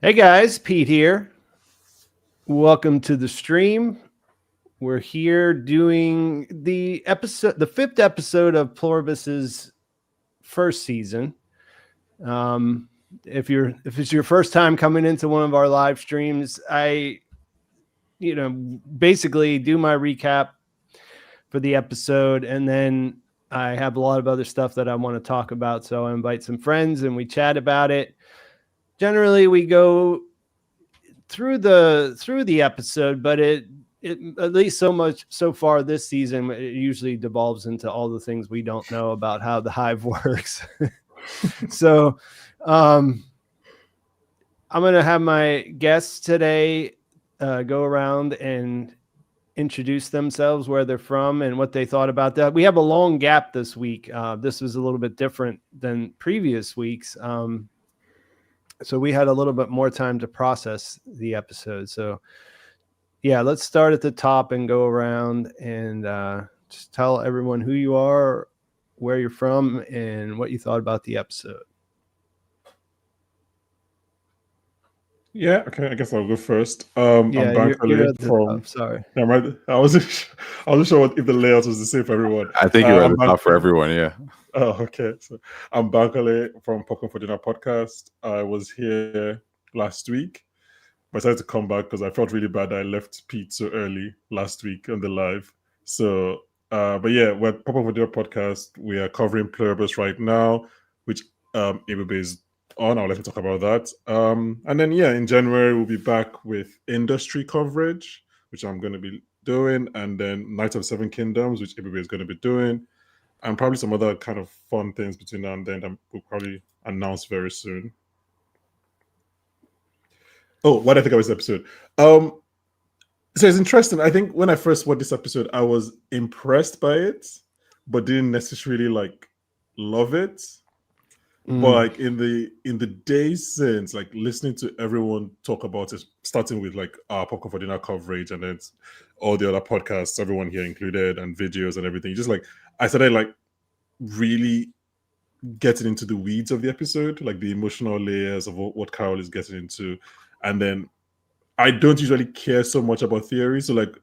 Hey guys, Pete here. Welcome to the stream. We're here doing the fifth episode of Pluribus's first season. If it's your first time coming into one of our live streams, I basically do my recap for the episode, and then I have a lot of other stuff that I want to talk about. So I invite some friends and we chat about it. Generally, we go through the episode, but it at least so far this season, it usually devolves into all the things we don't know about how the hive works. So I'm gonna have my guests today go around and introduce themselves, where they're from and what they thought about that. We have a long gap this week. This was a little bit different than previous weeks. So we had a little bit more time to process the episode. So yeah, let's start at the top and go around and just tell everyone who you are, where you're from, and what you thought about the episode. Yeah, okay, I guess I'll go first. Yeah, I'm you're at Bankole the from. top. Sorry. Yeah, right. I wasn't sure if the layout was the same for everyone. I think you're at the top for everyone. Yeah. Oh, okay. So I'm Bankole from Popcorn for Dinner podcast. I was here last week, but I decided to come back because I felt really bad that I left Pete so early last week on the live. So, but yeah, we're Popcorn for Dinner podcast. We are covering Pluribus right now, which Ebube is on. I'll let you talk about that. And then yeah, in January we'll be back with industry coverage, which I'm going to be doing, and then Knights of Seven Kingdoms, which Ebube is going to be doing, and probably some other kind of fun things between now and then that we'll probably announce very soon. Oh, what did I think of this episode? So it's interesting. I think when I first watched this episode, I was impressed by it, but didn't necessarily like love it. But like in the days since, like listening to everyone talk about it, starting with like our Popcorn for Dinner coverage, and then all the other podcasts, everyone here included, and videos and everything, just like I started like really getting into the weeds of the episode, like the emotional layers of what Carol is getting into. And then I don't usually care so much about theory, so like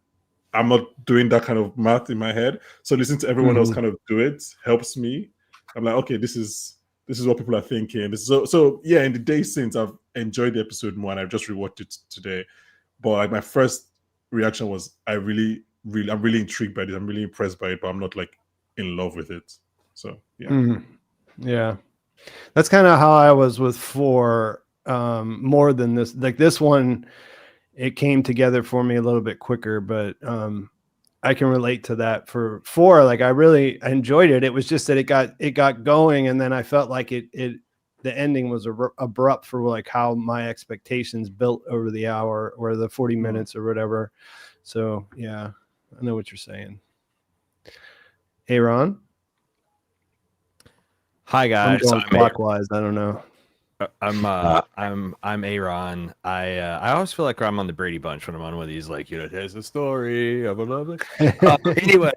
I'm not doing that kind of math in my head. So listening to everyone else kind of do it helps me. I'm like, okay, this is what people are thinking. So yeah, in the days since, I've enjoyed the episode more, and I've just rewatched it today. But like my first reaction was, I'm really intrigued by it. I'm really impressed by it, but I'm not like in love with it. So yeah. Yeah, that's kind of how I was with 4. More than this, like this one, it came together for me a little bit quicker, but I can relate to that for 4. Like I enjoyed it. It was just that it got going, and then I felt like the ending was abrupt for like how my expectations built over the hour or the 40 minutes or whatever. So yeah, I know what you're saying. A.ron. Hi guys. I'm going clockwise. I don't know. I'm A.ron. I always feel like I'm on the Brady Bunch when I'm on one of these, like, here's the story. Blah, blah, blah. Anyway,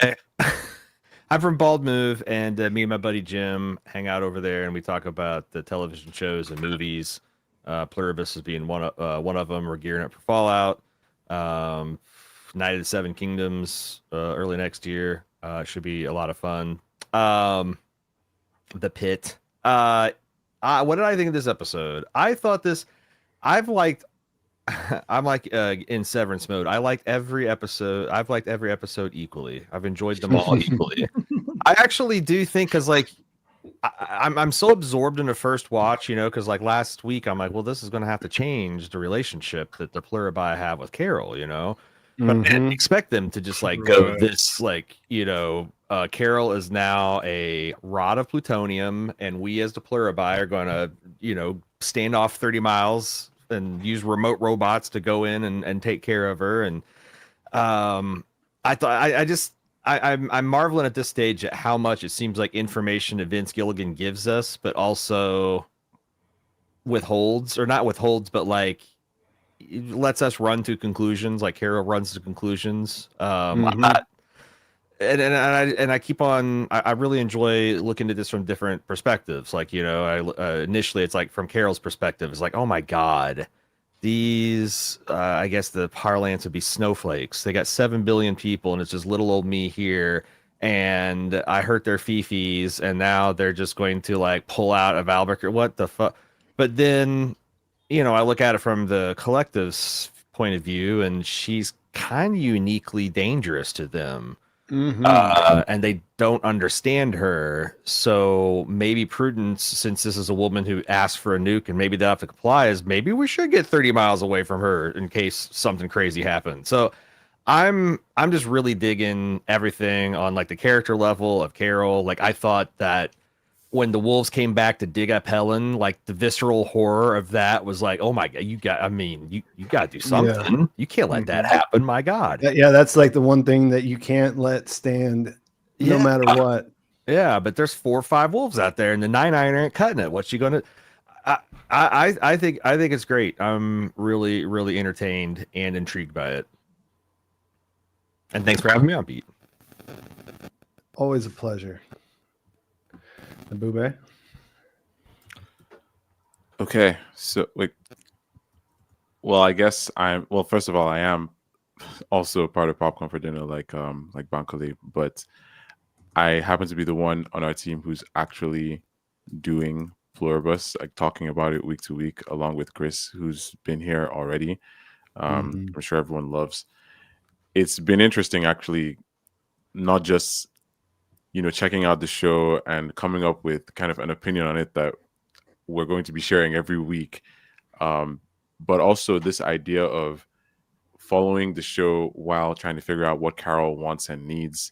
I'm from Bald Move, and me and my buddy Jim hang out over there, and we talk about the television shows and movies. Pluribus is being one of them. We're gearing up for Fallout. Night of the Seven Kingdoms early next year. Should be a lot of fun. The Pit. What did I think of this episode? I'm like in Severance mode. I liked every episode. I've liked every episode equally. I've enjoyed them all equally. I actually do think, because like I'm so absorbed in the first watch, because like last week I'm like, well, this is going to have to change the relationship that the Pluribi have with Carol, but I didn't expect them to just like go this like, Carol is now a rod of plutonium, and we as the Pluribi are going to, stand off 30 miles and use remote robots to go in and take care of her. And I'm marveling at this stage at how much it seems like information that Vince Gilligan gives us, but also withholds, or not withholds, but like lets us run to conclusions. Like Carol runs to conclusions. I'm not. And I keep on. I really enjoy looking at this from different perspectives. Like initially, it's like from Carol's perspective, it's like, oh my god, these, I guess the parlance would be snowflakes. They got 7 billion people, and it's just little old me here. And I hurt their fifis, and now they're just going to like pull out of Albuquerque. What the fuck? But then, I look at it from the collective's point of view, and she's kind of uniquely dangerous to them. And they don't understand her. So maybe prudence, since this is a woman who asked for a nuke and maybe they'll have to comply, is maybe we should get 30 miles away from her in case something crazy happens. So I'm just really digging everything on like the character level of Carol. Like I thought that when the wolves came back to dig up Helen, like the visceral horror of that was like, oh my God, you got to do something. Yeah. You can't let that happen. My God. Yeah. That's like the one thing that you can't let stand no matter what. Yeah. But there's 4 or 5 wolves out there and the 9 aren't cutting it. What's she going to, I think it's great. I'm really, really entertained and intrigued by it. And thanks for having me on, Pete. Always a pleasure. Ebube? Okay, so I guess first of all, I am also a part of Popcorn for Dinner, like Bankole, but I happen to be the one on our team who's actually doing Pluribus, like talking about it week to week, along with Chris, who's been here already. I'm sure everyone loves. It's been interesting, actually, not just checking out the show and coming up with kind of an opinion on it that we're going to be sharing every week. But also this idea of following the show while trying to figure out what Carol wants and needs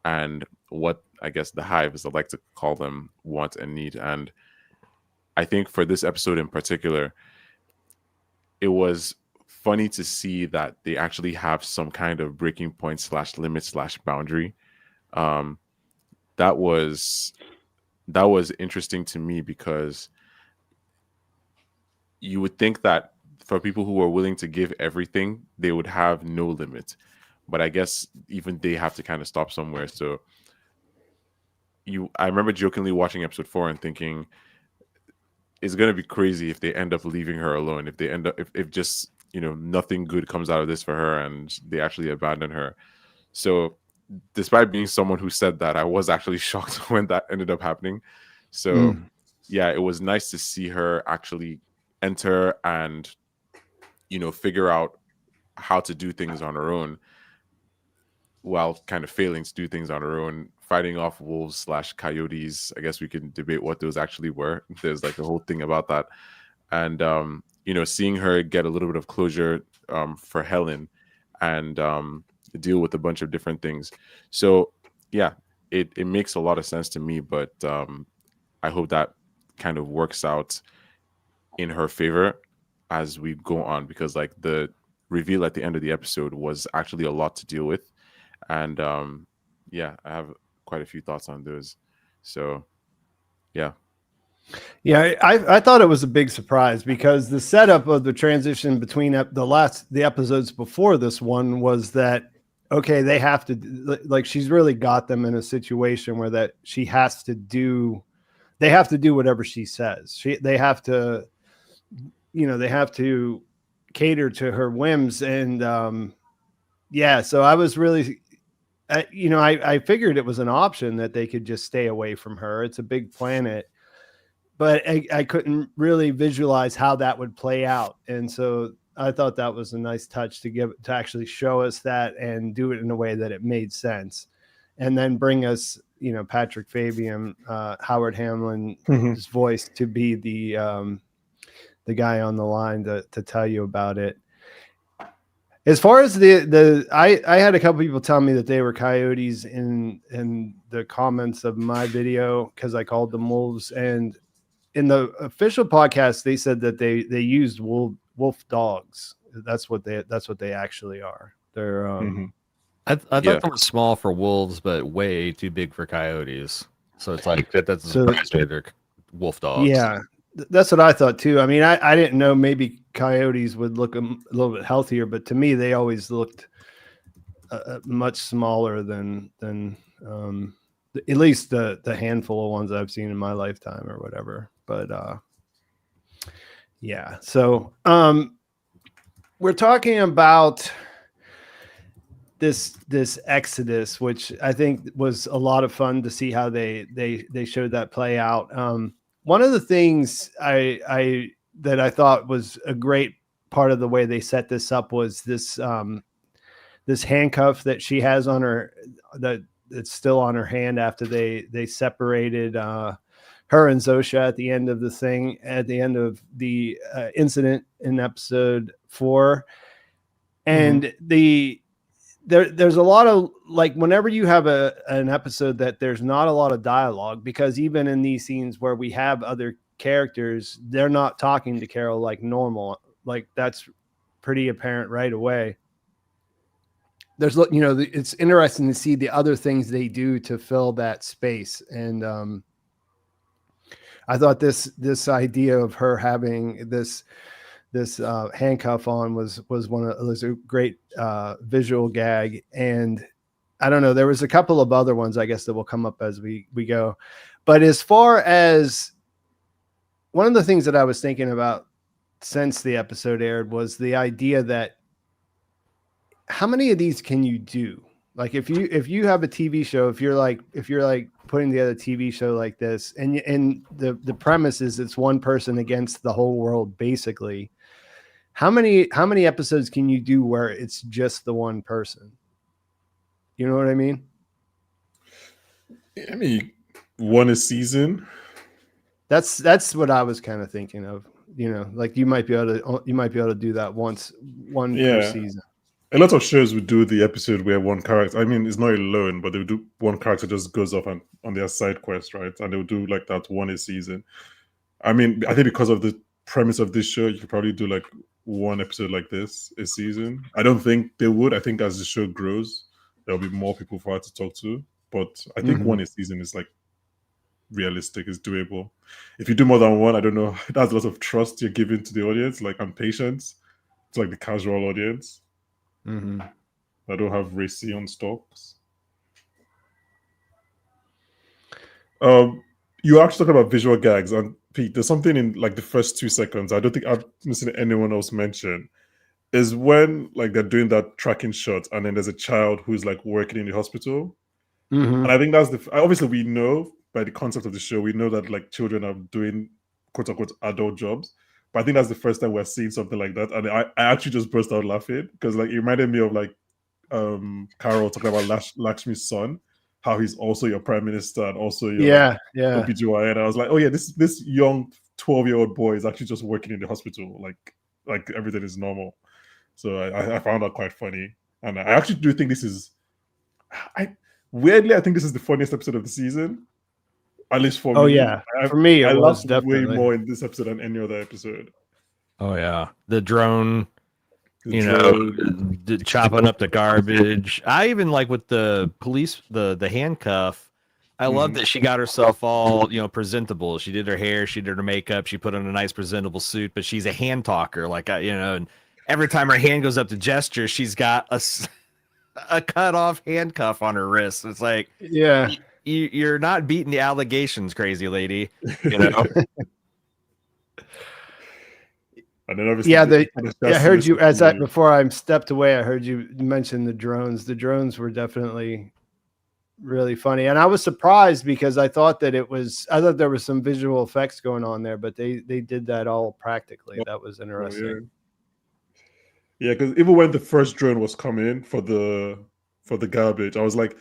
and what, I guess, the Hive, as I like to call them, want and need. And I think for this episode in particular, it was funny to see that they actually have some kind of breaking point / limit / boundary. That was interesting to me because you would think that for people who are willing to give everything, they would have no limit. But I guess even they have to kind of stop somewhere. So I remember jokingly watching episode 4 and thinking it's going to be crazy if they end up leaving her alone, if they end up, if just, nothing good comes out of this for her and they actually abandon her. So despite being someone who said that, I was actually shocked when that ended up happening. So yeah, it was nice to see her actually enter and, figure out how to do things on her own while kind of failing to do things on her own, fighting off wolves / coyotes. I guess we can debate what those actually were. There's like a whole thing about that. And, seeing her get a little bit of closure for Helen and, deal with a bunch of different things. So yeah, it makes a lot of sense to me, but I hope that kind of works out in her favor as we go on, because like the reveal at the end of the episode was actually a lot to deal with. And yeah, I have quite a few thoughts on those. So yeah. Yeah, I thought it was a big surprise because the setup of the transition between the episodes before this one was that, okay, they have to, like, she's really got them in a situation where that they have to do whatever she says. They have to cater to her whims. And yeah, so I was really, I figured it was an option that they could just stay away from her. It's a big planet, but I couldn't really visualize how that would play out. And so I thought that was a nice touch to actually show us that and do it in a way that it made sense. And then bring us, Patrick Fabian, Howard Hamlin's voice to be the guy on the line to tell you about it. As far as I had a couple people tell me that they were coyotes in the comments of my video because I called them wolves. And in the official podcast, they said that they used wolf dogs. That's what they actually are. They're I thought they were small for wolves, but way too big for coyotes. So it's like that's surprised me. They're wolf dogs. Yeah, that's what I thought too. I mean, I didn't know maybe coyotes would look a little bit healthier, but to me, they always looked much smaller than at least the handful of ones I've seen in my lifetime or whatever. But yeah, so we're talking about this exodus, which I think was a lot of fun to see how they showed that play out. One of the things that I thought was a great part of the way they set this up was this this handcuff that she has on her, that it's still on her hand after they separated her and Zosha at the end of the incident in episode 4. And there's a lot of, like, whenever you have an episode that there's not a lot of dialogue, because even in these scenes where we have other characters, they're not talking to Carol like normal. Like, that's pretty apparent right away. There's, it's interesting to see the other things they do to fill that space. And I thought this idea of her having this handcuff on was a great visual gag. And I don't know, there was a couple of other ones, I guess, that will come up as we go. But as far as one of the things that I was thinking about since the episode aired was the idea that how many of these can you do? Like, if you have a TV show, if you're like putting together a TV show like this, and the premise is it's one person against the whole world, basically, how many episodes can you do where it's just the one person? You know what I mean? I mean, one a season. That's what I was kind of thinking of. Like you might be able to do that one per season. A lot of shows would do the episode where one character, I mean, it's not alone, but they'll do one character just goes off on their side quest, right? And they'll do like that one a season. I mean, I think because of the premise of this show, you could probably do like one episode like this a season. I don't think they would. I think as the show grows, there'll be more people for her to talk to. But I think one a season is like realistic, is doable. If you do more than one, I don't know, that's a lot of trust you're giving to the audience, like, and patience to like the casual audience. I don't have racy on stocks. You actually talking about visual gags, and Pete, there's something in like the first 2 seconds I don't think I've seen anyone else mention, is when like they're doing that tracking shot and then there's a child who's like working in the hospital. And I think that's obviously we know by the concept of the show, we know that like children are doing quote unquote adult jobs. But I think that's the first time we're seeing something like that. And I actually just burst out laughing because like it reminded me of like Carol talking about Lakshmi's son, how he's also your prime minister and also your OBGYN. And I was like, oh yeah, this young 12-year-old boy is actually just working in the hospital. Like everything is normal. So I found that quite funny. And I actually do think this is, weirdly, I think this is the funniest episode of the season. At least for me. Oh yeah, for me, I was laughed definitely way more in this episode than any other episode. Oh yeah, the drone, chopping up the garbage. I even like with the police, the handcuff. I love that she got herself all presentable. She did her hair, she did her makeup, she put on a nice presentable suit. But she's a hand talker, like and every time her hand goes up to gesture, she's got a cut off handcuff on her wrist. It's like, yeah. You're not beating the allegations, crazy lady. And then obviously, I heard you before I stepped away. I heard you mention the drones. The drones were definitely really funny, and I was surprised because I thought there was some visual effects going on there, but they did that all practically. That was interesting. Yeah, because even when the first drone was coming for the garbage, I was like,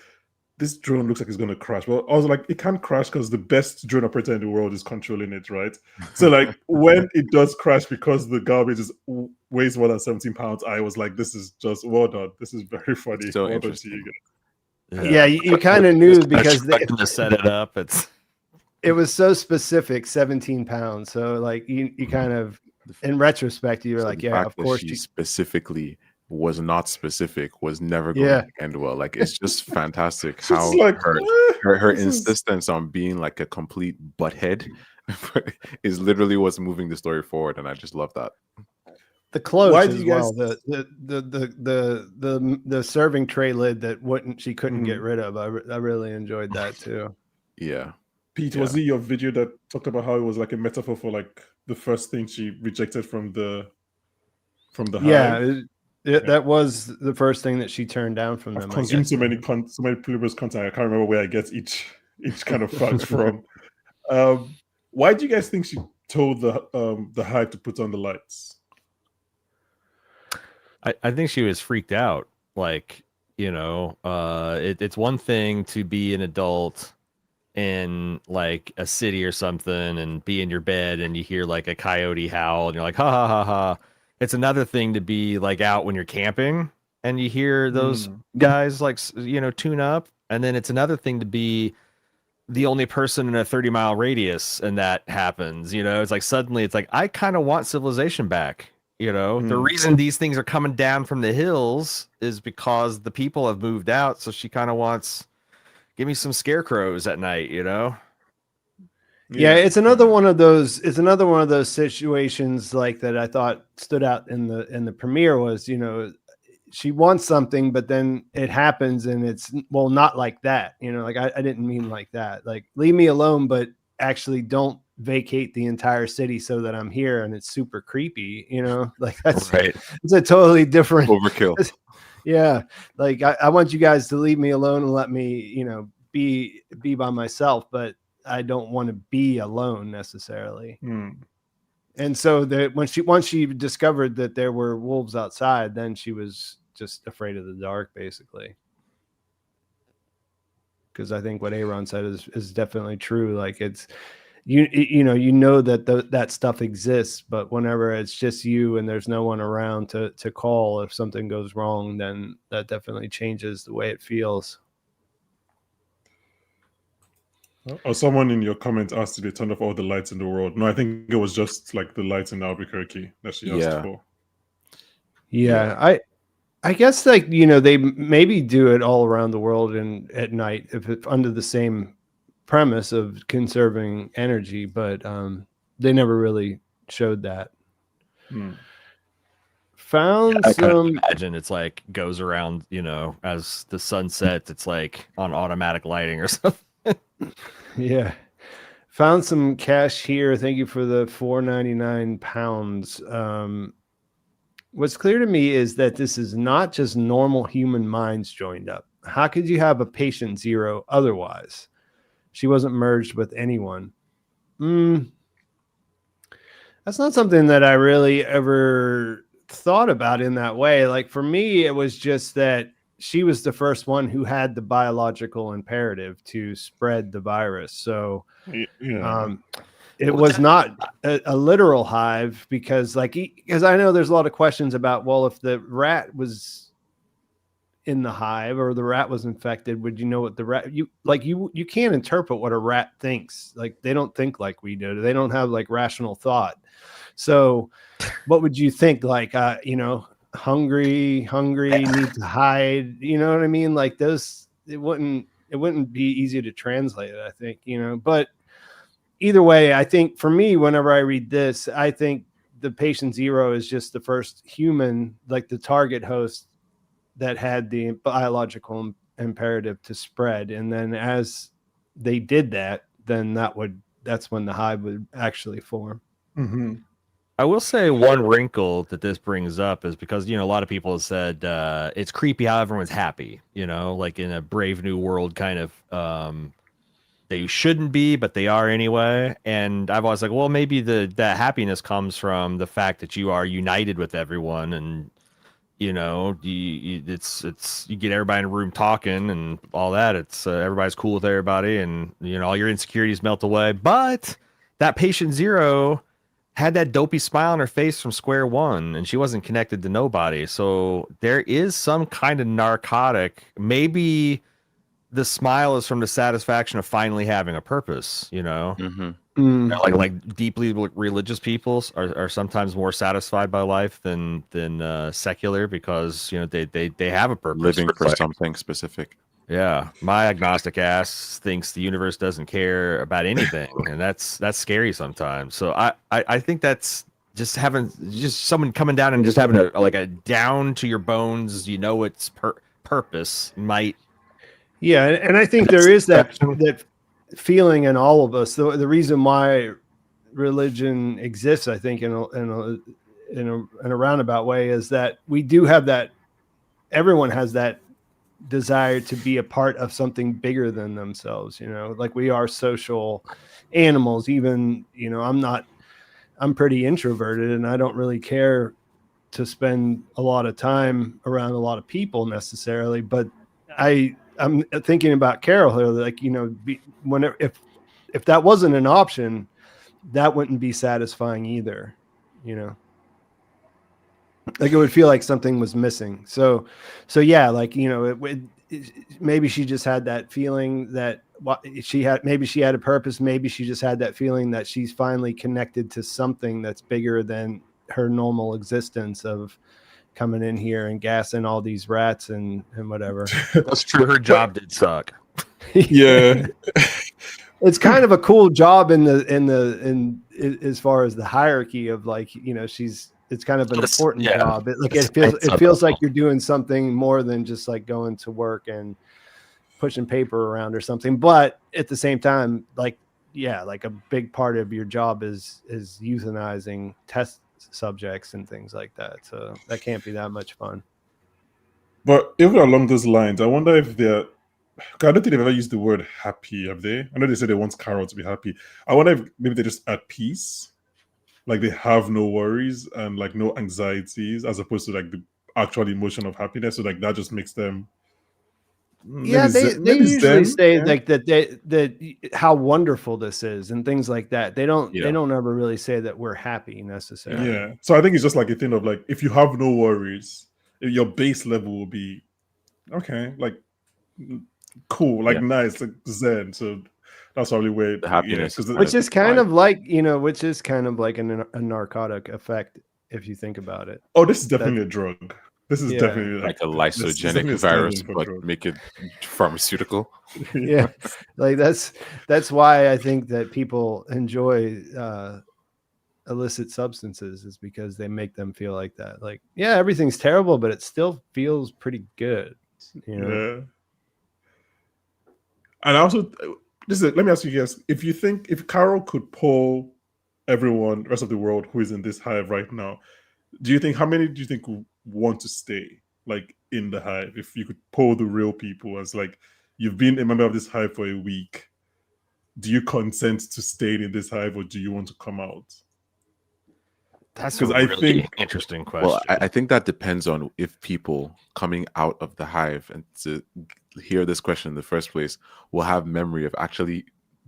this drone looks like it's going to crash. Well, I was like, it can't crash because the best drone operator in the world is controlling it, right? So like when it does crash because the garbage weighs more than 17 pounds, I was like, this is just well done. This is very funny. So well interesting. Yeah, you kind of knew because they set it up. It was so specific, 17 pounds. So like you kind of, in retrospect, you were like, yeah, of course. She specifically was not specific, was never going to end well. Like, it's just fantastic how like, her insistence on being like a complete butthead is literally what's moving the story forward, and I just love that. The clothes as well, the serving tray lid that she couldn't get rid of. I really enjoyed that too. Yeah. Pete, was it your video that talked about how it was like a metaphor for like the first thing she rejected from the from the Yeah, hive. that was the first thing that she turned down from I've them. I consumed guess. so many Pluribus content. I can't remember where I get each kind of fact from. Why do you guys think she told the hive to put on the lights? I think she was freaked out. Like, it's one thing to be an adult in like a city or something and be in your bed and you hear like a coyote howl and you're like, ha ha ha ha. It's another thing to be like out when you're camping and you hear those guys like, tune up. And then it's another thing to be the only person in a 30-mile radius and that happens. It's like suddenly it's like, I kind of want civilization back. The reason these things are coming down from the hills is because the people have moved out. So she kind of wants, give me some scarecrows at night, Yeah, it's another one of those. It's another one of those situations like that I thought stood out in the premiere was, she wants something, but then it happens and it's not like that. Like I didn't mean like that. Like leave me alone, but actually don't vacate the entire city so that I'm here and it's super creepy. Like that's right. It's a totally different overkill. Yeah, like I want you guys to leave me alone and let me, be by myself, but I don't want to be alone necessarily. And so that once she discovered that there were wolves outside, then she was just afraid of the dark, basically. Because I think what A.ron said is definitely true. Like it's that that stuff exists, but whenever it's just you and there's no one around to call if something goes wrong, then that definitely changes the way it feels. Or someone in your comments asked if they turned off all the lights in the world. No, I think it was just like the lights in Albuquerque that she asked for. Yeah. I guess like, they maybe do it all around the world and at night if it's under the same premise of conserving energy, but they never really showed that. Found I some. imagine it's like goes around, as the sun sets, it's like on automatic lighting or something. Yeah. Found some cash here. Thank you for the £4.99. What's clear to me is that this is not just normal human minds joined up. How could you have a patient zero otherwise? She wasn't merged with anyone. That's not something that I really ever thought about in that way. Like for me, it was just that she was the first one who had the biological imperative to spread the virus. So it was not a literal hive because I know there's a lot of questions about, well, if the rat was in the hive or the rat was infected, would you know what the rat you can't interpret what a rat thinks. Like they don't think like we do. They don't have like rational thought. So what would you think? Like hungry, need to hide, you know what I mean? Like those, it wouldn't be easy to translate it, I think, but either way, I think for me, whenever I read this, I think the patient zero is just the first human, like the target host that had the biological imperative to spread. And then as they did that, then that's when the hive would actually form. I will say one wrinkle that this brings up is because, a lot of people have said it's creepy how everyone's happy, like in a Brave New World kind of, they shouldn't be, but they are anyway. And I've always like, well, maybe that happiness comes from the fact that you are united with everyone and, you get everybody in a room talking and all that. It's everybody's cool with everybody and, all your insecurities melt away. But that patient zero had that dopey smile on her face from square one and she wasn't connected to nobody. So there is some kind of narcotic. Maybe the smile is from the satisfaction of finally having a purpose, like deeply religious people are sometimes more satisfied by life than secular because, they have a purpose. Living for something specific. Yeah, my agnostic ass thinks the universe doesn't care about anything, and that's scary sometimes. So I think that's just having someone coming down and just having a down to your bones, it's purpose might. Yeah, and I think there is that feeling in all of us. The reason why religion exists, I think, in in a roundabout way is that we do have that. Everyone has that desire to be a part of something bigger than themselves. Like we are social animals. Even I'm pretty introverted, and I don't really care to spend a lot of time around a lot of people necessarily. But I'm thinking about Carol here, like whenever if that wasn't an option, that wouldn't be satisfying either. Like it would feel like something was missing. So yeah, like maybe she just had that feeling that maybe she had a purpose. Maybe she just had that feeling that she's finally connected to something that's bigger than her normal existence of coming in here and gassing all these rats and whatever. That's true. Her job did suck. Yeah. It's kind of a cool job in as far as the hierarchy of like, it's kind of an important job. It feels like you're doing something more than just like going to work and pushing paper around or something. But at the same time, like a big part of your job is euthanizing test subjects and things like that. So that can't be that much fun. But even along those lines, I wonder if I don't think they've ever used the word happy, have they? I know they said they want Carol to be happy. I wonder if maybe they're just at peace. Like they have no worries and like no anxieties, as opposed to like the actual emotion of happiness. So like that just makes them. They usually say like that how wonderful this is and things like that. They don't ever really say that we're happy necessarily. Yeah. So I think it's just like a thing of like, if you have no worries, your base level will be okay, like cool, like nice, like zen. So that's probably where the happiness, which is kind of like a narcotic effect if you think about it. Oh, this is definitely a drug. This is definitely like a lysogenic virus, but make it pharmaceutical. Yeah, like that's why I think that people enjoy illicit substances, is because they make them feel like that. Like, yeah, everything's terrible, but it still feels pretty good. Yeah. And also, let me ask you guys: if Carol could poll everyone, rest of the world who is in this hive right now, how many do you think would want to stay like in the hive? If you could poll the real people, as like, you've been a member of this hive for a week, do you consent to stay in this hive or do you want to come out? That's a really interesting question. Well, I think that depends on if people coming out of the hive and to hear this question in the first place will have memory of actually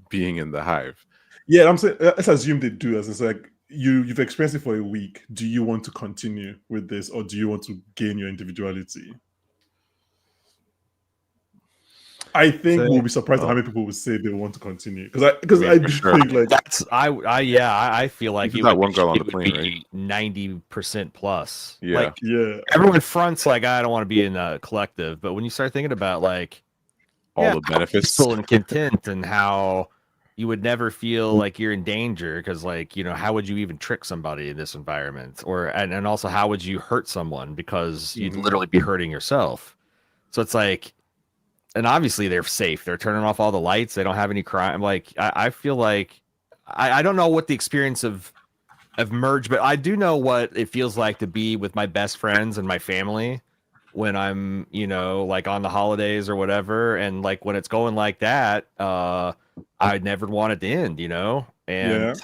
being in the hive. Yeah, I'm saying, let's assume they do. As it's like, you've experienced it for a week. Do you want to continue with this, or do you want to gain your individuality? I think we'll be surprised at how many people will say they want to continue, because I think like I feel like that one girl on the plane, right? 90% plus. Yeah, like, everyone fronts like, I don't want to be in a collective, but when you start thinking about like all the benefits, peaceful and content, and how you would never feel like you're in danger, because like, how would you even trick somebody in this environment, and also how would you hurt someone, because you'd literally be hurting yourself. So it's like, and obviously they're safe. They're turning off all the lights. They don't have any crime. Like, I feel like I don't know what the experience of merge, but I do know what it feels like to be with my best friends and my family when I'm, like on the holidays or whatever. And like when it's going like that, I'd never want it to end, and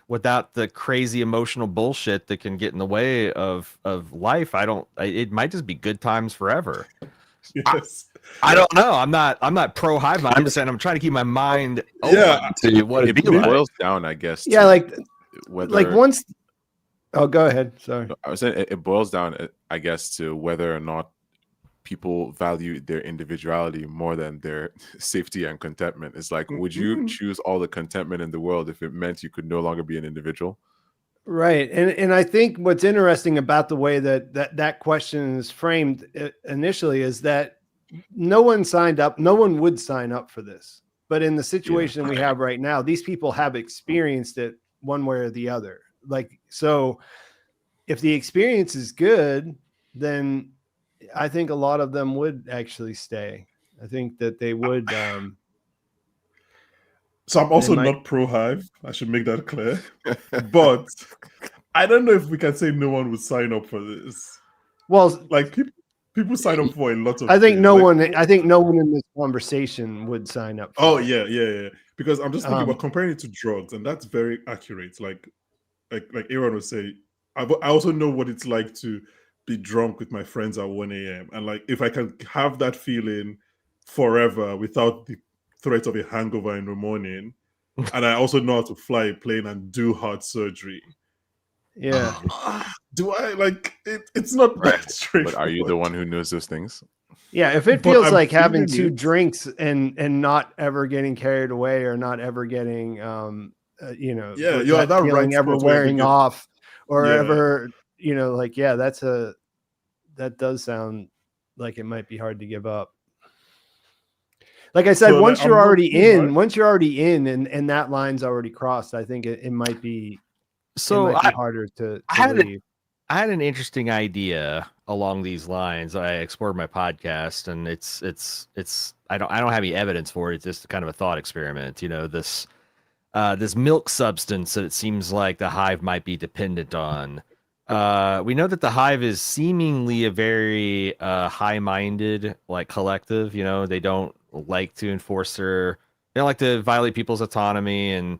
without the crazy emotional bullshit that can get in the way of life, it might just be good times forever. Yes. I don't know. I'm not pro hive mind. I'm just saying I'm trying to keep my mind open to what it boils down, I guess. Yeah, like whether, like once. Oh, go ahead. Sorry. I was saying it boils down, I guess, to whether or not people value their individuality more than their safety and contentment. It's like, would you choose all the contentment in the world if it meant you could no longer be an individual? Right. And I think what's interesting about the way that question is framed initially is that no one would sign up for this. But in the situation we have right now, these people have experienced it one way or the other. Like, so if the experience is good, then I think a lot of them would actually stay. I think that they would. So I'm also not pro hive. I should make that clear. But I don't know if we can say no one would sign up for this. Well, Like people sign up for a lot of. I think things. no Like, one. I think no one in this conversation would sign up. Oh For it. yeah. Because I'm just thinking Um, about comparing it to drugs, and that's very accurate. Like A.ron was saying, I also know what it's like to be drunk with my friends at 1 a.m. And like if I can have that feeling forever without the threat of a hangover in the morning, and I also know how to fly a plane and do heart surgery. Yeah. Do I like it? It's not Right. that straightforward. But are you the one who knows those things? Yeah, if it But feels I'm like having feeling 2 it. drinks and not ever getting carried away or not ever getting Yeah, you're at that right feeling ever spot where wearing you get, off or yeah. ever, like that does sound like it might be hard to give up. Like I said, So, once like, you're I'm already looking in, at- once you're already in and that line's already crossed, I think it might be So harder to I had leave. I had an interesting idea along these lines. I explored my podcast, and it's I don't have any evidence for it. It's just kind of a thought experiment. This milk substance that it seems like the hive might be dependent on. We know that the hive is seemingly a very high-minded like collective. They don't like to they don't like to violate people's autonomy, and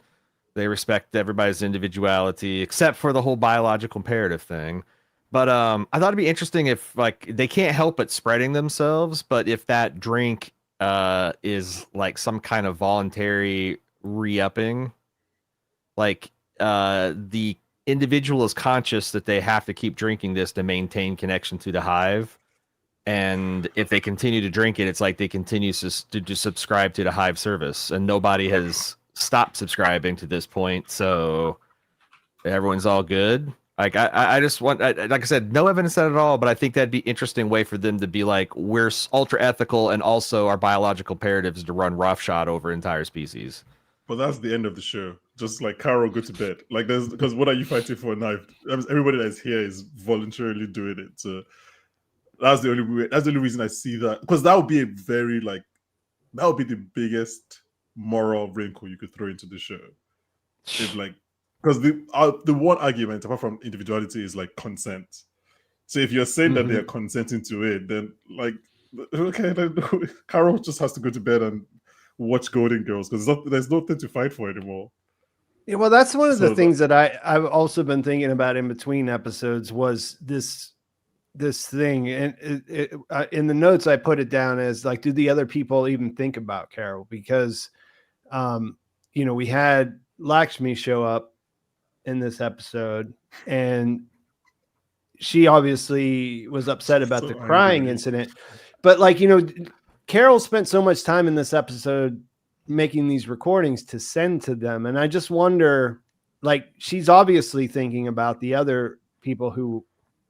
they respect everybody's individuality, except for the whole biological imperative thing. But I thought it'd be interesting if like they can't help but spreading themselves, but if that drink is like some kind of voluntary re-upping, like the individual is conscious that they have to keep drinking this to maintain connection to the hive. And if they continue to drink it, it's like they continue to subscribe to the hive service, and nobody has stopped subscribing to this point, so everyone's all good. Like I just want, like I said, no evidence at all, but I think that'd be interesting way for them to be like, we're ultra ethical, and also our biological imperatives to run roughshod over entire species. But that's the end of the show. Just like Carol, go to bed. Like because what are you fighting for now? Everybody that's here is voluntarily doing it. So that's the only reason I see that, because that would be a very that would be the biggest moral wrinkle you could throw into the show. If because the one argument apart from individuality is like consent. So if you're saying that they're consenting to it, then okay, then Carol just has to go to bed and watch Golden Girls, because there's nothing to fight for anymore. Yeah, well, that's one of the things that I've also been thinking about in between episodes was this thing, and in the notes I put it down as like, do the other people even think about Carol? Because we had Lakshmi show up in this episode, and she obviously was upset about the crying incident, but Carol spent so much time in this episode making these recordings to send to them, and I just wonder, like, she's obviously thinking about the other people who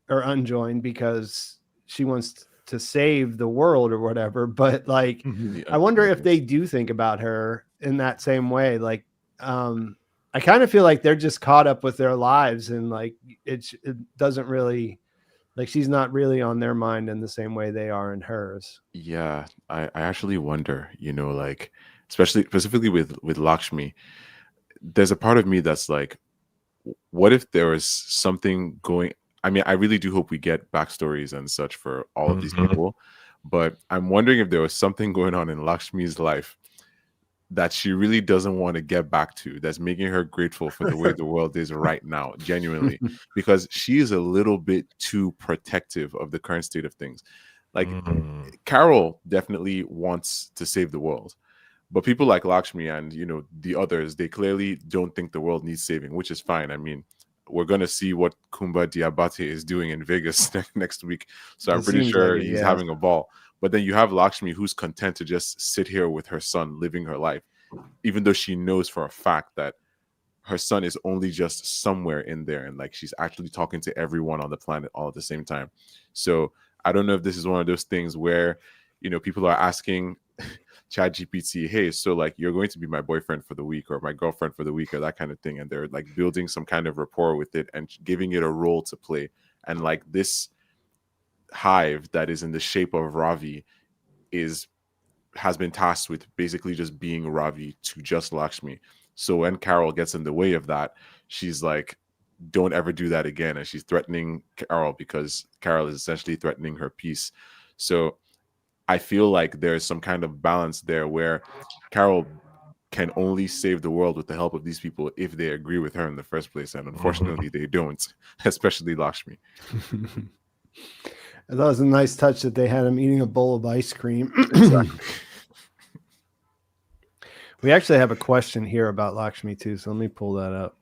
are unjoined because she wants to save the world or whatever, but I wonder if they do think about her in that same way. I kind of feel like they're just caught up with their lives, and it doesn't really, she's not really on their mind in the same way they are in hers. Yeah, I actually wonder, specifically with Lakshmi, there's a part of me that's like, what if there was something going? I mean, I really do hope we get backstories and such for all of these people, but I'm wondering if there was something going on in Lakshmi's life that she really doesn't want to get back to, that's making her grateful for the way the world is right now, genuinely, because she is a little bit too protective of the current state of things. Carol definitely wants to save the world, but people like Lakshmi and the others, they clearly don't think the world needs saving, which is fine. I mean, we're going to see what Kumba Diabate is doing in Vegas next week, so I'm pretty sure he's having a ball. But then you have Lakshmi, who's content to just sit here with her son, living her life, even though she knows for a fact that her son is only just somewhere in there, and she's actually talking to everyone on the planet all at the same time. So I don't know if this is one of those things where people are asking ChatGPT, hey, so you're going to be my boyfriend for the week or my girlfriend for the week, or that kind of thing, and they're building some kind of rapport with it and giving it a role to play. And this hive that is in the shape of Ravi has been tasked with basically just being Ravi to just Lakshmi. So when Carol gets in the way of that, she's like, don't ever do that again. And she's threatening Carol because Carol is essentially threatening her peace. So I feel like there's some kind of balance there where Carol can only save the world with the help of these people if they agree with her in the first place. And unfortunately, they don't, especially Lakshmi. I thought it was a nice touch that they had him eating a bowl of ice cream. Exactly. We actually have a question here about Lakshmi too, so let me pull that up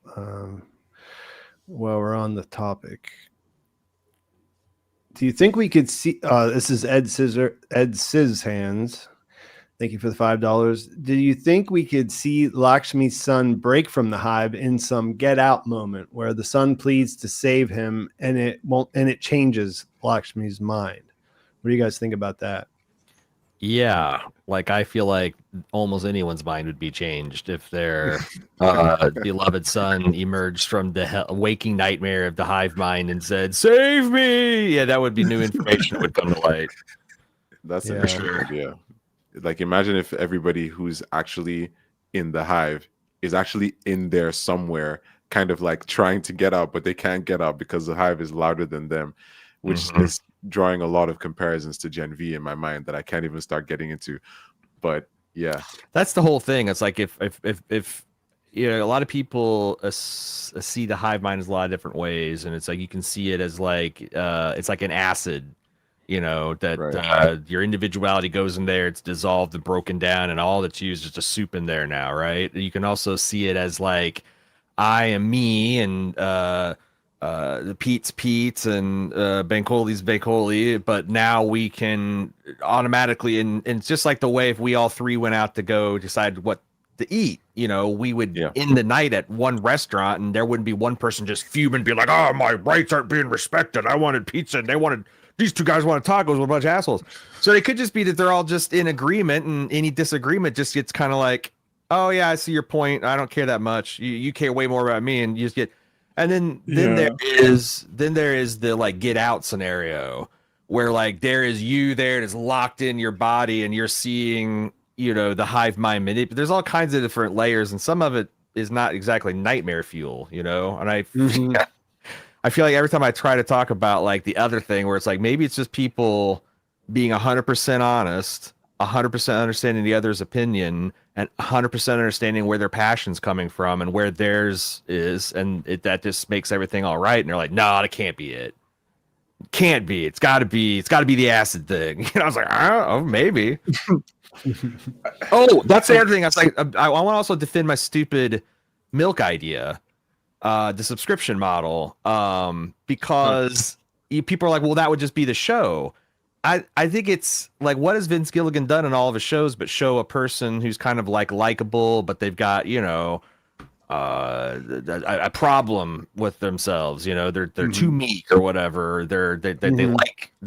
while we're on the topic. Do you think we could see? This is Ed Scishands. Thank you for the $5. Do you think we could see Lakshmi's son break from the hive in some Get Out moment where the son pleads to save him and it changes Lakshmi's mind? What do you guys think about that? Yeah, like I feel like almost anyone's mind would be changed if their beloved son emerged from the waking nightmare of the hive mind and said, "Save me!" Yeah, that would be new information that would come to light. That's Yeah. a good idea. Like, imagine if everybody who's actually in the hive is actually in there somewhere, kind of like trying to get out, but they can't get out because the hive is louder than them, which is drawing a lot of comparisons to Gen V in my mind that I can't even start getting into. But yeah, That's the whole thing. It's like if you know, a lot of people see the hive mind as a lot of different ways, and it's like you can see it as like it's like an acid, you know, that Right. your individuality goes in there, it's dissolved and broken down, and all that's used is just soup in there now, right? You can also see it as like I am me, and the Pete's Pete, and Bankoli's Bankoli, but now we can automatically, and it's just like the way if we all three went out to go decide what to eat, you know, we would end the night at one restaurant, and there wouldn't be one person just fuming, be like, "Oh, my rights aren't being respected. I wanted pizza, and these two guys wanted tacos with a bunch of assholes." So it could just be that they're all just in agreement, and any disagreement just gets kind of like, "Oh yeah, I see your point. I don't care that much. You care way more about me," and you just get. And then there is the like Get Out scenario where like there is you there that's locked in your body, and you're seeing, you know, the hive mind there's all kinds of different layers, and some of it is not exactly nightmare fuel, you know. And I feel like every time I try to talk about like the other thing where it's like maybe it's just people being 100% honest, 100% understanding the other's opinion, and 100% understanding where their passion's coming from and where theirs is, and that just makes everything all right. And they're like, "No, that can't be it. Can't be. It's got to be the acid thing." You know, I was like, "Oh, maybe." Oh, that's the other thing. I was like, I want to also defend my stupid milk idea, the subscription model, because people are like, "Well, that would just be the show." I think it's like, what has Vince Gilligan done in all of his shows but show a person who's kind of like likable, but they've got, you know, a problem with themselves, you know, they're too meek or whatever, they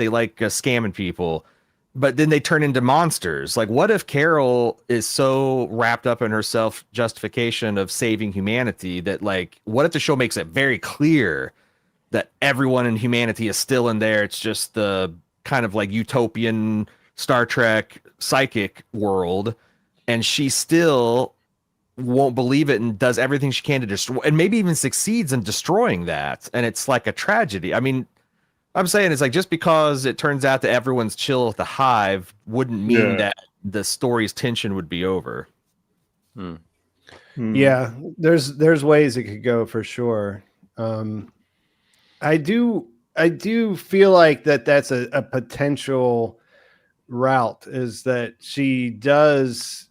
like scamming people, but then they turn into monsters. Like, what if Carol is so wrapped up in her self justification of saving humanity that, like, what if the show makes it very clear that everyone in humanity is still in there? It's just the kind of like utopian Star Trek psychic world, and she still won't believe it and does everything she can to destroy, and maybe even succeeds in destroying that, and it's like a tragedy. I mean, I'm saying it's like, just because it turns out that everyone's chill at the hive wouldn't mean that the story's tension would be over. Yeah, there's ways it could go for sure. I do feel like that's a potential route, is that she does.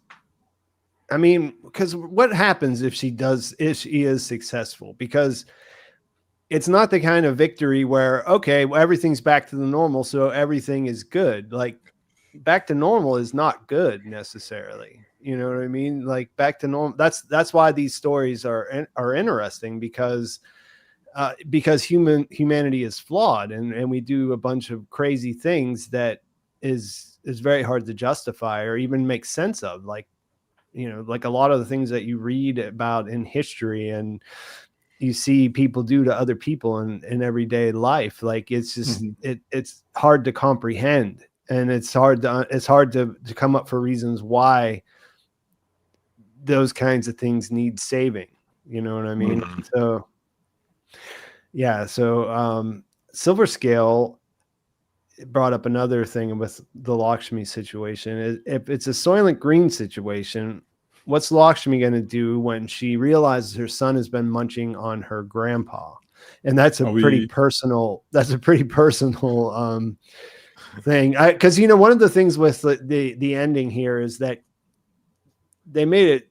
I mean, because what happens if she is successful? Because it's not the kind of victory where, okay, well, everything's back to the normal, so everything is good. Like, back to normal is not good necessarily. You know what I mean? Like, back to normal. That's why these stories are interesting, because humanity is flawed, and we do a bunch of crazy things that is very hard to justify or even make sense of. Like, you know, like a lot of the things that you read about in history and you see people do to other people in everyday life. Like, it's just, it's hard to comprehend, and it's hard to come up for reasons why those kinds of things need saving. You know what I mean? So Yeah. So Silver Scale brought up another thing with the Lakshmi situation. If it's a Soylent Green situation, what's Lakshmi going to do when she realizes her son has been munching on her grandpa? And that's a pretty personal thing. Because one of the things with the ending here is that they made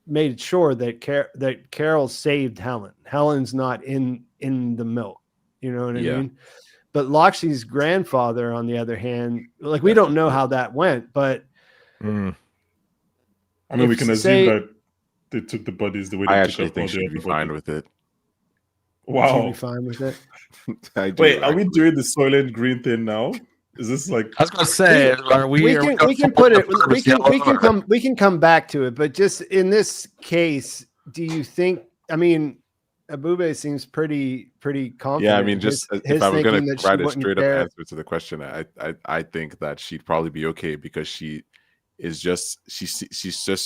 it sure that Carol saved Helen. Helen's not in the milk. You know what I mean? But Lakshmi's grandfather, on the other hand, like we don't know how that went, but I mean, we can assume that they took the bodies the way they I took actually think she'd be fine with it. Wow. She'd be fine with it. Wait, are we doing the Soylent Green thing now? Is this like? I was going to say, we can put it. We can come back to it, but just in this case, do you think? I mean, Ebube seems pretty confident. Yeah, I mean, just if I was going to write a straight up answer to the question, I think that she'd probably be okay because she's just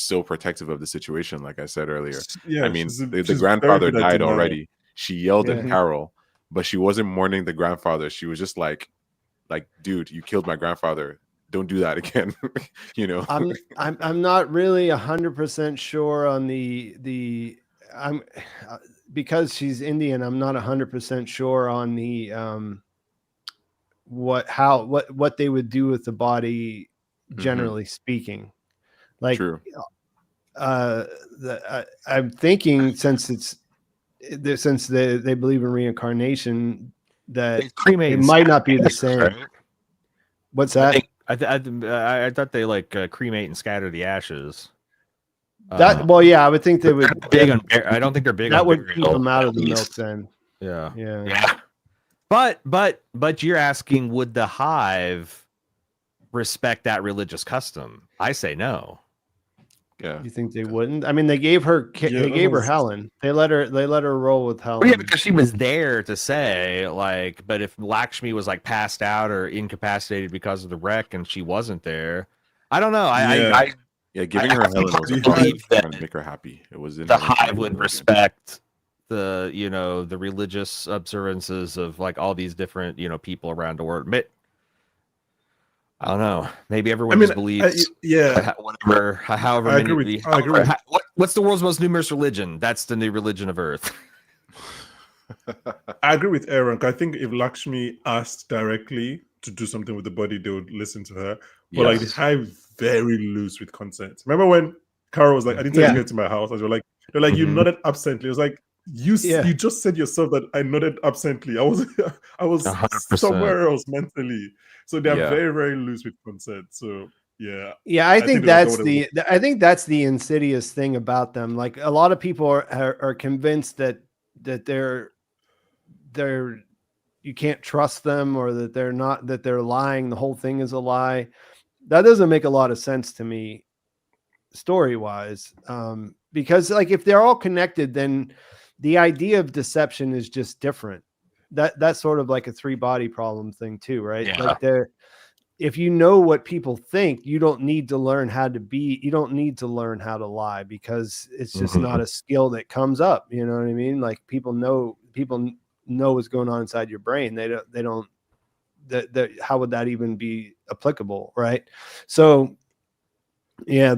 so protective of the situation, like I said earlier. Yeah, I mean, the grandfather died already. She yelled at Carol, but she wasn't mourning the grandfather. She was just like, dude, you killed my grandfather. Don't do that again. I'm not really 100% sure on because she's Indian. I'm not 100% sure on the what they would do with the body, generally speaking. Like, true. I'm thinking since they believe in reincarnation, that it might not be the same. Right? What's that? I thought they cremate and scatter the ashes. I would think they would. I don't think they're big. That would keep them out of the milk then. Yeah. But you're asking, would the hive respect that religious custom? I say no. Yeah. You think they wouldn't? I mean, they gave her Helen. They let her roll with Helen. Well, yeah, because she was there to say, but if Lakshmi was passed out or incapacitated because of the wreck and she wasn't there, I don't know. Giving her Helen was trying to make her happy. It was the hive would respect the the religious observances of all these different people around the world. I don't know. Maybe everyone just believes. Whatever. However I many. I agree. What's the world's most numerous religion? That's the new religion of Earth. I agree with A.ron. I think if Lakshmi asked directly to do something with the body, they would listen to her. But the hive very loose with consent. Remember when Carol was like, "I didn't tell you to get to my house," and they're like, "You nodded absently." It was like, you just said yourself that I nodded absently. I was 100%. Somewhere else mentally. So they're very, very loose with consent. So I think that's the insidious thing about them. Like, a lot of people are convinced that they're you can't trust them, or that they're lying. The whole thing is a lie. That doesn't make a lot of sense to me, story wise. Because if they're all connected, then the idea of deception is just different. That's sort of like a 3-body problem thing too, right? Yeah. If you know what people think, you don't need to learn how to lie, because it's just not a skill that comes up. You know what I mean? Like, people know what's going on inside your brain. They don't how would that even be applicable, right? So I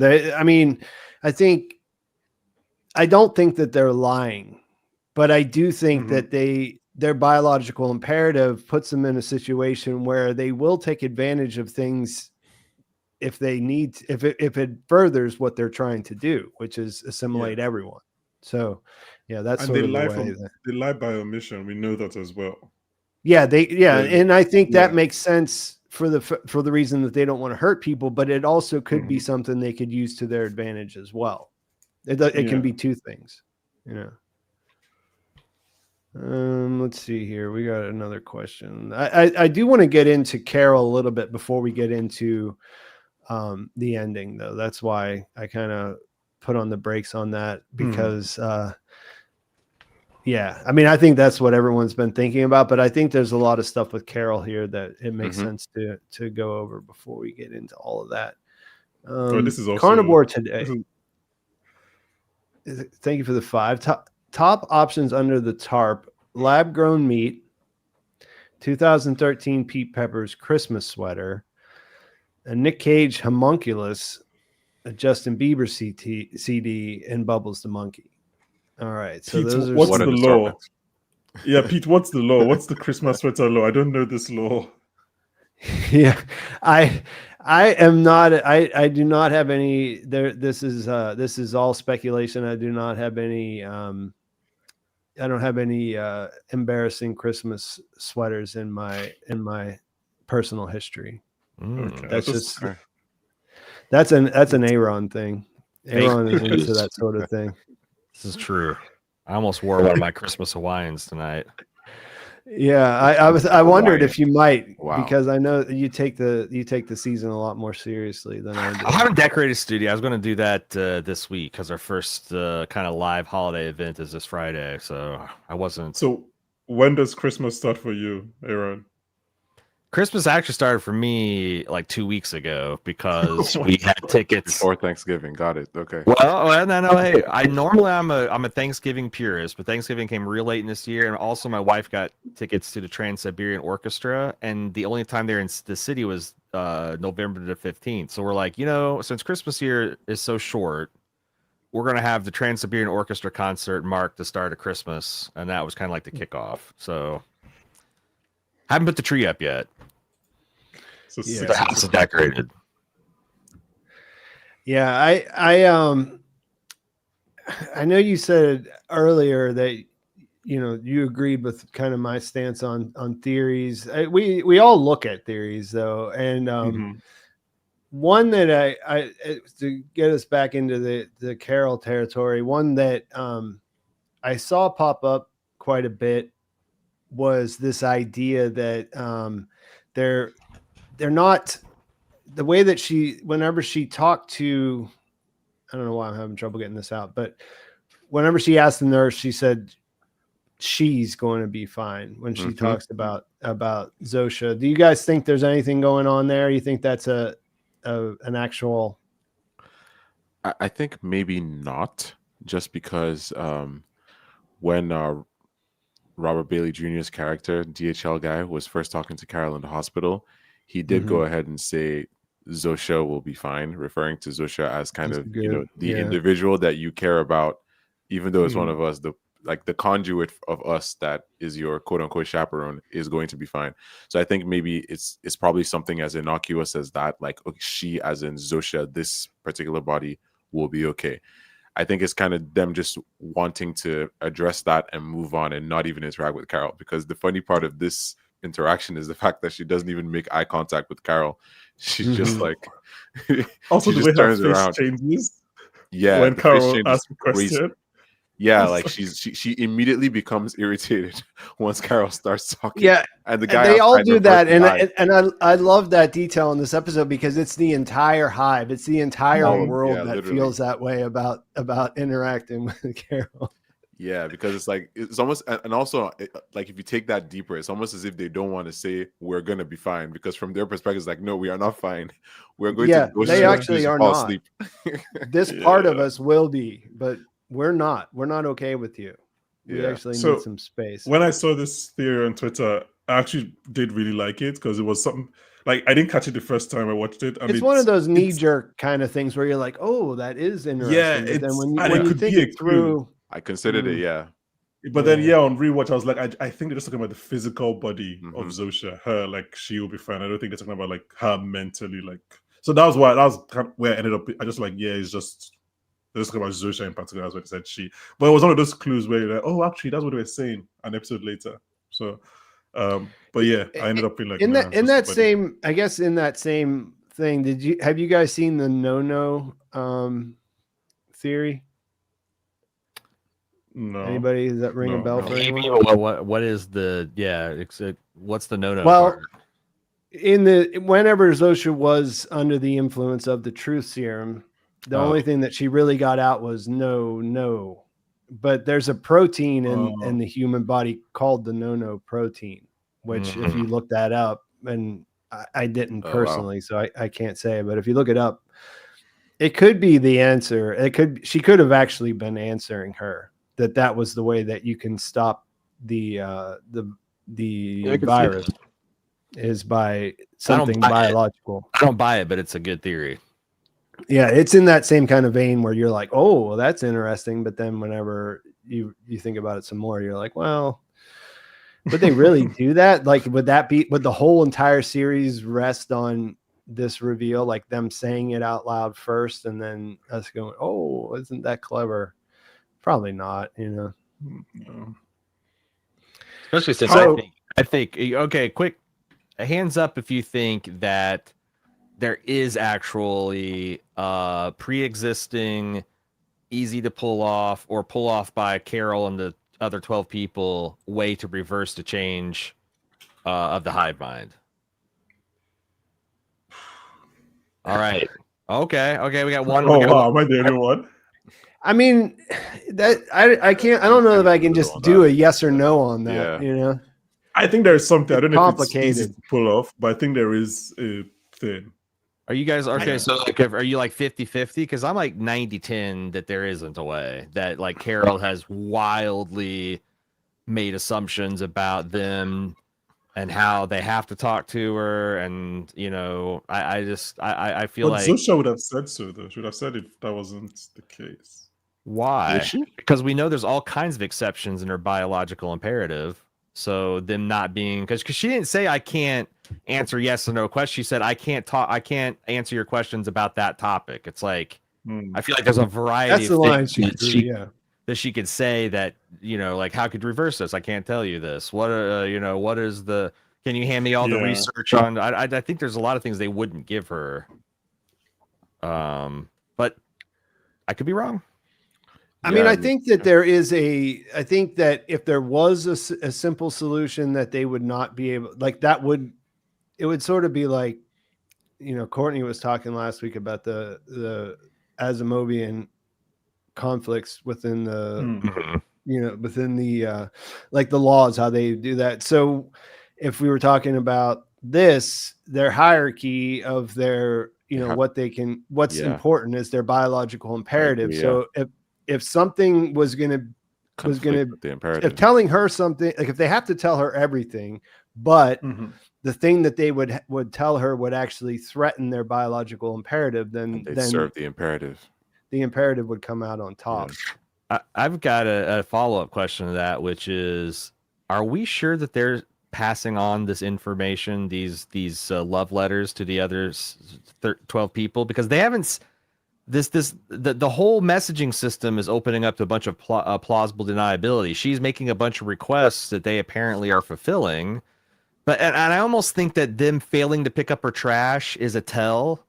don't think that they're lying, but I do think that their biological imperative puts them in a situation where they will take advantage of things if it furthers what they're trying to do, which is assimilate everyone. So that's sort of the way they lie by omission. We know that as well. And I think that makes sense for the reason that they don't want to hurt people, but it also could be something they could use to their advantage as well. It can be two things, Let's see here. We got another question. I do want to get into Carol a little bit before we get into the ending, though. That's why I kind of put on the brakes on that, because I mean, I think that's what everyone's been thinking about, but I think there's a lot of stuff with Carol here that it makes sense to go over before we get into all of that. This is also Carnivore today. Thank you for the 5 top options under the tarp. Lab Grown Meat, 2013 Pete Pepper's Christmas Sweater, a Nick Cage Homunculus, a Justin Bieber CD, and Bubbles the Monkey. All right, so Pete, those are what's What the an law? assortment. Yeah, Pete, what's the law? What's the Christmas sweater law? I don't know this law. Yeah, I am not. I do not have any. This is all speculation. I do not have any. I don't have any embarrassing Christmas sweaters in my personal history. Okay, That's just- just that's an A.ron thing. A.ron is into news. that sort of thing. This is true. I almost wore one of my Christmas Hawaiians tonight. Yeah, I wondered if you might, Wow. because I know you take the season a lot more seriously than I do. I haven't decorated studio. I was going to do that this week because our first kind of live holiday event is this Friday. So I wasn't. So when does Christmas start for you, A.ron? Christmas actually started for me like 2 weeks ago because we had tickets. Before Thanksgiving. Got it. Okay. Well, no. Hey, I'm a Thanksgiving purist, but Thanksgiving came real late in this year, and also my wife got tickets to the Trans-Siberian Orchestra, and the only time they're in the city was November the 15th. So we're like, since Christmas here is so short, we're gonna have the Trans-Siberian Orchestra concert mark the start of Christmas, and that was kind of like the kickoff. So haven't put the tree up yet. So Yeah. The house is decorated. Yeah, I know you said earlier that you agreed with kind of my stance on theories. We all look at theories though, and Mhm. one that I to get us back into the Carol territory, one that I saw pop up quite a bit was this idea that they're not the way that whenever she talked to, I don't know why I'm having trouble getting this out, but whenever she asked the nurse, she said she's going to be fine when she talks about Zosha. Do you guys think there's anything going on there? You think that's an actual? I think maybe not, just because when Robert Bailey Jr.'s character, DHL guy, was first talking to Carol in the hospital, he did go ahead and say Zosha will be fine, referring to Zosha as kind That's of good. the Yeah. individual that you care about, even though it's one of us, the conduit of us that is your quote unquote chaperone is going to be fine. So I think maybe it's probably something as innocuous as that, like, okay, she as in Zosha, this particular body will be okay. I think it's kind of them just wanting to address that and move on and not even interact with Carol, because the funny part of this interaction is the fact that she doesn't even make eye contact with Carol. She's just like Also, she the way just her turns face around. changes Yeah, when the face Carol change is asks a crazy. question. Yeah, It's like like- she immediately becomes irritated once Carol starts talking. Yeah, and the and guy they all outside do that, reverses and eyes. I love that detail in this episode because it's the entire hive, it's the entire Oh, world yeah, that literally. feels that way about interacting with Carol. Yeah, because it's like it's almost, and also like if you take that deeper, it's almost as if they don't want to say we're gonna be fine, because from their perspective, it's like, no, we are not fine. We're going Yeah, to go they to actually are fall not. asleep. This part of Yeah. us will be, but we're not okay with you. We Yeah. actually So, need some space. When I saw this theory on Twitter, I actually did really like it because it was something like I didn't catch it the first time I watched it. It's one of those knee-jerk kind of things where you're like, oh, that is interesting. But then when and it you could think be a it through, I considered it, yeah. But then, Yeah. on rewatch, I was like, I think they're just talking about the physical body of Mhm. Zosha. Her, like, she will be fine. I don't think they're talking about like her mentally, like. So that was kind of where I ended up. I just like, it's just they're just talking about Zosha in particular. That's what they said she. But it was one of those clues where you're like, oh, actually, that's what they were saying an episode later. So, but yeah, I ended up being like, in nah, that just same, I guess in that same thing, have you guys seen the no theory? no. Anybody? Does that ring a No, bell no. for anyone? What is the what's the no-no Well, part? whenever Zosha was under the influence of the truth serum, the only thing that she really got out was no. But there's a protein in the human body called the no protein, which if you look that up, and I didn't Oh, wow. personally, so I can't say, but if you look it up, it could be the answer. She could have actually been answering her that was the way that you can stop the virus is by something biological. I don't buy it, but it's a good theory. Yeah, it's in that same kind of vein where you're like, oh, well, that's interesting. But then whenever you think about it some more, you're like, well, would they really do that? Like, would the whole entire series rest on this reveal, like them saying it out loud first and then us going, oh, isn't that clever? Probably not, No. Especially since I think okay, quick hands up if you think that there is actually pre-existing, easy to pull off or pull off by Carol and the other 12 people way to reverse the change of the hive mind. All right. Okay. We got one. Oh, wow. Am I the only one? I mean, that I can't. I don't know if I can just do a yes or no on that. Yeah. I think there is something. I don't know if it's complicated easy to pull off, but I think there is a thing. Are you guys okay? So like, are you like 50-50? Because I'm like 90-10 that there isn't a way that like Carol has wildly made assumptions about them and how they have to talk to her, and I feel like Zusha would have said so though. She would have said if that wasn't the case. Why? Because we know there's all kinds of exceptions in her biological imperative. So them not being because she didn't say I can't answer yes or no questions. She said I can't answer your questions about that topic. It's like I feel like there's a variety of things that she could say that like how could you reverse this? I can't tell you this. What what is the? Can you hand me all the research on? I think there's a lot of things they wouldn't give her. But I could be wrong. I mean, I think that there is I think that if there was a simple solution that they would not be able, like it would sort of be like, Courtney was talking last week about the Asimovian conflicts within the, within the, like the laws, how they do that. So if we were talking about their hierarchy of their, what's important is their biological imperative. So if something was going to, if telling her something, like if they have to tell her everything, but the thing that they would tell her would actually threaten their biological imperative, then serve the imperative. The imperative would come out on top. I've got a follow-up question to that, which is, are we sure that they're passing on this information, these love letters to the other 12 people? Because they haven't. The whole messaging system is opening up to a bunch of plausible deniability. She's making a bunch of requests that they apparently are fulfilling, and I almost think that them failing to pick up her trash is a tell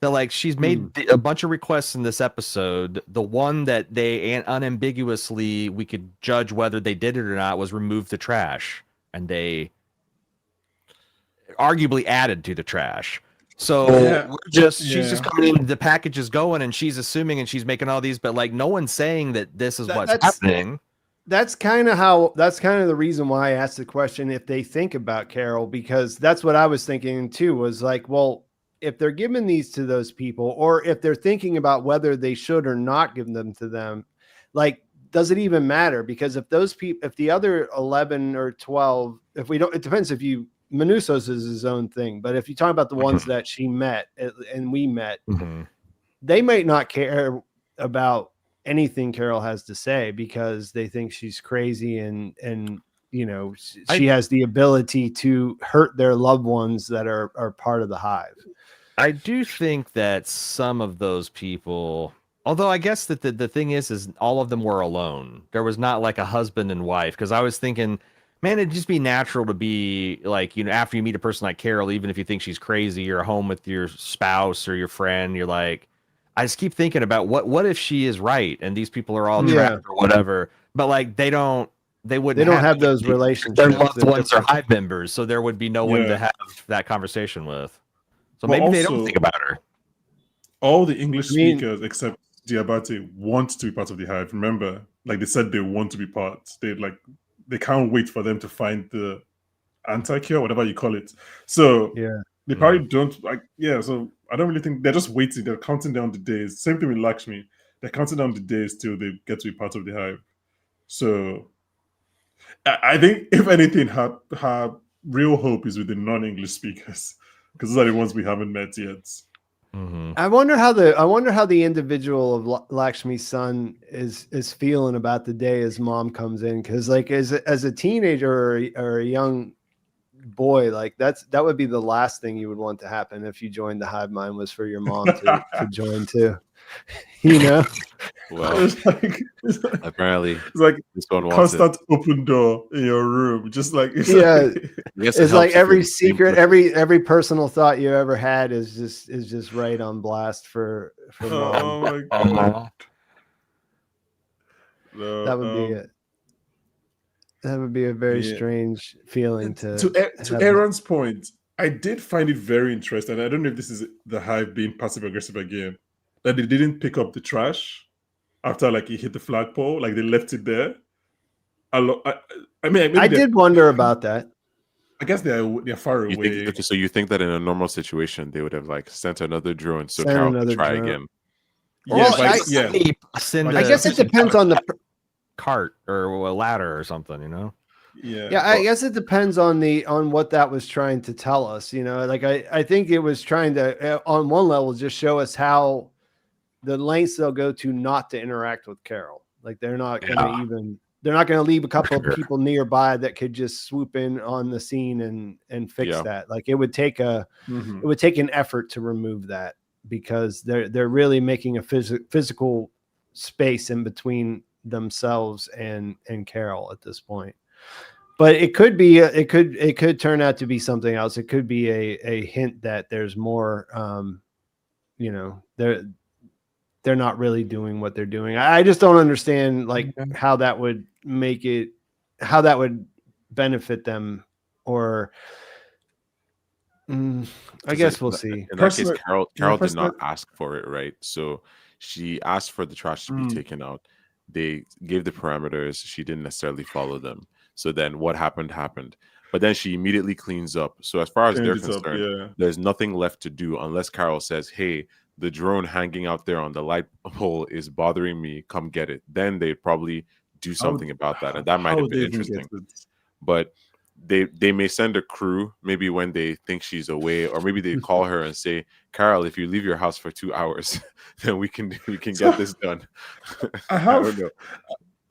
that like she's made a bunch of requests in this episode. The one that they unambiguously we could judge whether they did it or not was remove the trash, and they arguably added to the trash. So she's just coming in, the package is going, and she's assuming, and she's making all these, but like no one's saying that this is what's happening. That's kind of the reason why I asked the question if they think about Carol, because that's what I was thinking too, was like, well, if they're giving these to those people, or if they're thinking about whether they should or not give them to them, like, does it even matter? Because if those people, if the other 11 or 12, if we don't, it depends if you, Manusos is his own thing, but if you talk about the ones that she met and we met, they might not care about anything Carol has to say because they think she's crazy and she has the ability to hurt their loved ones that are part of the hive. I do think that some of those people, although I guess that the thing is all of them were alone. There was not like a husband and wife, because I was thinking, man, it'd just be natural to be like, after you meet a person like Carol, even if you think she's crazy, you're home with your spouse or your friend, you're like, I just keep thinking about what if she is right and these people are all trapped or whatever. But like they don't have those relationships. Their loved ones are hive members, so there would be no one to have that conversation with. So maybe they don't think about her. All the English speakers except Diabate want to be part of the hive. Remember, like they said, they want to be part. They can't wait for them to find the anti-cure, whatever you call it. So they probably don't so I don't really think they're just waiting. They're counting down the days. Same thing with Lakshmi. They're counting down the days till they get to be part of the hive. So I think if anything, her real hope is with the non-English speakers because those are the ones we haven't met yet. Mm-hmm. I wonder how the individual of Lakshmi's son is feeling about the day his mom comes in, because like as a teenager or a young boy, like that would be the last thing you would want to happen if you joined the hive mind, was for your mom to join too. You know? Well, It's like apparently it's like this one wants it. constant open door in your room, just like Yeah. I guess It's it like helps if you're every the same secret, person. every personal thought you ever had is just right on blast for mom. Oh my god. No, That would be it. That would be a very yeah. strange feeling to have A.ron's point, I did find it very interesting. I don't know if this is the hive being passive aggressive again, that they didn't pick up the trash after like he hit the flagpole, like they left it there. I mean, maybe I did wonder about that. I guess they're far You away. think, okay, so you think that in a normal situation they would have like sent another drone so Send Carol could another try drone. again? Yeah, Well, but yeah. Send I guess it depends on the cart or a ladder or something, you know? Yeah, I guess it depends on what that was trying to tell us. You know, like I think it was trying to on one level just show us how the lengths they'll go to not to interact with Carol. Like they're not going to they're not going to leave a couple of people nearby that could just swoop in on the scene and fix that. Like it would take it would take an effort to remove that, because they're really making a physical space in between themselves and Carol at this point. But it could be it could turn out to be something else. It could be a hint that there's more you know, they're not really doing what they're doing. I just don't understand like how that would benefit them, or I guess we'll see. In that case, Carol did personally- not ask for it, right? So she asked for the trash to be taken out. They gave the parameters. She didn't necessarily follow them. So then what happened. But then she immediately cleans up. So as far as they're concerned, there's nothing left to do unless Carol says, hey, the drone hanging out there on the light pole is bothering me. Come get it. Then they'd probably do something about that. And that might have been interesting. But they may send a crew maybe when they think she's away, or maybe they call her and say, Carol, if you leave your house for 2 hours, then we can get this done. I don't know.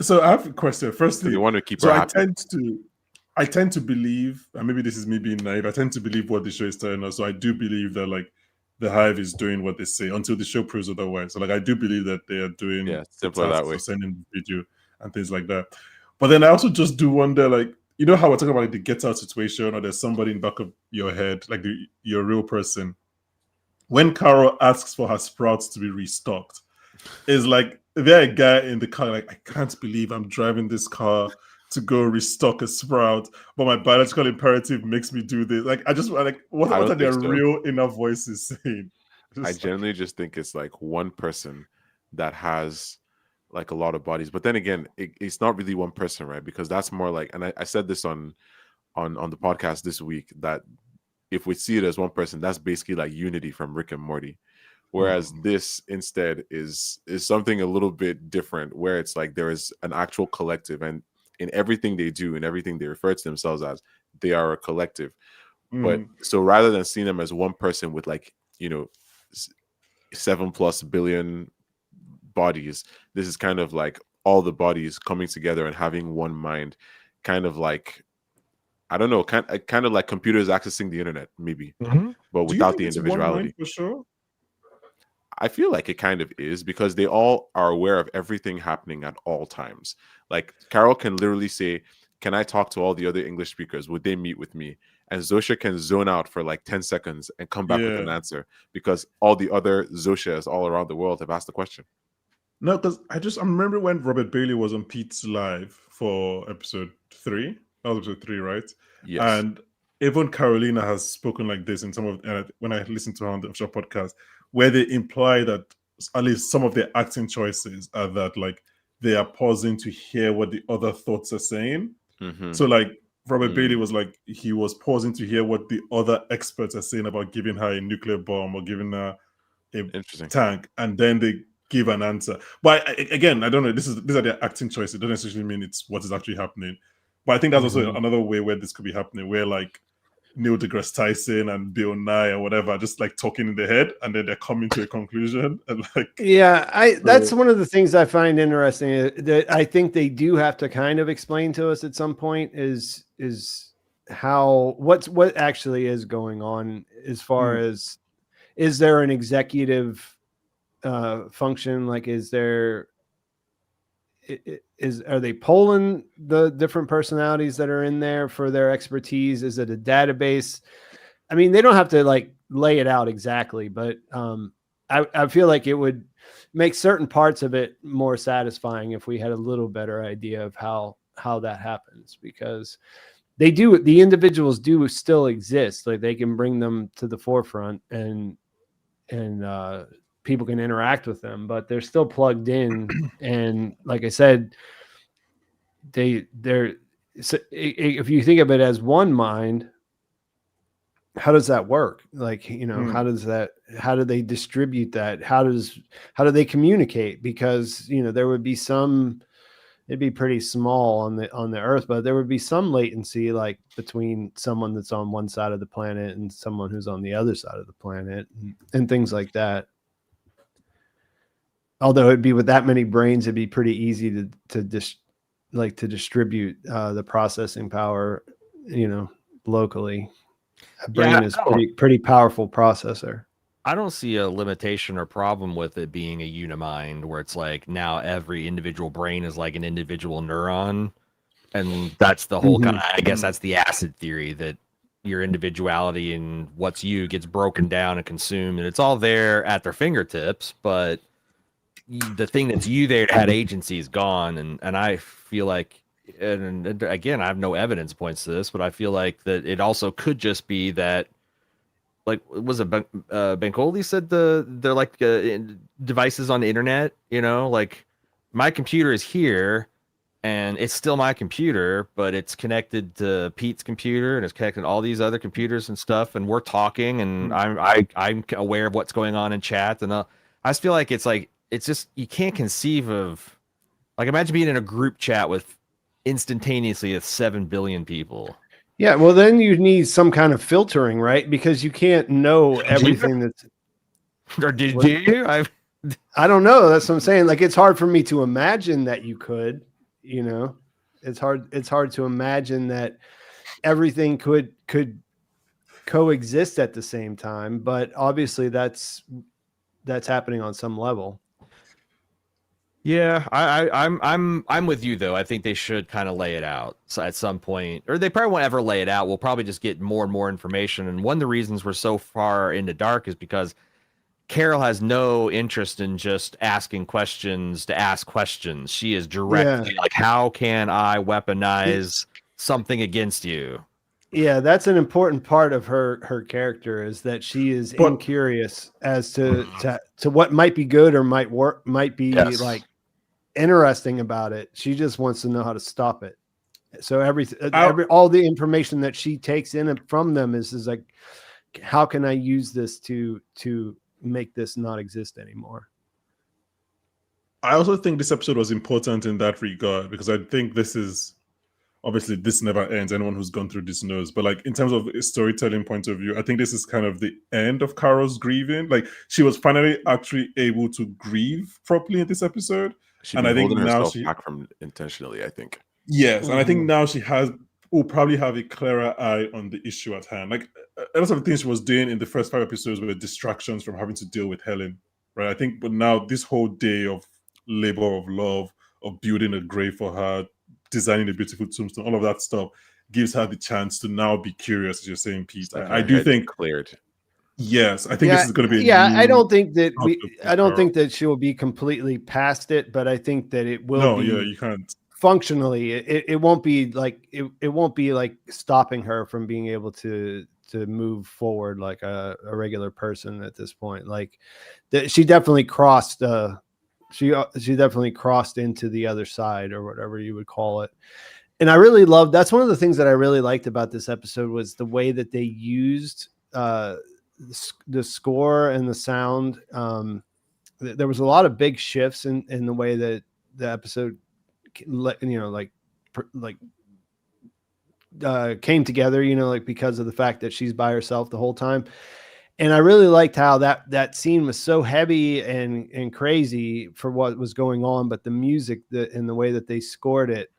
So I have a question. Firstly, you want to keep her happy. I tend to believe, and maybe this is me being naive, I tend to believe what the show is telling us. So I do believe that like the hive is doing what they say until the show proves otherwise. So like I do believe that they are doing simpler that way, sending the video and things like that. But then I also just do wonder, like, you know how we're talking about like the get out situation, or there's somebody in the back of your head, like your real person. When Carol asks for her sprouts to be restocked, it's like there a guy in the car, like, I can't believe I'm driving this car to go restock a sprout, but my biological imperative makes me do this. Like, I just like what are their real inner voices saying? I generally just think it's like one person that has like a lot of bodies, but then again, it's not really one person, right? Because that's more like, and I said this on the podcast this week, that if we see it as one person, that's basically like Unity from Rick and Morty. Whereas this instead is something a little bit different, where it's like there is an actual collective, and in everything they do and everything they refer to themselves as, they are a collective. But so rather than seeing them as one person with like, you know, 7+ billion bodies, this is kind of like all the bodies coming together and having one mind, kind of like, I don't know, kind of like computers accessing the internet, maybe, but without the individuality. For sure. I feel like it kind of is, because they all are aware of everything happening at all times. Like Carol can literally say, can I talk to all the other English speakers? Would they meet with me? And Zosha can zone out for like 10 seconds and come back with an answer, because all the other Zoshas all around the world have asked the question. No, because I remember when Robert Bailey was on Pete's Live for episode 3. That was episode 3, right? Yes. And even Carolina has spoken like this in some of when I listened to her on the show podcast, where they imply that at least some of their acting choices are that like they are pausing to hear what the other thoughts are saying. So like Robert Bailey was like, he was pausing to hear what the other experts are saying about giving her a nuclear bomb or giving her a tank, and then they give an answer. But again, I don't know. These are their acting choices. It doesn't necessarily mean it's what is actually happening. But I think that's also another way where this could be happening, where like Neil deGrasse Tyson and Bill Nye or whatever are just like talking in their head, and then they're coming to a conclusion. And like, that's one of the things I find interesting that I think they do have to kind of explain to us at some point is how what actually is going on as far as, is there an executive function? Like, are they polling the different personalities that are in there for their expertise? Is it a database? I mean, they don't have to like lay it out exactly, but I feel like it would make certain parts of it more satisfying if we had a little better idea of how that happens, because the individuals do still exist. Like, they can bring them to the forefront and people can interact with them, but they're still plugged in. And like I said, they're so if you think of it as one mind, how does that work? Like, how do they distribute that? How do they communicate? Because, there would be it'd be pretty small on the earth, but there would be some latency, like between someone that's on one side of the planet and someone who's on the other side of the planet and things like that. Although it'd be with that many brains, it'd be pretty easy to distribute the processing power, locally. A brain is pretty powerful processor. I don't see a limitation or problem with it being a unimind, where it's like now every individual brain is like an individual neuron. And that's the whole kind of, I guess that's the acid theory, that your individuality and what's you gets broken down and consumed, and it's all there at their fingertips, but the thing that's you there that had agency is gone. And I feel like, and again, I have no evidence points to this, but I feel like that it also could just be that, like, was it Benkoldi said they're like devices on the internet, like my computer is here and it's still my computer, but it's connected to Pete's computer and it's connected to all these other computers and stuff, and we're talking, and I'm aware of what's going on in chat, and I just feel like it's just, you can't conceive of, like, imagine being in a group chat with instantaneously with 7 billion people. Yeah, well, then you need some kind of filtering, right? Because you can't know everything that's. Or did you? I don't know. That's what I'm saying. Like, it's hard for me to imagine that you could. It's hard to imagine that everything could coexist at the same time. But obviously, that's happening on some level. Yeah, I'm with you though. I think they should kind of lay it out at some point, or they probably won't ever lay it out. We'll probably just get more and more information. And one of the reasons we're so far in the dark is because Carol has no interest in just asking questions to ask questions. She is directly like, how can I weaponize something against you? Yeah, that's an important part of her character, is that she is incurious as to what might be good or might be like interesting about it. She just wants to know how to stop it. So all the information that she takes in from them is like, how can I use this to make this not exist anymore? I also think this episode was important in that regard, because I think this is, obviously this never ends. Anyone who's gone through this knows. But like, in terms of a storytelling point of view, I think this is kind of the end of Carol's grieving. Like, she was finally actually able to grieve properly in this episode. She's been holding herself back from intentionally, I think. Yes, and I think now will probably have a clearer eye on the issue at hand. Like, a lot of the things she was doing in the first 5 episodes were distractions from having to deal with Helen, right? I think, but now this whole day of labor of love, of building a grave for her, designing a beautiful tombstone, all of that stuff gives her the chance to now be curious, as you're saying, Pete. I do think cleared. Yes, I think this is going to be. I don't think that she will be completely past it, but I think that it will. No, you can't. Functionally, it won't be like it won't be like stopping her from being able to move forward like a regular person at this point. Like, she definitely crossed. She definitely crossed into the other side, or whatever you would call it. And I really loved, that's one of the things that I really liked about this episode, was the way that they used the score and the sound. There was a lot of big shifts in the way that the episode, like came together, you know, like because of the fact that she's by herself the whole time. And I really liked how that scene was so heavy and crazy for what was going on, but the music and the way that they scored it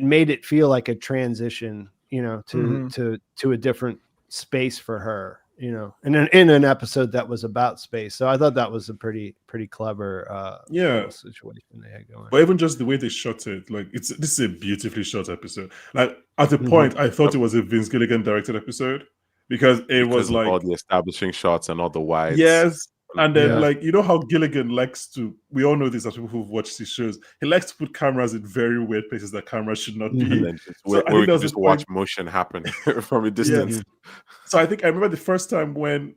made it feel like a transition, you know, to a different space for her, you know, and in an episode that was about space. So I thought that was a pretty clever little situation they had going. But even just the way they shot it, like this is a beautifully shot episode. Like at a point, I thought it was a Vince Gilligan directed episode because was like all the establishing shots and all the wides. Yes. And then, like, you know how Gilligan likes to, we all know this as people who've watched his shows, he likes to put cameras in very weird places that cameras should not be. And then where we can just watch motion happen from a distance. Yeah. So I remember the first time when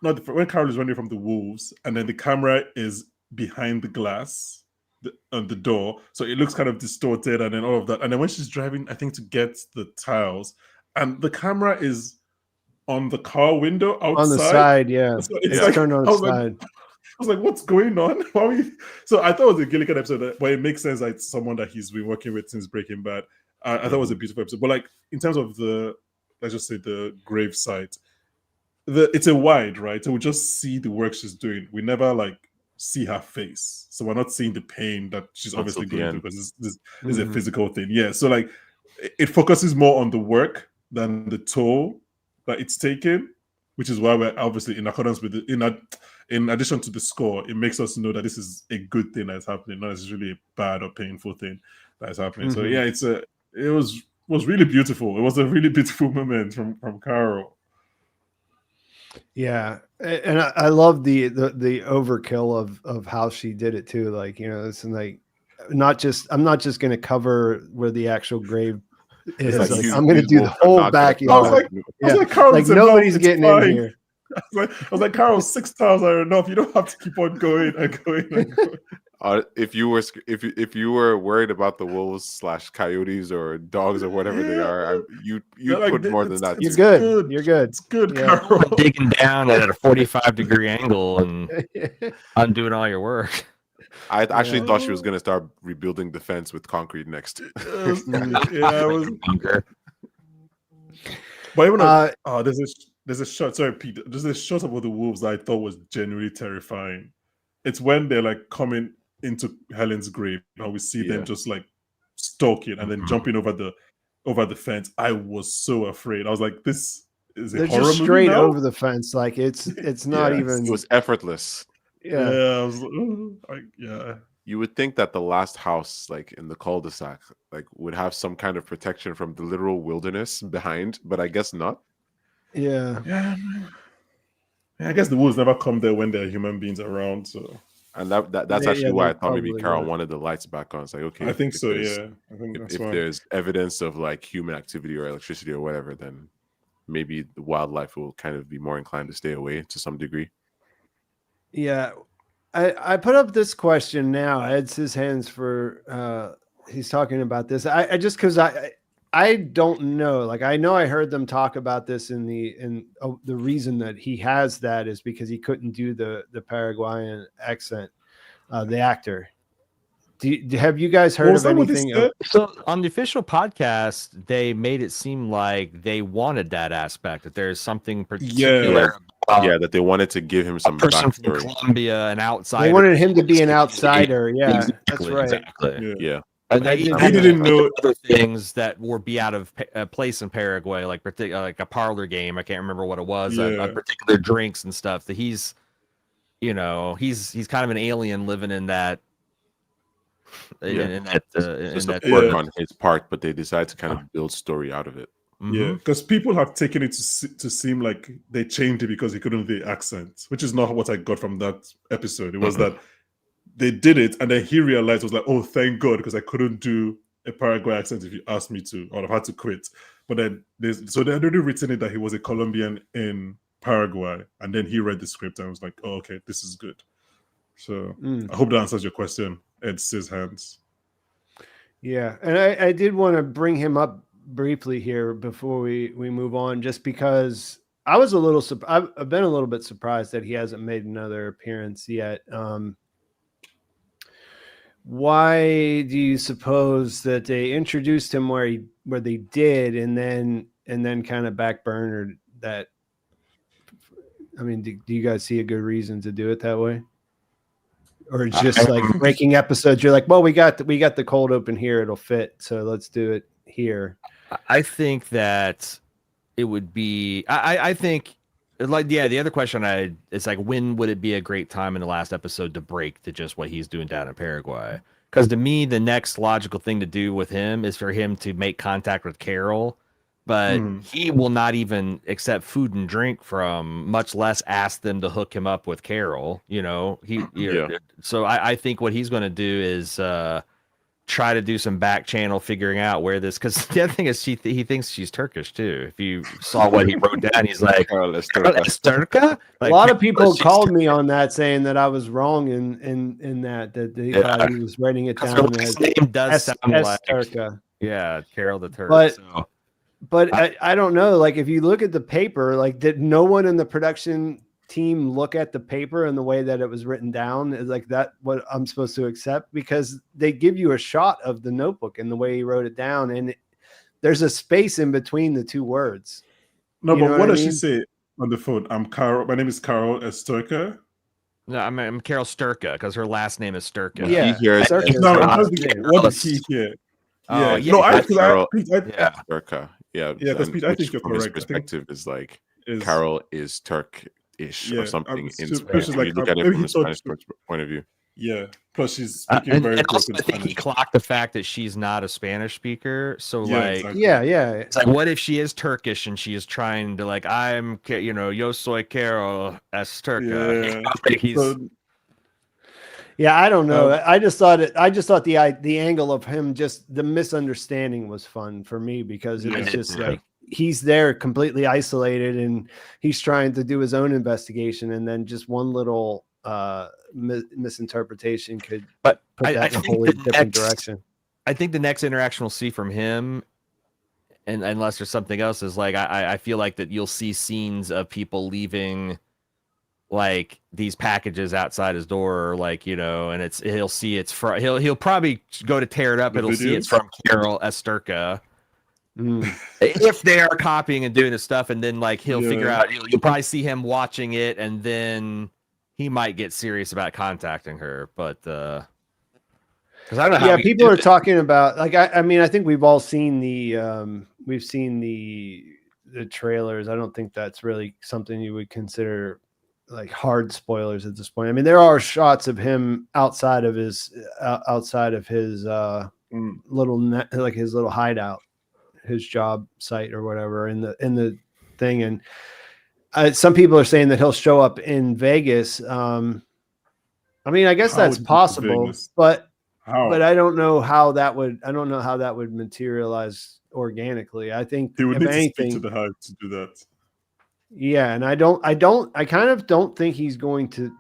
Carol is running from the wolves, and then the camera is behind the glass on the door. So it looks kind of distorted and then all of that. And then when she's driving, I think to get the tiles, and the camera is on the car window outside. On the side, yeah. So it's like, turned on the side. I was like, what's going on? So I thought it was a Gilligan episode, but it makes sense that it's someone that he's been working with since Breaking Bad. I thought it was a beautiful episode. But like in terms of let's just say the grave site, it's a wide, right? So we just see the work she's doing. We never like see her face. So we're not seeing the pain that she's obviously going through because this is a physical thing. Yeah. So like it focuses more on the work than the toll that it's taken, which is why we're obviously in accordance with in addition to the score, it makes us know that this is a good thing that's happening, not necessarily a bad or painful thing that's happening. So yeah, it was really beautiful. It was a really beautiful moment from Carol. Yeah, and I love the overkill of how she did it too. Like, you know, it's like I'm not just going to cover where the actual grave is. Like, I'm going to do the whole backyard. I was like, Carol, like nobody's getting in here. I was like, Carol, 6 tiles are enough. You don't have to keep on going and going and going. If you were worried about the wolves / coyotes or dogs or whatever they are, you like, put more than that. You're good. You're good. It's good, Carol. Digging down at a 45-degry angle and undoing all your work. I actually thought she was going to start rebuilding the fence with concrete next. I was. But even there's a shot. Sorry, Pete. There's a shot about the wolves that I thought was genuinely terrifying. It's when they're like coming into Helen's grave, and we see them just like stalking and then jumping over the fence. I was so afraid. I was like, "This is a horror just movie straight now?" over the fence. Like it's not even. It was effortless. Yeah. I was like, You would think that the last house, like in the cul-de-sac, like would have some kind of protection from the literal wilderness behind, but I guess not. Yeah. I guess the wolves never come there when there are human beings around. So, and that's actually why I thought maybe Carol wanted the lights back on. It's like, okay, I think so. Yeah, I think if there's evidence of like human activity or electricity or whatever, then maybe the wildlife will kind of be more inclined to stay away to some degree. Yeah, I put up this question now. Ed's his hands for he's talking about this. I just because I don't know. Like I know I heard them talk about this the reason that he has that is because he couldn't do the Paraguayan accent, the actor. Have you guys heard of anything? So on the official podcast, they made it seem like they wanted that aspect, that there's something particular. Yeah, that they wanted to give him some person backstory. From Colombia, an outsider. They wanted him to be an outsider. Yeah, that's right. Exactly. Yeah. And he didn't know other things that were be out of place in Paraguay, like like a parlor game. I can't remember what it was. Particular drinks and stuff. That he's kind of an alien living in that. In that work on his part, but they decided to kind of build story out of it. Yeah, because people have taken it to seem like they changed it because he couldn't do the accent, which is not what I got from that episode. It was that they did it, and then he realized, was like, oh, thank God, because I couldn't do a Paraguay accent if you asked me to, or I've had to quit. But then they had already written it that he was a Colombian in Paraguay, and then he read the script and was like, oh, okay, this is good. So I hope that answers your question. Ed says hands. Yeah, and I did want to bring him up briefly here before we move on, just because I was I've been a little bit surprised that he hasn't made another appearance yet. why do you suppose that they introduced him where they did, and then kind of backburnered that? I mean, do you guys see a good reason to do it that way? Or it's just like breaking episodes. You're like, well, we got the cold open here. It'll fit. So let's do it here. I think that it would be, I think like, yeah, the other question it's like, when would it be a great time in the last episode to break to just what he's doing down in Paraguay? Because to me, the next logical thing to do with him is for him to make contact with Carol, but he will not even accept food and drink from, much less ask them to hook him up with Carol. You know, So I think what he's going to do is try to do some back channel figuring out where this, because the other thing is he thinks she's Turkish too. If you saw what he wrote down, he's like, Carol is Turka? Like, a lot of people called me on that, saying that I was wrong in that he was writing it down as name does sound like Turka. Yeah, Carol the Turk. But I don't know. Like, if you look at the paper, like, did no one in the production team look at the paper and the way that it was written down? Is like that what I'm supposed to accept? Because they give you a shot of the notebook and the way he wrote it down, and there's a space in between the two words. No, but what does she say on the phone? I'm Carol. My name is Carol Esturka. No, I'm Carol Sturka because her last name is Sturka. Yeah, what did he hear? Oh, yeah. No, Sturka. Yeah, because I think you're from correct. His perspective is like Carol is Turkish or something. In Spanish. Like, you look at it from a Spanish point of view. Yeah. Plus, she's speaking very also, I think he clocked the fact that she's not a Spanish speaker. So, exactly. It's like, what if she is Turkish and she is trying to, like, I'm, yo soy Carol Esturka. Yeah, I don't know. I just thought the angle of him, just the misunderstanding was fun for me, because it was just like he's there completely isolated and he's trying to do his own investigation, and then just one little misinterpretation could put that in a wholly different direction. I think the next interaction we'll see from him, and unless there's something else, is like I feel like that you'll see scenes of people leaving like these packages outside his door, like, and he'll see it's from he'll probably go to tear it up. It'll see it's from Carol Esturka. If they are copying and doing this stuff, and then like he'll figure out, you'll probably see him watching it, and then he might get serious about contacting her. But because I don't know how people are talking about, like, I mean, I think we've all seen the trailers. I don't think that's really something you would consider like hard spoilers at this point. I mean, there are shots of him outside of his little like his little hideout, his job site or whatever in the thing. And some people are saying that he'll show up in Vegas. I mean, I guess that's possible, but I don't know how that would materialize organically. I think he would need to speak to the hive to do that. Yeah, and I kind of don't think he's going to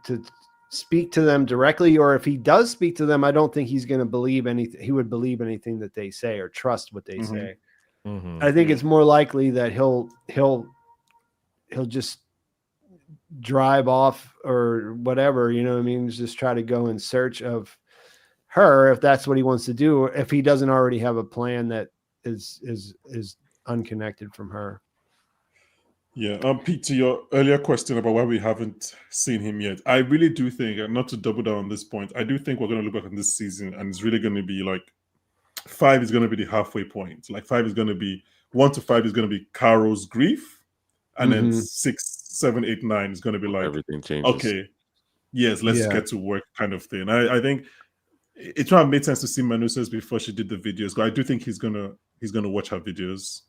speak to them directly, or if he does speak to them, I don't think he's going to believe anything. He would believe anything that they say or trust what they say. I think it's more likely that he'll just drive off or whatever, you know what I mean? Just try to go in search of her if that's what he wants to do, or if he doesn't already have a plan that is unconnected from her. Yeah, Pete, to your earlier question about why we haven't seen him yet, I really do think, and not to double down on this point, I do think we're going to look back on this season, and it's really going to be like 5 is going to be the halfway point. Like 5 is going to be 1 to 5 is going to be Carol's grief, and then 6, 7, 8, 9 is going to be like everything changes. Okay, yes, let's get to work, kind of thing. I think it might have made sense to see Manusa's before she did the videos, but I do think he's gonna watch her videos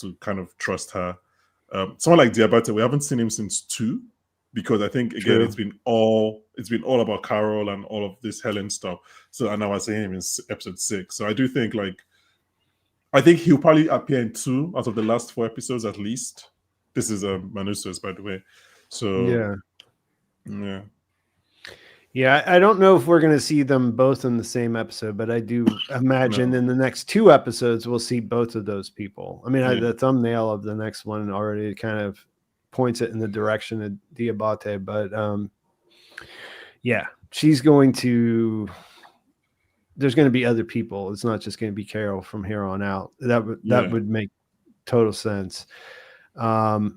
to kind of trust her. Someone like Diabate, we haven't seen him since 2, because I think again it's been all about Carol and all of this Helen stuff. So, and now I see him in episode 6. So I do think I think he'll probably appear in 2 out of the last 4 episodes at least. This is Manusa's, by the way. So yeah. I don't know if we're going to see them both in the same episode, but I do imagine in the next 2 episodes we'll see both of those people. I mean, the thumbnail of the next one already kind of points it in the direction of Diabate, but she's going to there's going to be other people. It's not just going to be Carol from here on out. That would make total sense. I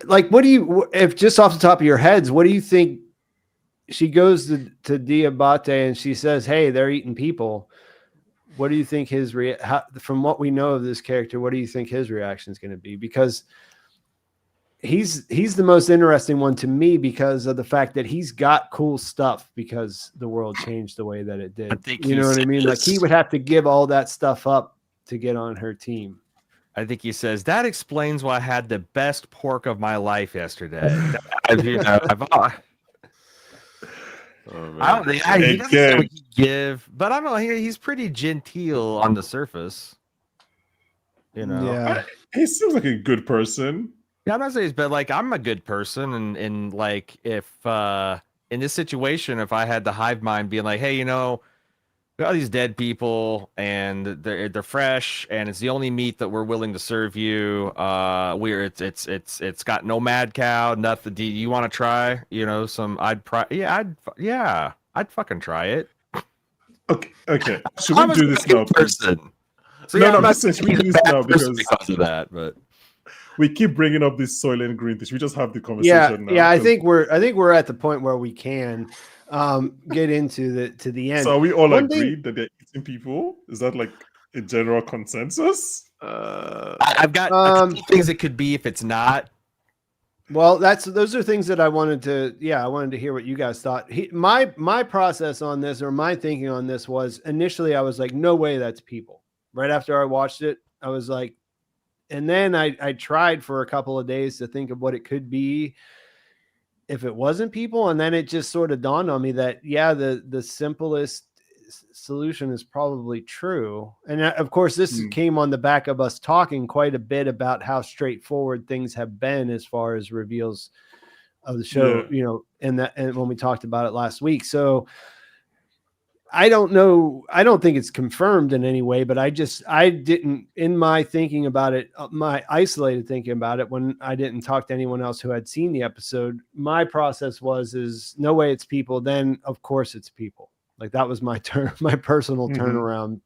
like, what do you, if just off the top of your heads, what do you think? She goes to Diabate and she says, "Hey, they're eating people." What do you think his from what we know of this character, what do you think his reaction is going to be? Because he's the most interesting one to me because of the fact that he's got cool stuff because the world changed the way that it did. I think you know what I mean? Like he would have to give all that stuff up to get on her team. I think he says that explains why I had the best pork of my life yesterday. I don't think he doesn't say what he give, but I don't know. He's pretty genteel on the surface. You know, yeah, he seems like a good person. Yeah, I'm not saying he's bad. Like I'm a good person, and like if in this situation, if I had the hive mind being like, hey, you know, we got all these dead people, and they're fresh, and it's the only meat that we're willing to serve you. It's got no mad cow, nothing. Do you want to try? You know, I'd fucking try it. Okay. Should we do this now? Person. So no, yeah, I'm just saying, should we do this now because of that, but we keep bringing up this soil and green thing. Should we just have the conversation now? Yeah, I think we're at the point where we can get into the end. So are we all agreed that they're eating people? Is that like a general consensus? I've got a couple things it could be if it's not. Well, those are things that I wanted to hear what you guys thought. My process on this, or my thinking on this, was initially I was like, no way that's people. Right after I watched it, I was like, and then I tried for a couple of days to think of what it could be if it wasn't people, and then it just sort of dawned on me that the simplest solution is probably true. And of course this came on the back of us talking quite a bit about how straightforward things have been as far as reveals of the show, you know, and when we talked about it last week. So I don't know. I don't think it's confirmed in any way, but I didn't, in my thinking about it, my isolated thinking about it, when I didn't talk to anyone else who had seen the episode, my process is no way it's people. Then of course it's people. Like that was my personal turnaround.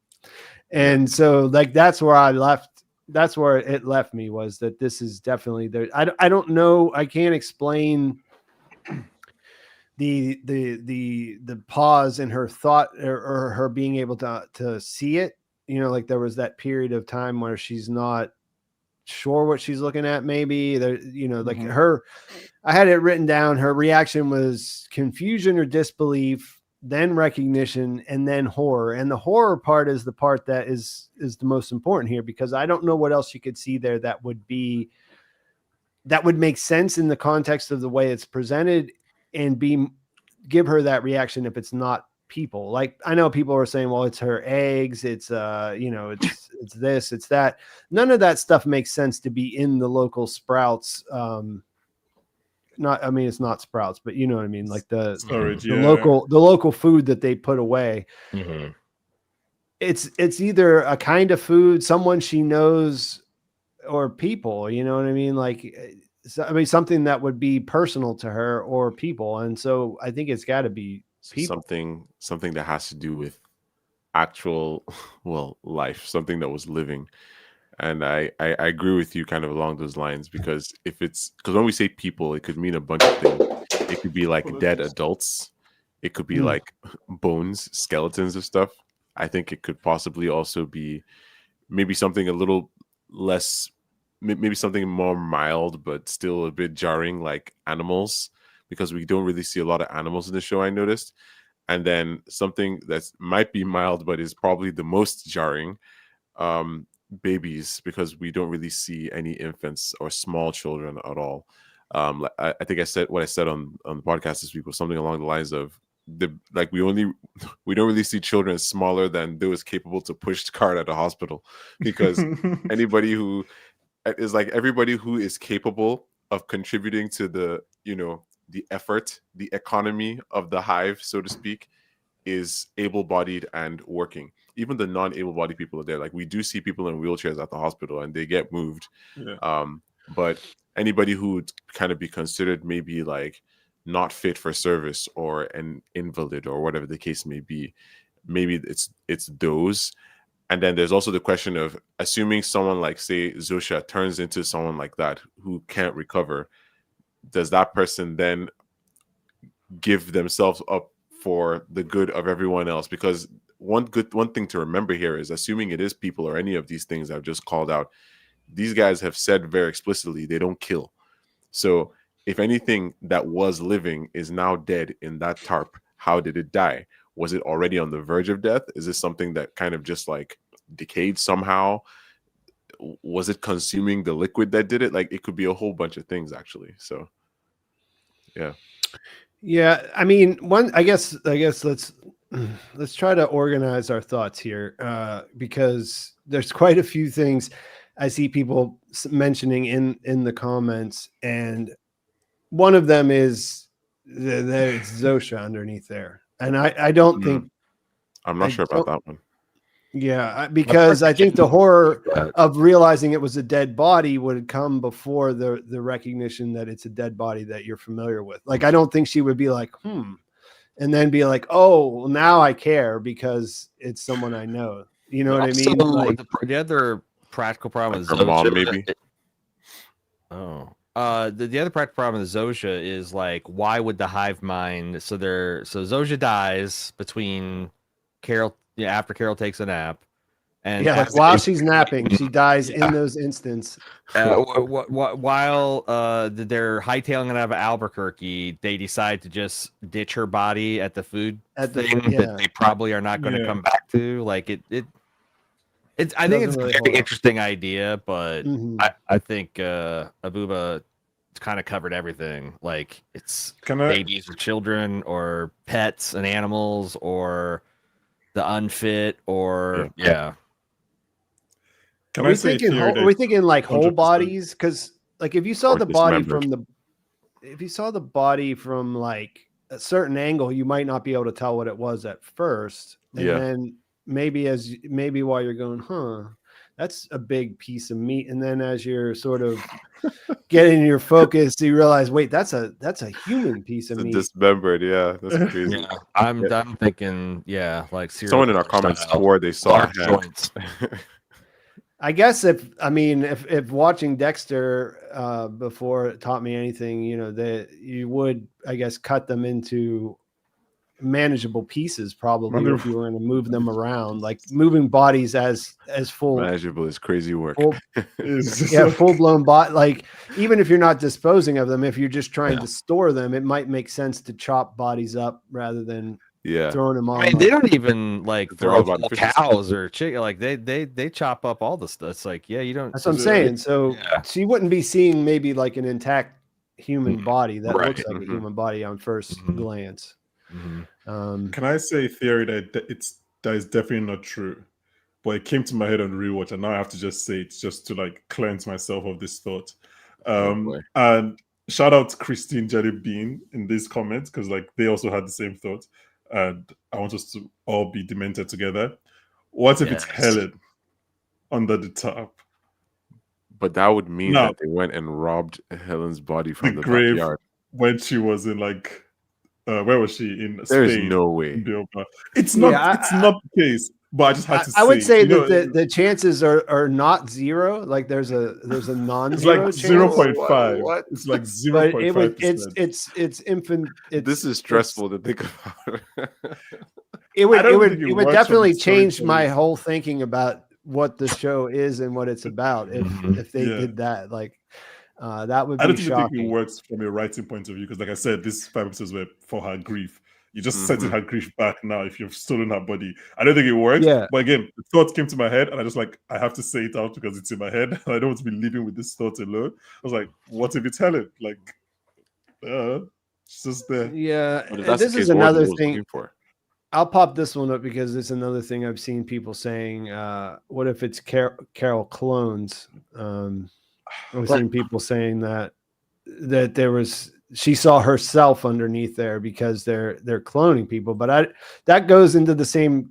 And so like, that's where it left me, was that this is definitely there. I don't know. I can't explain the pause in her thought or her being able to see it, you know, like there was that period of time where she's not sure what she's looking at. Maybe there, you know, like I had it written down. Her reaction was confusion or disbelief, then recognition, and then horror. And the horror part is the part that is the most important here, because I don't know what else you could see there that would make sense in the context of the way it's presented and give her that reaction if it's not people. Like I know people are saying, well, it's her eggs, it's you know, it's this, it's that. None of that stuff makes sense to be in the local Sprouts. It's not Sprouts, but you know what I mean, like the local food that they put away. It's either a kind of food, someone she knows, or people, you know what I mean? Like, something that would be personal to her or people. And so I think it's got to be people. Something that has to do with actual, life, something that was living. And I agree with you kind of along those lines, because when we say people, it could mean a bunch of things. It could be like dead adults. It could be like bones, skeletons of stuff. I think it could possibly also be maybe something a little less, maybe something more mild, but still a bit jarring, like animals, because we don't really see a lot of animals in the show, I noticed. And then something that might be mild, but is probably the most jarring, babies, because we don't really see any infants or small children at all. I think I said what I said on the podcast this week was something along the lines of we don't really see children smaller than those capable to push the cart at a hospital, because everybody who is capable of contributing to the effort, the economy of the hive, so to speak, is able-bodied and working. Even the non-able-bodied people are there. Like, we do see people in wheelchairs at the hospital and they get moved. But anybody who would kind of be considered maybe like not fit for service or an invalid or whatever the case may be. Maybe it's those. And then there's also the question of assuming someone like, say, Zosha turns into someone like that who can't recover, does that person then give themselves up for the good of everyone else? Because one thing to remember here is, assuming it is people or any of these things I've just called out, these guys have said very explicitly they don't kill. So if anything that was living is now dead in that tarp, how did it die? Was it already on the verge of death? Is this something that kind of just like decayed somehow? Was it consuming the liquid that did it? Like, it could be a whole bunch of things, actually. So yeah, I mean, I guess let's try to organize our thoughts here, because there's quite a few things I see people mentioning in the comments, and one of them is there's Zosha underneath there, and I don't think I'm not sure about that one. Yeah, because I think the horror of realizing it was a dead body would come before the recognition that it's a dead body that you're familiar with. Like, I don't think she would be like, and then be like, oh, well, now I care because it's someone I know. You know what I mean? Like, the other practical problem Like with her mom, Zosha, maybe? the other practical problem with Zosha is, like, why would the hive mind? So Zosha dies between Carol. Yeah, after Carol takes a nap, and while she's napping, she dies in those instants. While they're hightailing it out of Albuquerque, they decide to just ditch her body at the food thing that they probably are not going to come back to. Like it's I think it's really a very interesting idea, but I think Ebube kind of covered everything. Like, it's babies or children or pets and animals or the unfit or Can are we thinking like whole bodies? Because, like, if you saw the body from like a certain angle, you might not be able to tell what it was at first, and then maybe while you're going, that's a big piece of meat, and then as you're sort of getting your focus, you realize, wait, that's a human piece of meat. Dismembered, that's crazy. I'm thinking, like, someone in our comments swore they saw joints. I guess if watching Dexter before taught me anything, that you would, I guess, cut them into manageable pieces, probably, if you were going to move them around. Like, moving bodies as full manageable is crazy work. Full-blown body. Like, even if you're not disposing of them, if you're just trying to store them, it might make sense to chop bodies up rather than throwing them on. I mean, they don't even like throw cows or chicken. Like, they chop up all the stuff. It's like, you don't. That's what I'm saying. So she wouldn't be seeing maybe like an intact human body that looks like a human body on first glance. Can I say theory that is definitely not true, but it came to my head on rewatch, and now I have to just say it just to like cleanse myself of this thought. And shout out to Christine Jelly Bean in these comments, because like they also had the same thought, and I want us to all be demented together. What if it's Helen under the top? But that would mean that they went and robbed Helen's body from the grave backyard when she was in like. Where was she in Spain? There's no way. It's not. It's not the case. But I just had to say. I would say that the chances are not zero. Like, there's a non-zero. It's like 0.5. It's like 0.5%. It's infant. This is stressful to think about. It would definitely change my whole thinking about what the show is and what it's about if they did that. Like. That would be shocking. I don't think it works from a writing point of view, because like I said, these 5 episodes were for her grief. You just sending her grief back now if you've stolen her body. I don't think it works. But again, the thought came to my head, and I just like, I have to say it out because it's in my head. I don't want to be living with this thought alone. I was like, what if it's Helen? Like, it's just there. Yeah, this is another thing. I'll pop this one up because it's another thing I've seen people saying. What if it's Carol clones? I've seen people saying that she saw herself underneath there because they're cloning people, but that goes into the same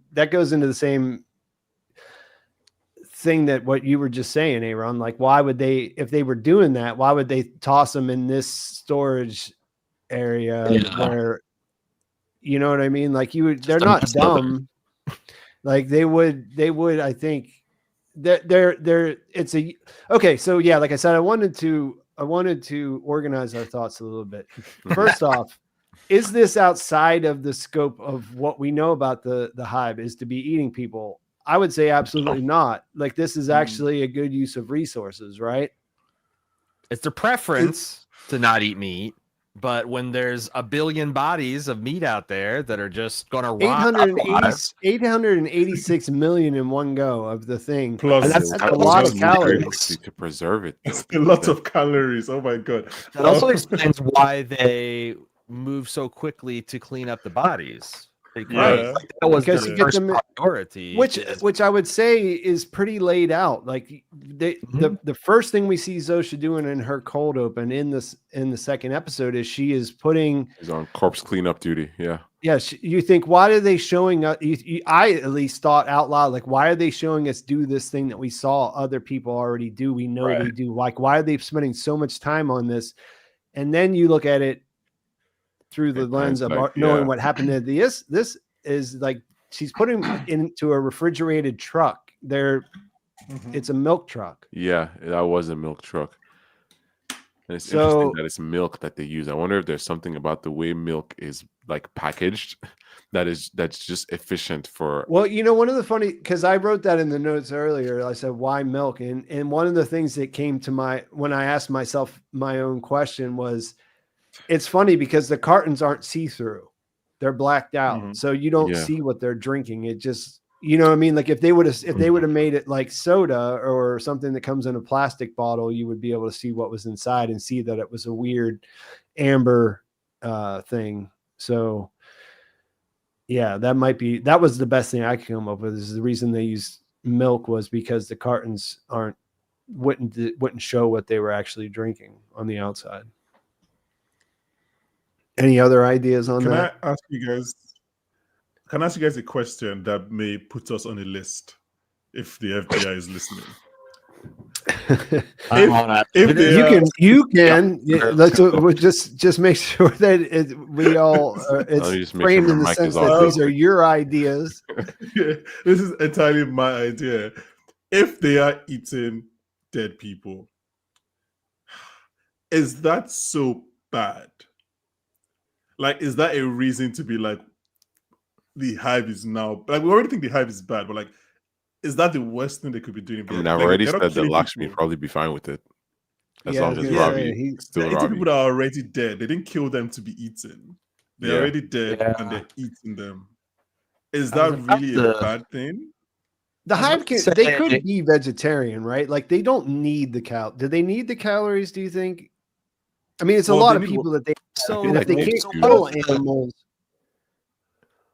thing that what you were just saying, A.ron. Like, why would they, if they were doing that, why would they toss them in this storage area Yeah. where, you know what I mean? Like they're a not mess of it. dumb. Like they would, I think it's okay. So yeah, like I said, I wanted to organize our thoughts a little bit. First off, is this outside of the scope of what we know about the hive is to be eating people? I would say absolutely not. Like this is actually a good use of resources, right? It's their preference to not eat meat, but when there's a billion bodies of meat out there that are just going to rot, 886 million in one go of the thing. Plus, That's They a would lot have of to move very calories. quickly to preserve it. it's a lot of calories. Oh my god! that also explains why they move so quickly to clean up the bodies. Because Yeah. that was Because their you get first them- priority. Which I would say is pretty laid out. Like the first thing we see Zosha doing in her cold open in the second episode is she is putting. He's on corpse cleanup duty. Yeah. Yes, you think why are they showing us? I at least thought out loud, like why are they showing us do this thing that we saw other people already do? We know they do. Like why are they spending so much time on this? And then you look at it through the lens of knowing what happened to this. This is like she's putting into a refrigerated truck. It's a milk truck. Yeah, that was a milk truck. And it's interesting that it's milk that they use. I wonder if there's something about the way milk is like packaged that's just efficient for. Well, one of the funny, because I wrote that in the notes earlier. I said why milk, and one of the things that came to when I asked myself my own question was, it's funny because the cartons aren't see-through. They're blacked out. So you don't see what they're drinking. It just, you know what I mean? Like if they would have made it like soda or something that comes in a plastic bottle, you would be able to see what was inside and see that it was a weird amber thing. So yeah, that was the best thing I could come up with. Is the reason they used milk was because the cartons wouldn't show what they were actually drinking on the outside. Any other ideas on that? Can I ask you guys a question that may put us on a list if the FBI is listening? You can. Yeah, we'll just make sure that it's framed in the sense that these are your ideas. Yeah, this is entirely my idea. If they are eating dead people, is that so bad? Like, is that a reason to be like, the hive is now, like, we already think the hive is bad, but like, is that the worst thing they could be doing? I mean, I've already said that Lakshmi would probably be fine with it. As long as Ravi still Ravi. People are already dead. They didn't kill them to be eaten. They're already dead and they're eating them. Is that really a bad thing? The hive they could be vegetarian, right? Like they don't need the do they need the calories, do you think? I mean, it's a lot of people that they if they can't kill animals.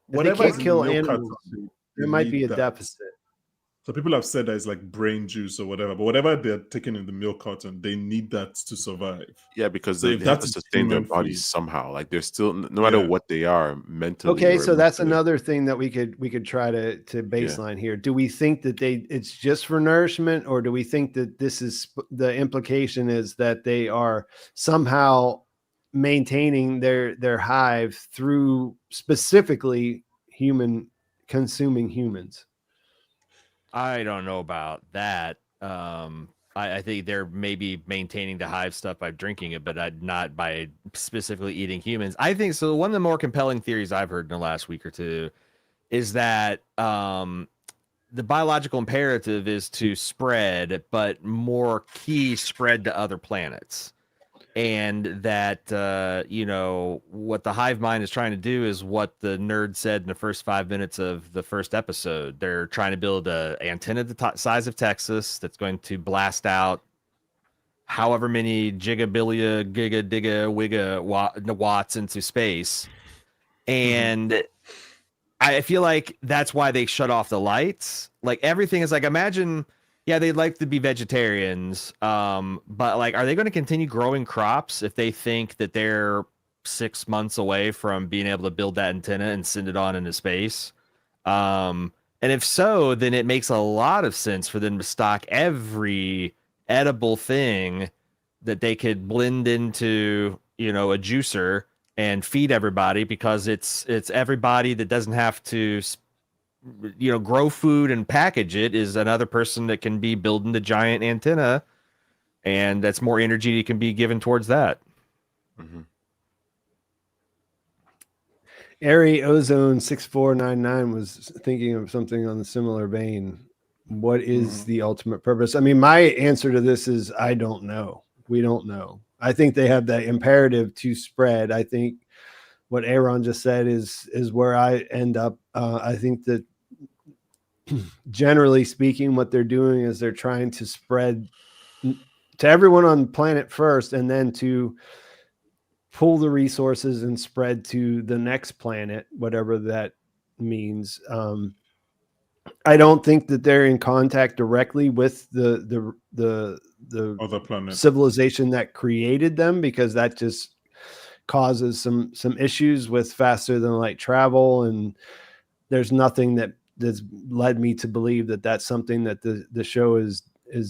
Whatever they can't kill animals, there might be a deficit. So people have said that it's like brain juice or whatever, but whatever they're taking in the milk carton, they need that to survive. Yeah, because they have to sustain their bodies somehow. Like they're still, no matter what they are, mentally. Okay, so that's another thing that we could try to baseline here. Do we think that it's just for nourishment, or do we think that this is the implication is that they are somehow maintaining their hive through specifically consuming humans? I don't know about that. I think they're maybe maintaining the hive stuff by drinking it, but not by specifically eating humans. I think so. One of the more compelling theories I've heard in the last week or two is that the biological imperative is to spread, but more key spread to other planets. And that, what the hive mind is trying to do is what the nerd said in the first 5 minutes of the first episode. They're trying to build an antenna the size of Texas that's going to blast out however many gigabillion, giga, digga, wigga watts into space. And I feel like that's why they shut off the lights. Like everything is like, imagine... Yeah, they'd like to be vegetarians, but like, are they going to continue growing crops if they think that they're 6 months away from being able to build that antenna and send it on into space? And if so, then it makes a lot of sense for them to stock every edible thing that they could blend into, a juicer and feed everybody, because it's everybody that doesn't have to grow food and package it is another person that can be building the giant antenna, and that's more energy can be given towards that. Mm-hmm. Airy Ozone 6499 was thinking of something on the similar vein. What is the ultimate purpose? I mean, my answer to this is I don't know. We don't know. I think they have that imperative to spread. I think what A.ron just said is where I end up. I think that generally speaking, what they're doing is they're trying to spread to everyone on planet first, and then to pull the resources and spread to the next planet, whatever that means. I don't think that they're in contact directly with the Other planet civilization that created them, because that just causes some issues with faster than light travel, and there's nothing that's led me to believe that that's something that the show is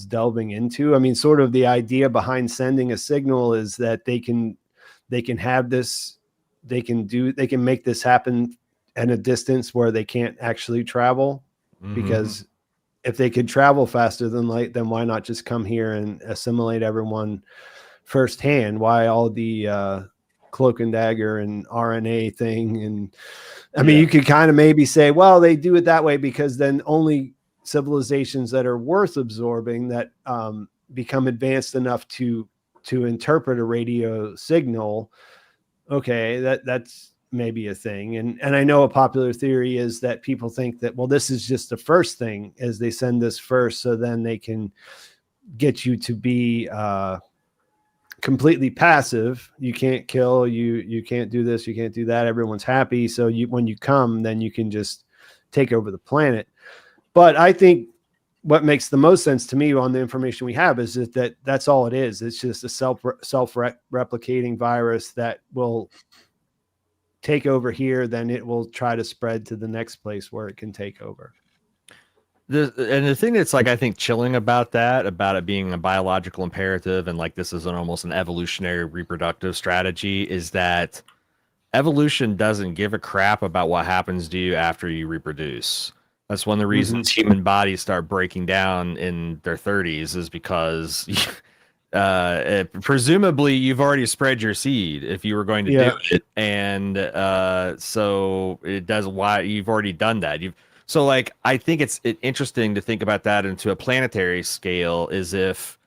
delving into. I mean, sort of the idea behind sending a signal is that they can have this, they can make this happen at a distance where they can't actually travel. Because if they could travel faster than light, then why not just come here and assimilate everyone firsthand? Why all the cloak and dagger and RNA thing? And I mean, you could kind of maybe say, well, they do it that way because then only civilizations that are worth absorbing, that become advanced enough to interpret a radio signal. Okay, that's maybe a thing. And I know a popular theory is that people think that, well, this is just the first thing, as they send this first, so then they can get you to be completely passive. You can't kill, you can't do this, you can't do that. Everyone's happy. So when you come, then you can just take over the planet. But I think what makes the most sense to me on the information we have is that that's all it is. It's just a self-replicating virus that will take over here, then it will try to spread to the next place where it can take over. The thing that's like, I think, chilling about it being a biological imperative, and like this is almost an evolutionary reproductive strategy, is that evolution doesn't give a crap about what happens to you after you reproduce. That's one of the reasons human bodies start breaking down in their 30s, is because presumably you've already spread your seed if you were going to do it, and so it does. Why you've already done that? So like, I think it's interesting to think about that into a planetary scale. Is if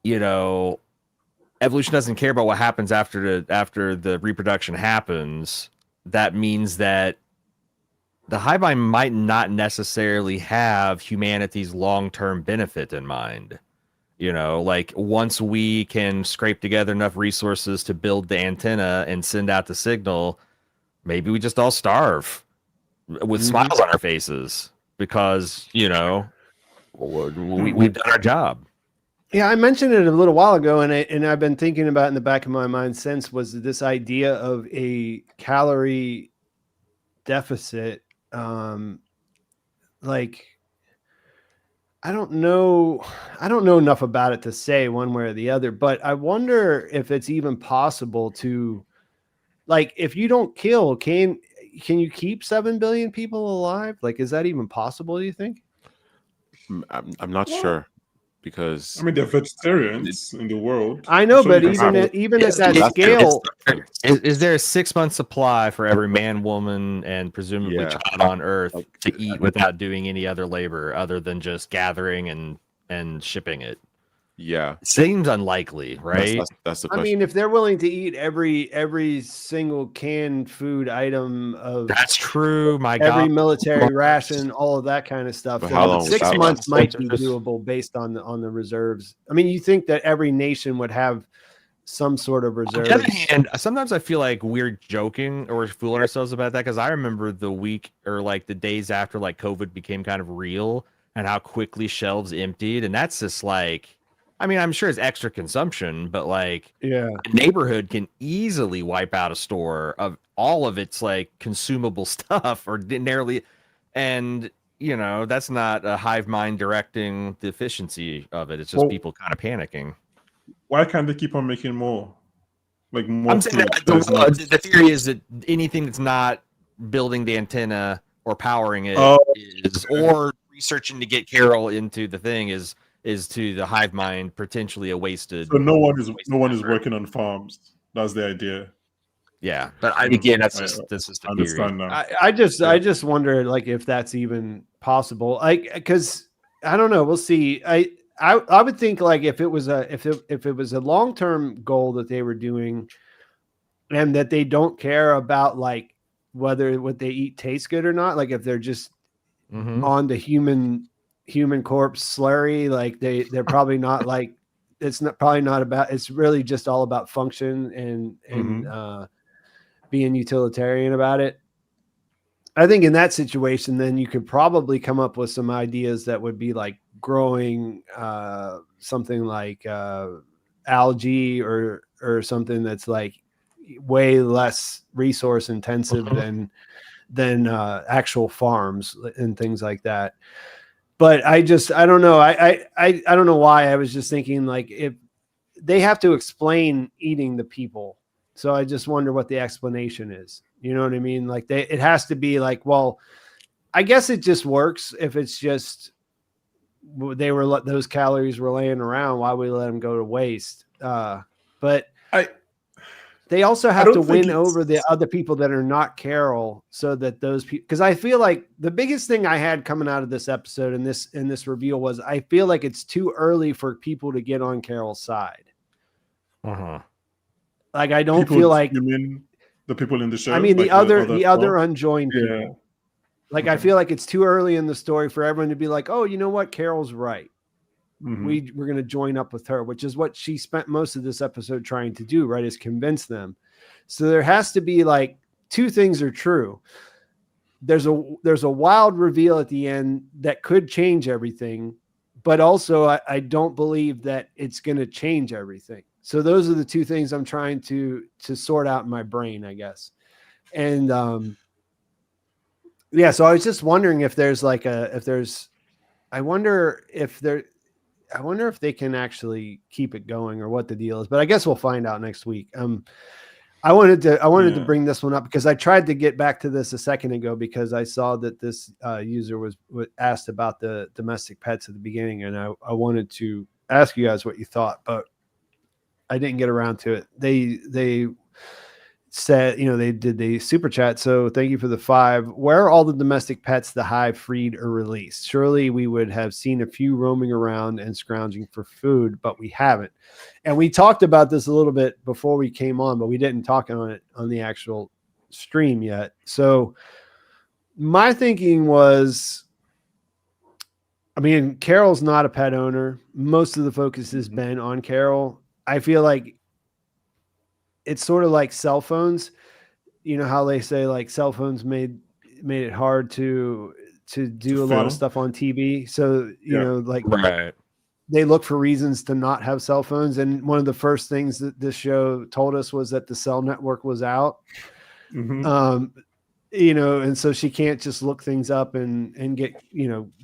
evolution doesn't care about what happens after the reproduction happens. That means that the hive mind might not necessarily have humanity's long-term benefit in mind. Like once we can scrape together enough resources to build the antenna and send out the signal, maybe we just all starve with smiles on our faces because, we've done our job. Yeah, I mentioned it a little while ago, and I've been thinking about it in the back of my mind since, was this idea of a calorie deficit. Like, I don't know enough about it to say one way or the other, but I wonder if it's even possible to, like, if you don't kill, can you keep 7 billion people alive? Like, is that even possible, do you think? I'm not sure, because I mean, there are vegetarians in the world. I know, So but you can even have- at that scale, is there a 6-month supply for every man, woman, and presumably child on Earth to eat without doing any other labor other than just gathering and shipping it? Yeah, seems unlikely, right? That's the I question. mean, if they're willing to eat every single canned food item of That's true. My every God, military ration, all of that kind of stuff, But then how long would 6 that months last? might be doable based on the reserves. I mean, you think that every nation would have some sort of reserves. On the other hand, sometimes I feel like we're joking or fooling ourselves about that, because I remember the week or like the days after like COVID became kind of real and how quickly shelves emptied, and that's just like, I mean, I'm sure it's extra consumption, but like, Yeah. a neighborhood can easily wipe out a store of all of its like consumable stuff or nearly, and that's not a hive mind directing the efficiency of it. It's just people kind of panicking. Why can't they keep on making more? Like more I'm saying that the theory is that anything that's not building the antenna or powering it or researching to get Carol into the thing is to the hive mind potentially a wasted. So no one is working on farms. That's the idea. Yeah, but again, that's just a theory. Understand now. I just wonder like if that's even possible. Like, because I don't know. We'll see. I would think like if it was a long-term goal that they were doing, and that they don't care about like whether what they eat tastes good or not. Like if they're just on the human corpse slurry, like they're probably not like it's probably not about. It's really just all about function and being utilitarian about it. I think in that situation, then you could probably come up with some ideas that would be like growing something like algae or something that's like way less resource intensive than actual farms and things like that. But I don't know. I don't know why. I was just thinking like if they have to explain eating the people. So I just wonder what the explanation is. You know what I mean? Like it has to be like, well, I guess it just works if it's just those calories were laying around. Why we let them go to waste? But they also have to win over the other people that are not Carol, so that those people. Because I feel like the biggest thing I had coming out of this episode and this reveal was I feel like it's too early for people to get on Carol's side. Like I don't feel like you mean the people in the show. I mean like the other unjoined people. Yeah. Like I feel like it's too early in the story for everyone to be like, oh, you know what, Carol's right. We're going to join up with her, which is what she spent most of this episode trying to do, right? Is convince them. So there has to be like two things are true. There's a wild reveal at the end that could change everything, but also I don't believe that it's going to change everything. So those are the two things I'm trying to sort out in my brain, I guess. And yeah, so I was just wondering if there's like I wonder if they can actually keep it going or what the deal is, but I guess we'll find out next week. I wanted to bring this one up because I tried to get back to this a second ago because I saw that this user was asked about the domestic pets at the beginning, and I wanted to ask you guys what you thought, but I didn't get around to it. They said, they did the super chat. So thank you for the 5. Where are all the domestic pets the hive freed or released? Surely we would have seen a few roaming around and scrounging for food, but we haven't. And we talked about this a little bit before we came on, but we didn't talk on it on the actual stream yet. So my thinking was, I mean, Carol's not a pet owner. Most of the focus has been on Carol. I feel like it's sort of like cell phones. You know how they say like cell phones made it hard to do a lot of stuff on TV. So, you know, like they look for reasons to not have cell phones. And one of the first things that this show told us was that the cell network was out. You know, and so she can't just look things up and get,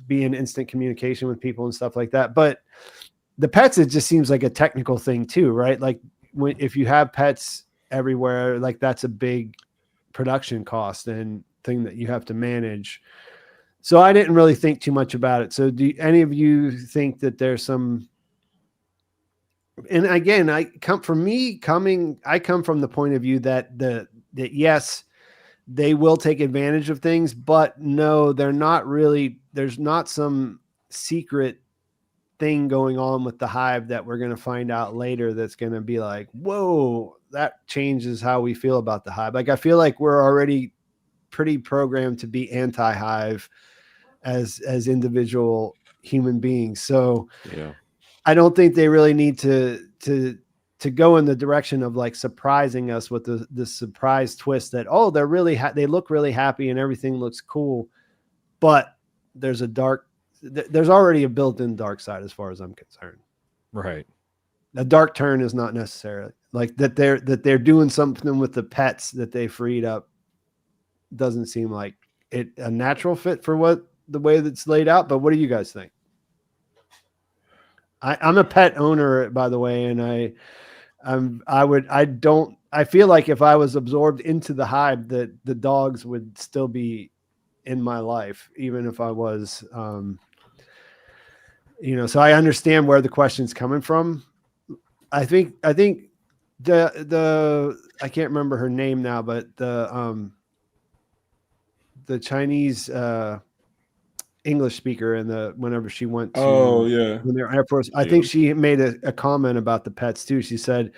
be in instant communication with people and stuff like that. But the pets, it just seems like a technical thing too, right? Like if you have pets everywhere, like that's a big production cost and thing that you have to manage. So I didn't really think too much about it. So do any of you think that there's some, and again, I come from the point of view that yes, they will take advantage of things, but no, they're not really, there's not some secret thing going on with the hive that we're going to find out later that's going to be like, whoa, that changes how we feel about the hive. Like I feel like we're already pretty programmed to be anti-hive as individual human beings. So yeah, I don't think they really need to go in the direction of like surprising us with the surprise twist that, oh, they're really they look really happy and everything looks cool, but there's already a built-in dark side as far as I'm concerned. Right. A dark turn is not necessarily like that they're doing something with the pets that they freed up. Doesn't seem like it a natural fit for the way that's laid out. But what do you guys think? I'm a pet owner, by the way, and I feel like if I was absorbed into the hive, that the dogs would still be in my life, even if I was, so I understand where the question's coming from. I think the I can't remember her name now, but the Chinese English speaker and whenever she went to when they're Air Force, I think she made a comment about the pets too. She said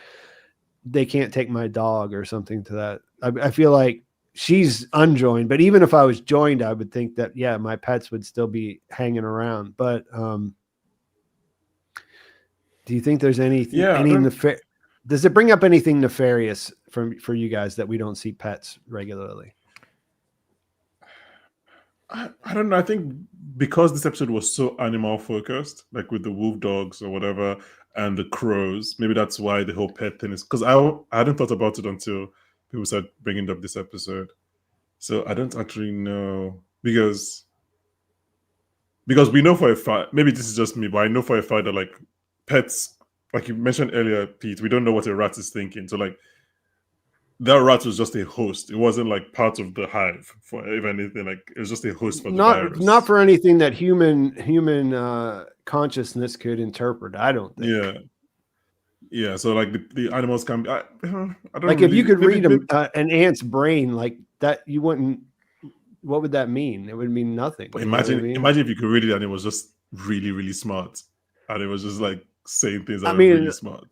they can't take my dog or something to that. I feel like she's unjoined, but even if I was joined, I would think that, yeah, my pets would still be hanging around. But do you think there's does it bring up anything nefarious for you guys that we don't see pets regularly? I don't know. I think because this episode was so animal focused, like with the wolf dogs or whatever, and the crows, maybe that's why the whole pet thing is. Because I hadn't thought about it until people started bringing up this episode. So I don't actually know because we know for a fact. Maybe this is just me, but I know for a fact that like pets, like you mentioned earlier, Pete, we don't know what a rat is thinking. So like that rat was just a host. It wasn't like part of the hive for if anything. Like it was just a host for the virus. Not for anything that human consciousness could interpret. I don't think. Yeah. So like the animals can be. I don't like if you could read an ant's brain like that, you wouldn't. What would that mean? It would mean nothing. But imagine if you could read it and it was just really, really smart, and it was just like saying things that were really smart.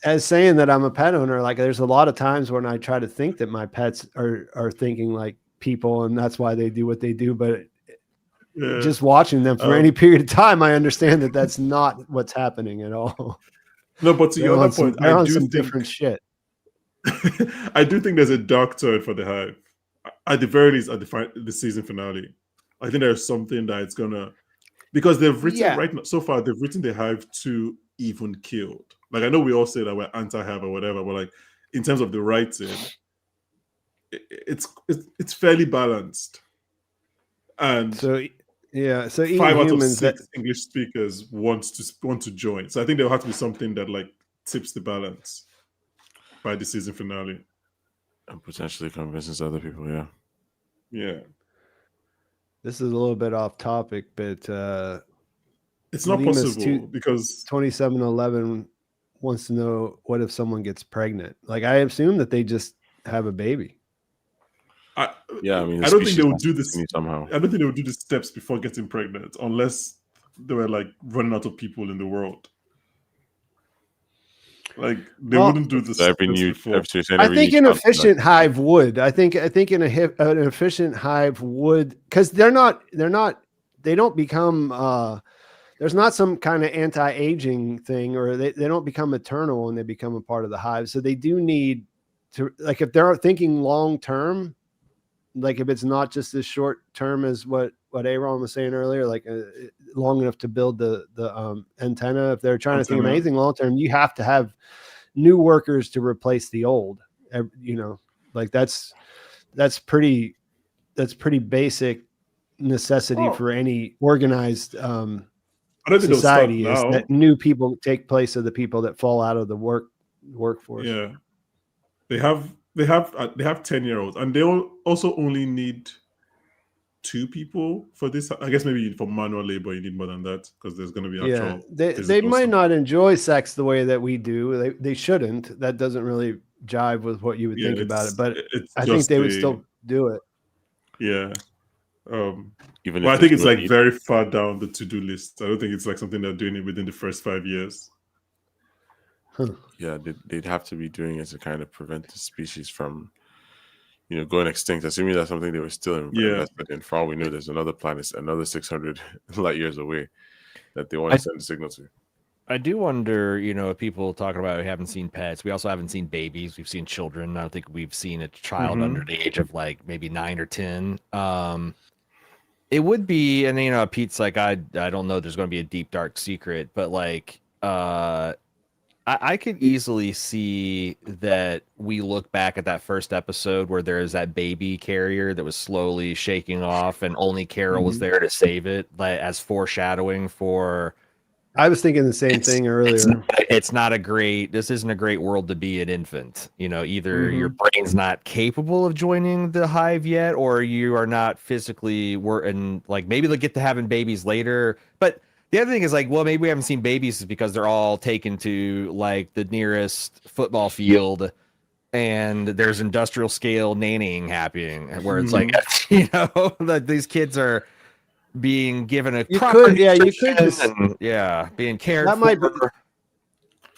As saying that I'm a pet owner, like there's a lot of times when I try to think that my pets are thinking like people, and that's why they do what they do. But just watching them for any period of time, I understand that that's not what's happening at all. No, but to your other point, I do think different shit. I do think there's a dark turn for the hive. At the very least, at the season finale, I think there's something that it's gonna, because they've written right now so far. They've written the hive to even killed. Like I know we all say that we're anti-hive or whatever, but like in terms of the writing, it's fairly balanced. And so 5 out of 6 English speakers want to join. So I think there'll have to be something that like tips the balance by the season finale. And potentially convinces other people, yeah. This is a little bit off topic, but it's not possible because 2711 wants to know what if someone gets pregnant. Like I assume that they just have a baby. I don't think they would do this somehow. I don't think they would do the steps before getting pregnant unless they were like running out of people in the world. Like they wouldn't do this. I think an efficient hive would. I think an efficient hive would, because they don't become. There's not some kind of anti-aging thing, or they don't become eternal when they become a part of the hive. So they do need to, like, if they're thinking long term, like if it's not just as short term as what A.ron was saying earlier, like long enough to build the antenna. If they're trying to think of anything long term, you have to have new workers to replace the old. Like that's pretty basic necessity for any organized society, is that new people take place of the people that fall out of the workforce. Yeah, they have 10-year-olds, and they also only need 2 people for this. I guess maybe for manual labor you need more than that, because there's going to be actual. They might not enjoy sex the way that we do. They shouldn't. That doesn't really jive with what you would think about it. But I think they would still do it. Yeah. I think it's like very far down the to-do list. I don't think it's like something they're doing it within the first 5 years. Yeah, they'd have to be doing it to kind of prevent the species from, going extinct. Assuming that's something they were still invested in. For all we know, there's another planet, another 600 light years away, that they want to send a signal to. I do wonder, if people talking about we haven't seen pets. We also haven't seen babies. We've seen children. I don't think we've seen a child under the age of like maybe 9 or 10. It would be, and Pete's like, I don't know. There's going to be a deep dark secret, but like, I could easily see that we look back at that first episode where there is that baby carrier that was slowly shaking off, and only Carol was there to save it, like as foreshadowing for I was thinking the same thing earlier. This isn't a great world to be an infant. Either your Mm-hmm. brain's not capable of joining the hive yet, or you are not physically and like maybe they'll get to having babies later. But the other thing is like, well, maybe we haven't seen babies is because they're all taken to like the nearest football field and there's industrial scale nannying happening where it's like, that these kids are being given a proper you could just being cared that for. might be,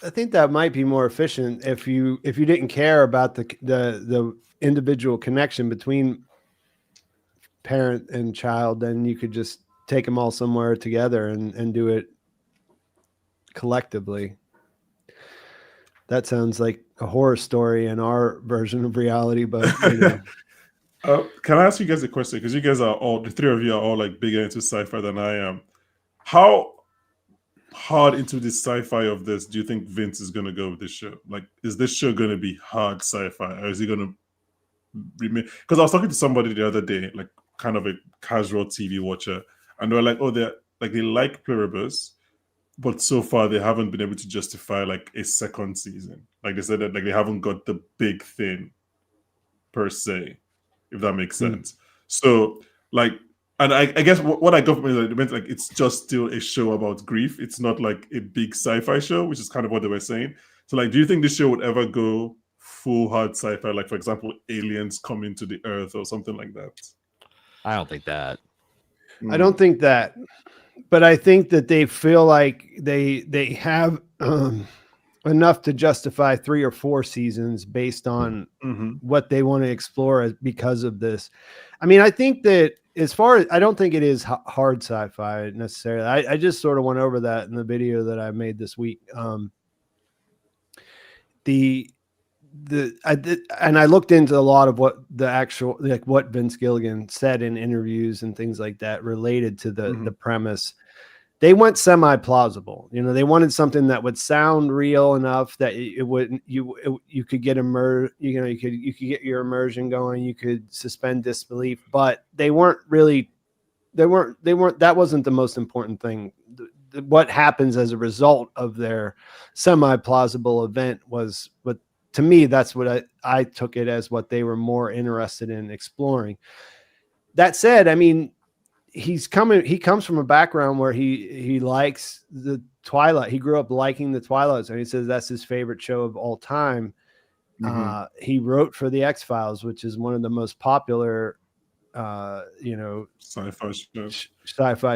I think that might be more efficient if you didn't care about the individual connection between parent and child, then you could just take them all somewhere together and do it collectively. That sounds like a horror story in our version of reality, but can I ask you guys a question? Because you guys the three of you are all like bigger into sci-fi than I am. How hard into the sci-fi of this do you think Vince is going to go with this show? Like, is this show going to be hard sci-fi, or is he going to remain? Because I was talking to somebody the other day, like kind of a casual TV watcher, and they were like, "Oh, they like Pluribus, but so far they haven't been able to justify like a second season. Like they said that like they haven't got the big thing per se, if that makes sense." So like, and I guess what I got from it meant like it's just still a show about grief. It's not like a big sci-fi show, which is kind of what they were saying. So like, do you think this show would ever go full hard sci-fi? Like for example, aliens coming to the Earth or something like that? I don't think that. I don't think that, but I think that they feel like they have enough to justify 3 or 4 seasons based on what they want to explore because of this. I mean, I think that as far as I don't think it is hard sci-fi necessarily. I just sort of went over that in the video that I made this week. I looked into a lot of what the actual, like what Vince Gilligan said in interviews and things like that related to the premise. They went semi-plausible. They wanted something that would sound real enough that it wouldn't, you could get immersed, you could get your immersion going, you could suspend disbelief, but that wasn't the most important thing. What happens as a result of their semi-plausible event was what, to me, that's what I took it as what they were more interested in exploring. That said, I mean, he comes from a background where he likes the Twilight. He grew up liking the Twilight Zone. He says that's his favorite show of all time. He wrote for the X-Files, which is one of the most popular sci-fi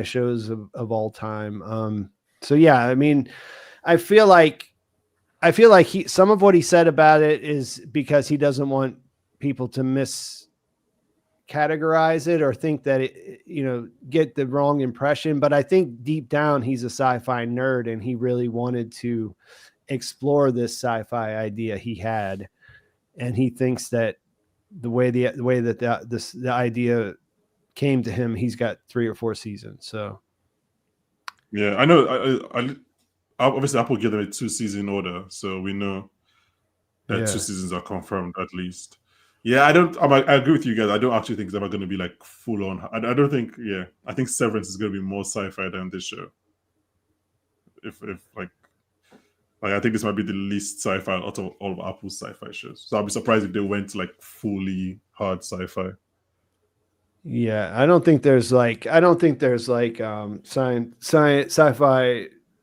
shows of all time. So yeah, I mean, I feel like some of what he said about it is because he doesn't want people to miscategorize it or think that it, get the wrong impression. But I think deep down he's a sci-fi nerd and he really wanted to explore this sci-fi idea he had, and he thinks that the way that the idea came to him, he's got 3 or 4 seasons. So yeah, I know. I obviously Apple gave them a 2-season order, so we know that 2 seasons are confirmed at least. Yeah, I agree with you guys. I don't actually think it's ever going to be like full on. I don't think. Yeah, I think Severance is going to be more sci-fi than this show. If like I think this might be the least sci-fi out of all of Apple's sci-fi shows. So I'll be surprised if they went like fully hard sci-fi. Yeah, I don't think there's like sci-fi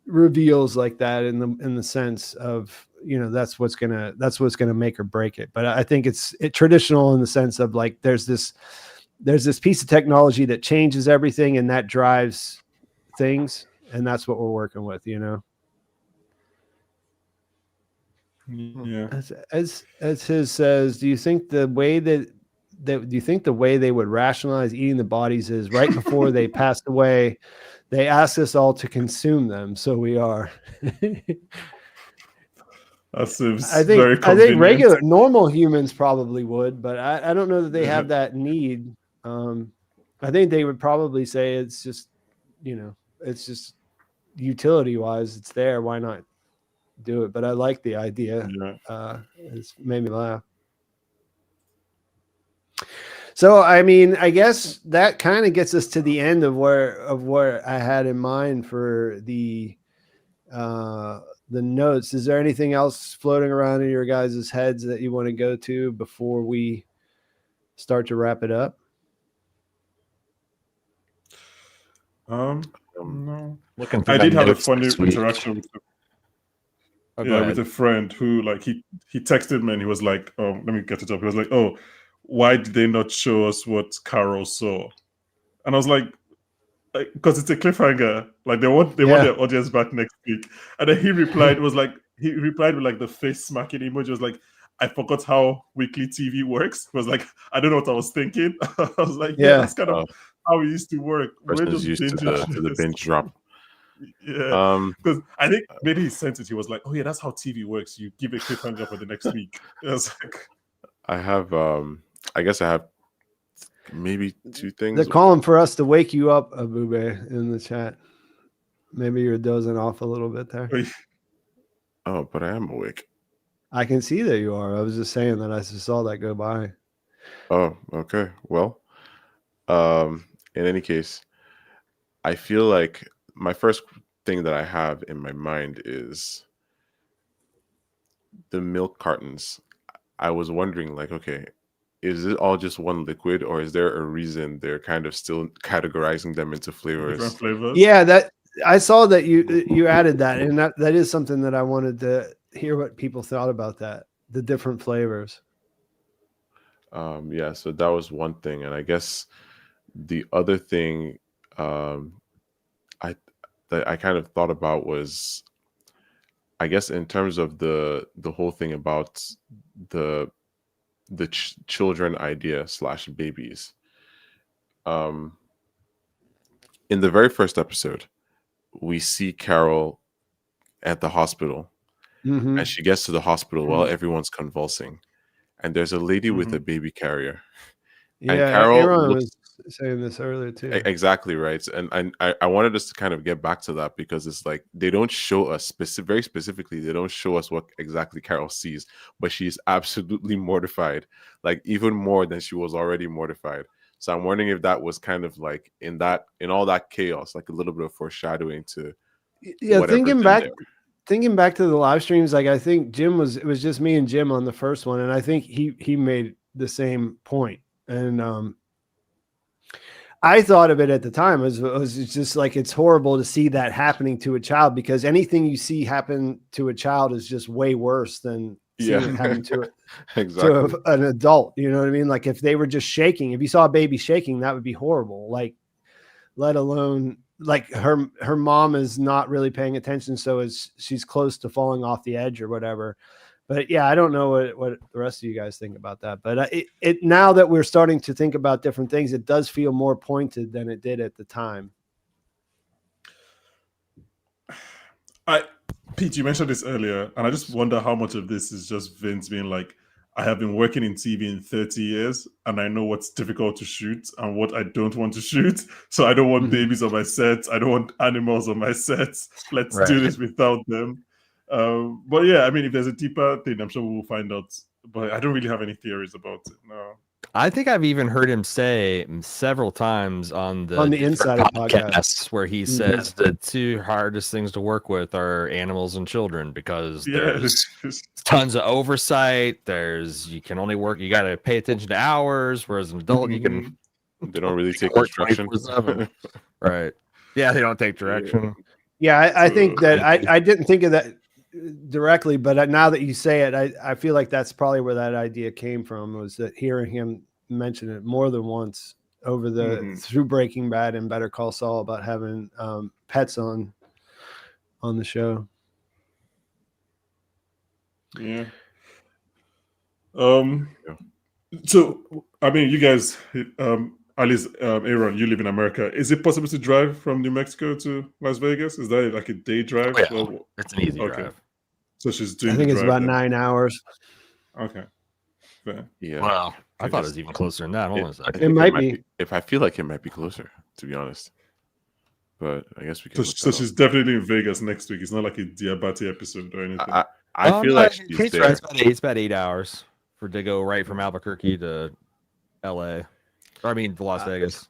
reveals like that in the sense of that's what's gonna make or break it. But I think it's traditional in the sense of like there's this piece of technology that changes everything and that drives things, and that's what we're working with. Yeah. As his says, do you think the way they would rationalize eating the bodies is right before they passed away, they asked us all to consume them, so we are. That seems I think very convenient. regular normal humans probably would, but I don't know that they have that need. I think they would probably say it's just utility wise, it's there. Why not do it? But I like the idea. It's made me laugh. So, I mean, I guess that kind of gets us to the end of where I had in mind for the the notes. Is there anything else floating around in your guys' heads that you want to go to before we start to wrap it up? No. Looking through I my did have a notes funny this week. interaction with Go with ahead. a friend who like he texted me and he was like, let me get it up. He was like, oh, why did they not show us what Carol saw? And I was like, because it's a cliffhanger. Like they want their audience back next week. And then he replied with like the face smacking emoji. Was like, I forgot how weekly TV works. It was like, I don't know what I was thinking. I was like, yeah, that's kind of how it used to work. We're Person's just used to the binge drop. Yeah, because I think maybe he sent it. He was like, "Oh yeah, that's how TV works. You give a cliffhanger for the next week." I was like, I have, I guess I have maybe two things. They're calling for us to wake you up, Ebube, in the chat. Maybe you're dozing off a little bit there. Oh, but I am awake. I can see that you are. I was just saying that I just saw that go by. Oh, okay. Well, in any case, I feel like my first thing that I have in my mind is the milk cartons. I was wondering, like, okay, is it all just one liquid, or is there a reason they're kind of still categorizing them into flavors? different flavors. Yeah, that I saw that you added that, and that is something that I wanted to hear what people thought about that, the different flavors. Yeah, so that was one thing, and I guess the other thing that I kind of thought about was, I guess, in terms of the whole thing about the children idea / babies. In the very first episode, we see Carol at the hospital, and she gets to the hospital while everyone's convulsing, and there's a lady with a baby carrier. Yeah, and Carol A.ron was saying this earlier too. Exactly right, and I wanted us to kind of get back to that, because it's like they don't show us very specifically. They don't show us what exactly Carol sees, but she's absolutely mortified, like even more than she was already mortified. So I'm wondering if that was kind of like in all that chaos, like a little bit of foreshadowing to thinking back to the live streams, like I think it was just me and Jim on the first one, and I think he made the same point. And I thought of it at the time it was just like, it's horrible to see that happening to a child, because anything you see happen to a child is just way worse than seeing it happen to an adult. You know what I mean? Like if they were just shaking, if you saw a baby shaking, that would be horrible. Like, let alone like her mom is not really paying attention, so she's close to falling off the edge or whatever. But yeah, I don't know what the rest of you guys think about that. But it now that we're starting to think about different things, it does feel more pointed than it did at the time. Pete, you mentioned this earlier, and I just wonder how much of this is just Vince being like, I have been working in TV in 30 years, and I know what's difficult to shoot and what I don't want to shoot. So I don't want babies on my sets. I don't want animals on my sets. Let's do this without them. But yeah, I mean, if there's a deeper thing, I'm sure we will find out. But I don't really have any theories about it. No. I think I've even heard him say several times on the Inside podcasts where he says the two hardest things to work with are animals and children, because there's tons of oversight. You can only work, you got to pay attention to hours, whereas an adult, they don't really take instruction. Right. Yeah, they don't take direction. Yeah, I think that I didn't think of that directly, but now that you say it, I feel like that's probably where that idea came from, was that hearing him mention it more than once over through Breaking Bad and Better Call Saul about having pets on the show. Yeah. So I mean, you guys, at least A.ron, you live in America. Is it possible to drive from New Mexico to Las Vegas? Is that like a day drive? Oh, yeah. It's an easy drive. So she's doing. I think it's about 9 hours. Okay. Fair. Yeah. Wow. I thought it was even closer than that. Hold on a second. It might be. If I feel like it might be closer, to be honest. But I guess we can. So she's definitely in Vegas next week. It's not like a Diabate episode or anything. I feel like she's there. It's about 8 hours to go right from Albuquerque to LA. Or I mean, Las Vegas.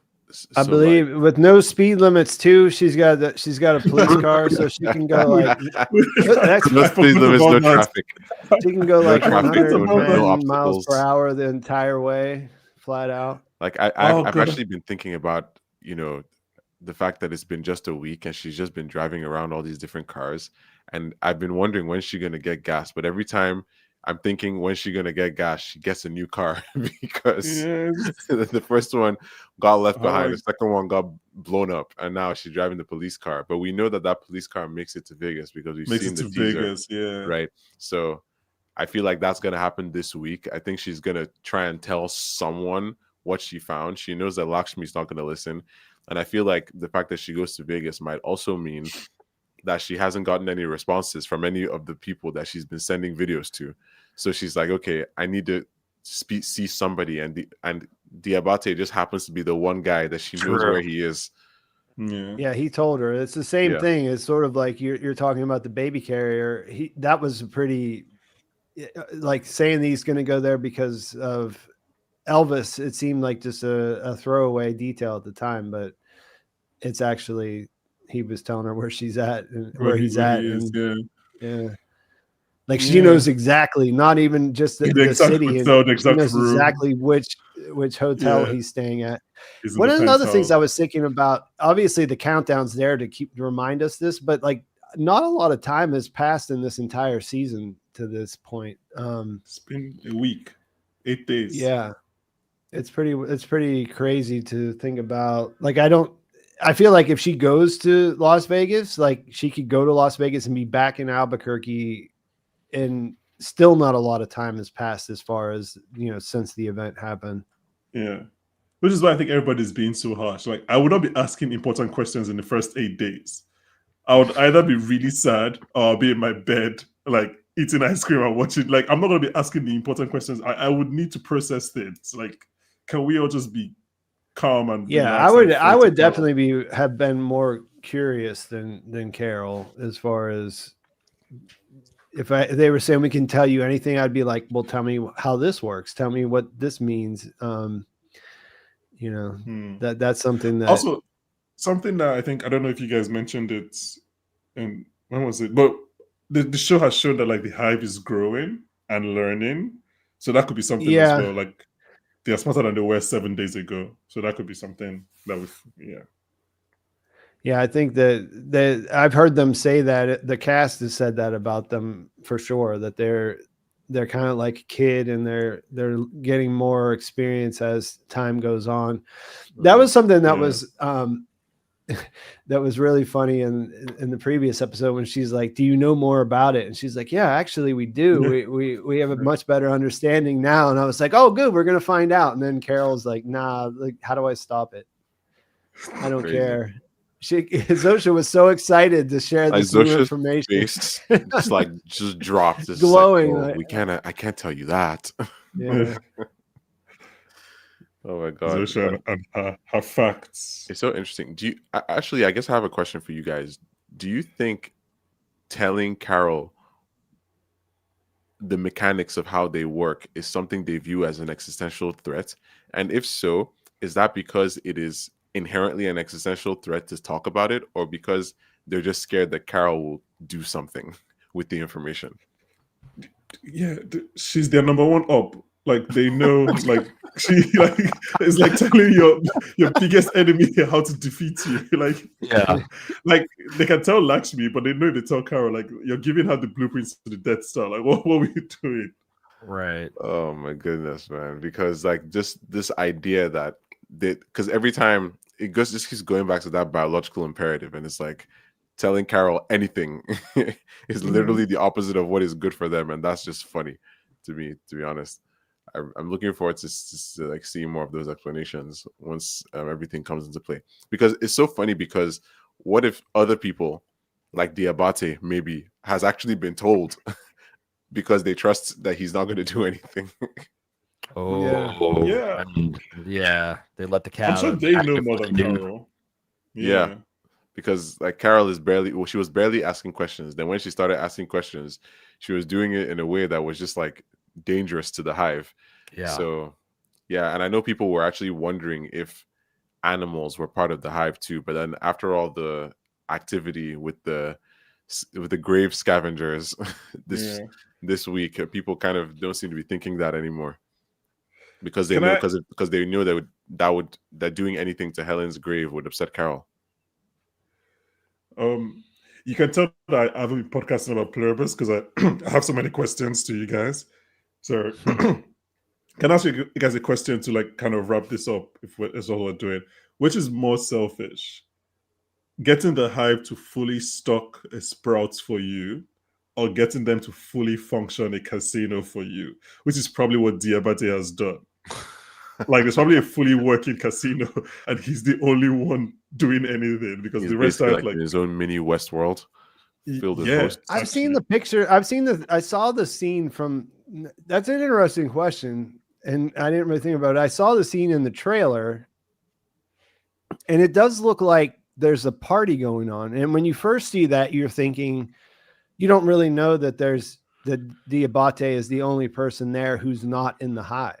I So, believe with no speed limits too. She's got a police car, so she can go like that's no speed limits, no traffic. she can go No like traffic, no 110 miles per obstacles. hour the entire way, flat out. Like Oh, I've God. actually been thinking about, the fact that it's been just a week and she's just been driving around all these different cars, and I've been wondering when's she gonna get gas. But every time I'm thinking when's she gonna get gas, she gets a new car because Yes. the first one got left behind, my- the second one got blown up, and now she's driving the police car. But we know that police car makes it to Vegas because we've Makes seen it the to teaser, Vegas, yeah. right? So I feel like that's gonna happen this week. I think she's gonna try and tell someone what she found. She knows that Lakshmi's not gonna listen. And I feel like the fact that she goes to Vegas might also mean that she hasn't gotten any responses from any of the people that she's been sending videos to. So she's like, okay, I need to see somebody. And Diabate just happens to be the one guy that she knows where he is. Yeah, he told her. It's the same thing. It's sort of like you're talking about the baby carrier. That was pretty like saying that he's going to go there because of Elvis. It seemed like just a throwaway detail at the time, but it's actually he was telling her where she's at and where he's at. Yeah. Like she knows exactly, not even just the city, hotel, she knows exactly which hotel he's staying at. One of the other things I was thinking about, obviously the countdown's there to remind us this, but like not a lot of time has passed in this entire season to this point. It's been a week, 8 days. Yeah. It's pretty crazy to think about. Like, I feel like if she goes to Las Vegas, like she could go to Las Vegas and be back in Albuquerque, and still not a lot of time has passed as far as, since the event happened. Yeah. Which is why I think everybody's being so harsh. Like, I would not be asking important questions in the first 8 days. I would either be really sad or I'll be in my bed, like eating ice cream and watching. Like, I'm not going to be asking the important questions. I would need to process things. Like, can we all just be calm and I would definitely have been more curious than Carol, as far as if they were saying we can tell you anything, I'd be like, well, tell me how this works. Tell me what this means. That's something that also something that I think, I don't know if you guys mentioned it, and when was it? But the show has shown that like the hive is growing and learning, so that could be something as well. Like they're smarter than they were 7 days ago, so that could be something that I think that I've heard them say that the cast has said that about them for sure, that they're kind of like a kid and they're getting more experience as time goes on. That was something that was that was really funny in the previous episode when she's like, do you know more about it? And she's like, yeah, actually we do. We have a much better understanding now. And I was like, oh, good, we're going to find out. And then Carol's like, nah, like, how do I stop it? I don't care. Zosha was so excited to share this new information. Face just dropped. It's glowing. Like, oh, I can't tell you that. Yeah. Oh my god! Zosha and her facts. It's so interesting. Do you actually? I guess I have a question for you guys. Do you think telling Carol the mechanics of how they work is something they view as an existential threat? And if so, is that because it is inherently an existential threat to talk about it, or because they're just scared that Carol will do something with the information? Yeah, she's their number one up. Like they know, like she like it's like telling your biggest enemy how to defeat you. Like like they can tell Lakshmi, but they know they tell Carol, like you're giving her the blueprints to the Death Star. Like what were you doing? Right. Oh my goodness, man! Because like just this idea that because every time it just keeps going back to that biological imperative, and it's like telling Carol anything is literally the opposite of what is good for them, and that's just funny to me, to be honest. I'm looking forward to like seeing more of those explanations once everything comes into play, because it's so funny. Because what if other people like Diabate maybe has actually been told because they trust that he's not going to do anything? Yeah, they let the cat. I'm sure they know more than Carol. Yeah, because like Carol is she was barely asking questions. Then when she started asking questions, she was doing it in a way that was just like dangerous to the hive. Yeah. So yeah, and I know people were actually wondering if animals were part of the hive too. But then after all the activity with the grave scavengers this week, people kind of don't seem to be thinking that anymore, because they know because they knew that doing anything to Helen's grave would upset Carol. You can tell that I haven't been podcasting about Pluribus because I have so many questions to you guys. So can I ask you guys a question to like kind of wrap this up, if that's all we're doing? Which is more selfish? Getting the hive to fully stock a Sprouts for you, or getting them to fully function a casino for you, which is probably what Diabate has done. Like, there's probably a fully working casino, and he's the only one doing anything because He's the rest are like in his own mini Westworld filled with hosts. I've seen the picture. I saw the scene from. That's an interesting question, and I didn't really think about it. I saw the scene in the trailer, and it does look like there's a party going on. And when you first see that, you're thinking, you don't really know that there's the Abate is the only person there who's not in the hive.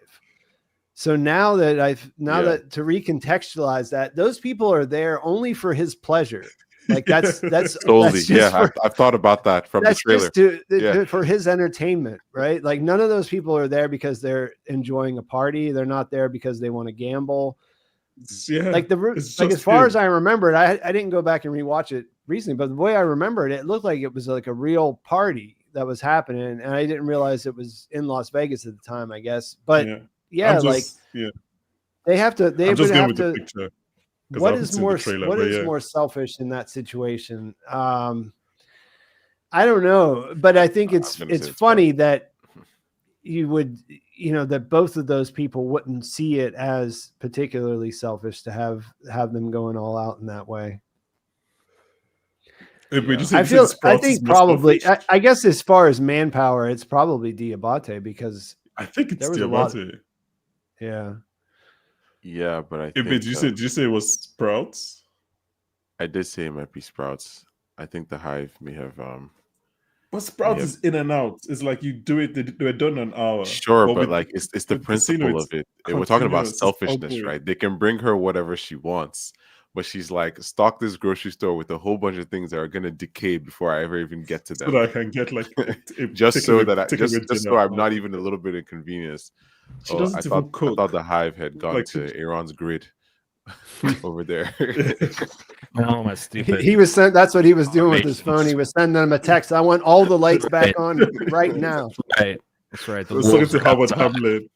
So now that that to recontextualize that, those people are there only for his pleasure. Like that's solely. I've thought about that from the trailer. Just for his entertainment, right? Like none of those people are there because they're enjoying a party. They're not there because they want to gamble. Yeah, like as far as I remember it, I didn't go back and rewatch it recently, but the way I remember it, it looked like it was like a real party that was happening, and I didn't realize it was in Las Vegas at the time, I guess. But they have to. They would have to. Picture, what is more selfish in that situation? I don't know, but I think it's funny that you would, that both of those people wouldn't see it as particularly selfish to have them going all out in that way. I think probably, I guess as far as manpower, it's probably Diabate because I think it's Diabate. Yeah, but I think. Did you say it was Sprouts? I did say it might be Sprouts. I think the hive may have. But Sprouts is in and out. It's like you do it. They were done an hour. Sure, but like it's the principle of it. We're talking about selfishness, right? They can bring her whatever she wants, but she's like, stock this grocery store with a whole bunch of things that are gonna decay before I ever even get to them. So that I can get like just so I'm not even a little bit inconvenienced. I thought the hive had gone to A.ron's grid over there. Oh, my stupid. He was sent. That's what he was doing with his phone. He was sending them a text. I want all the lights back on right now. That's right. Let's look into Howard Hamlin.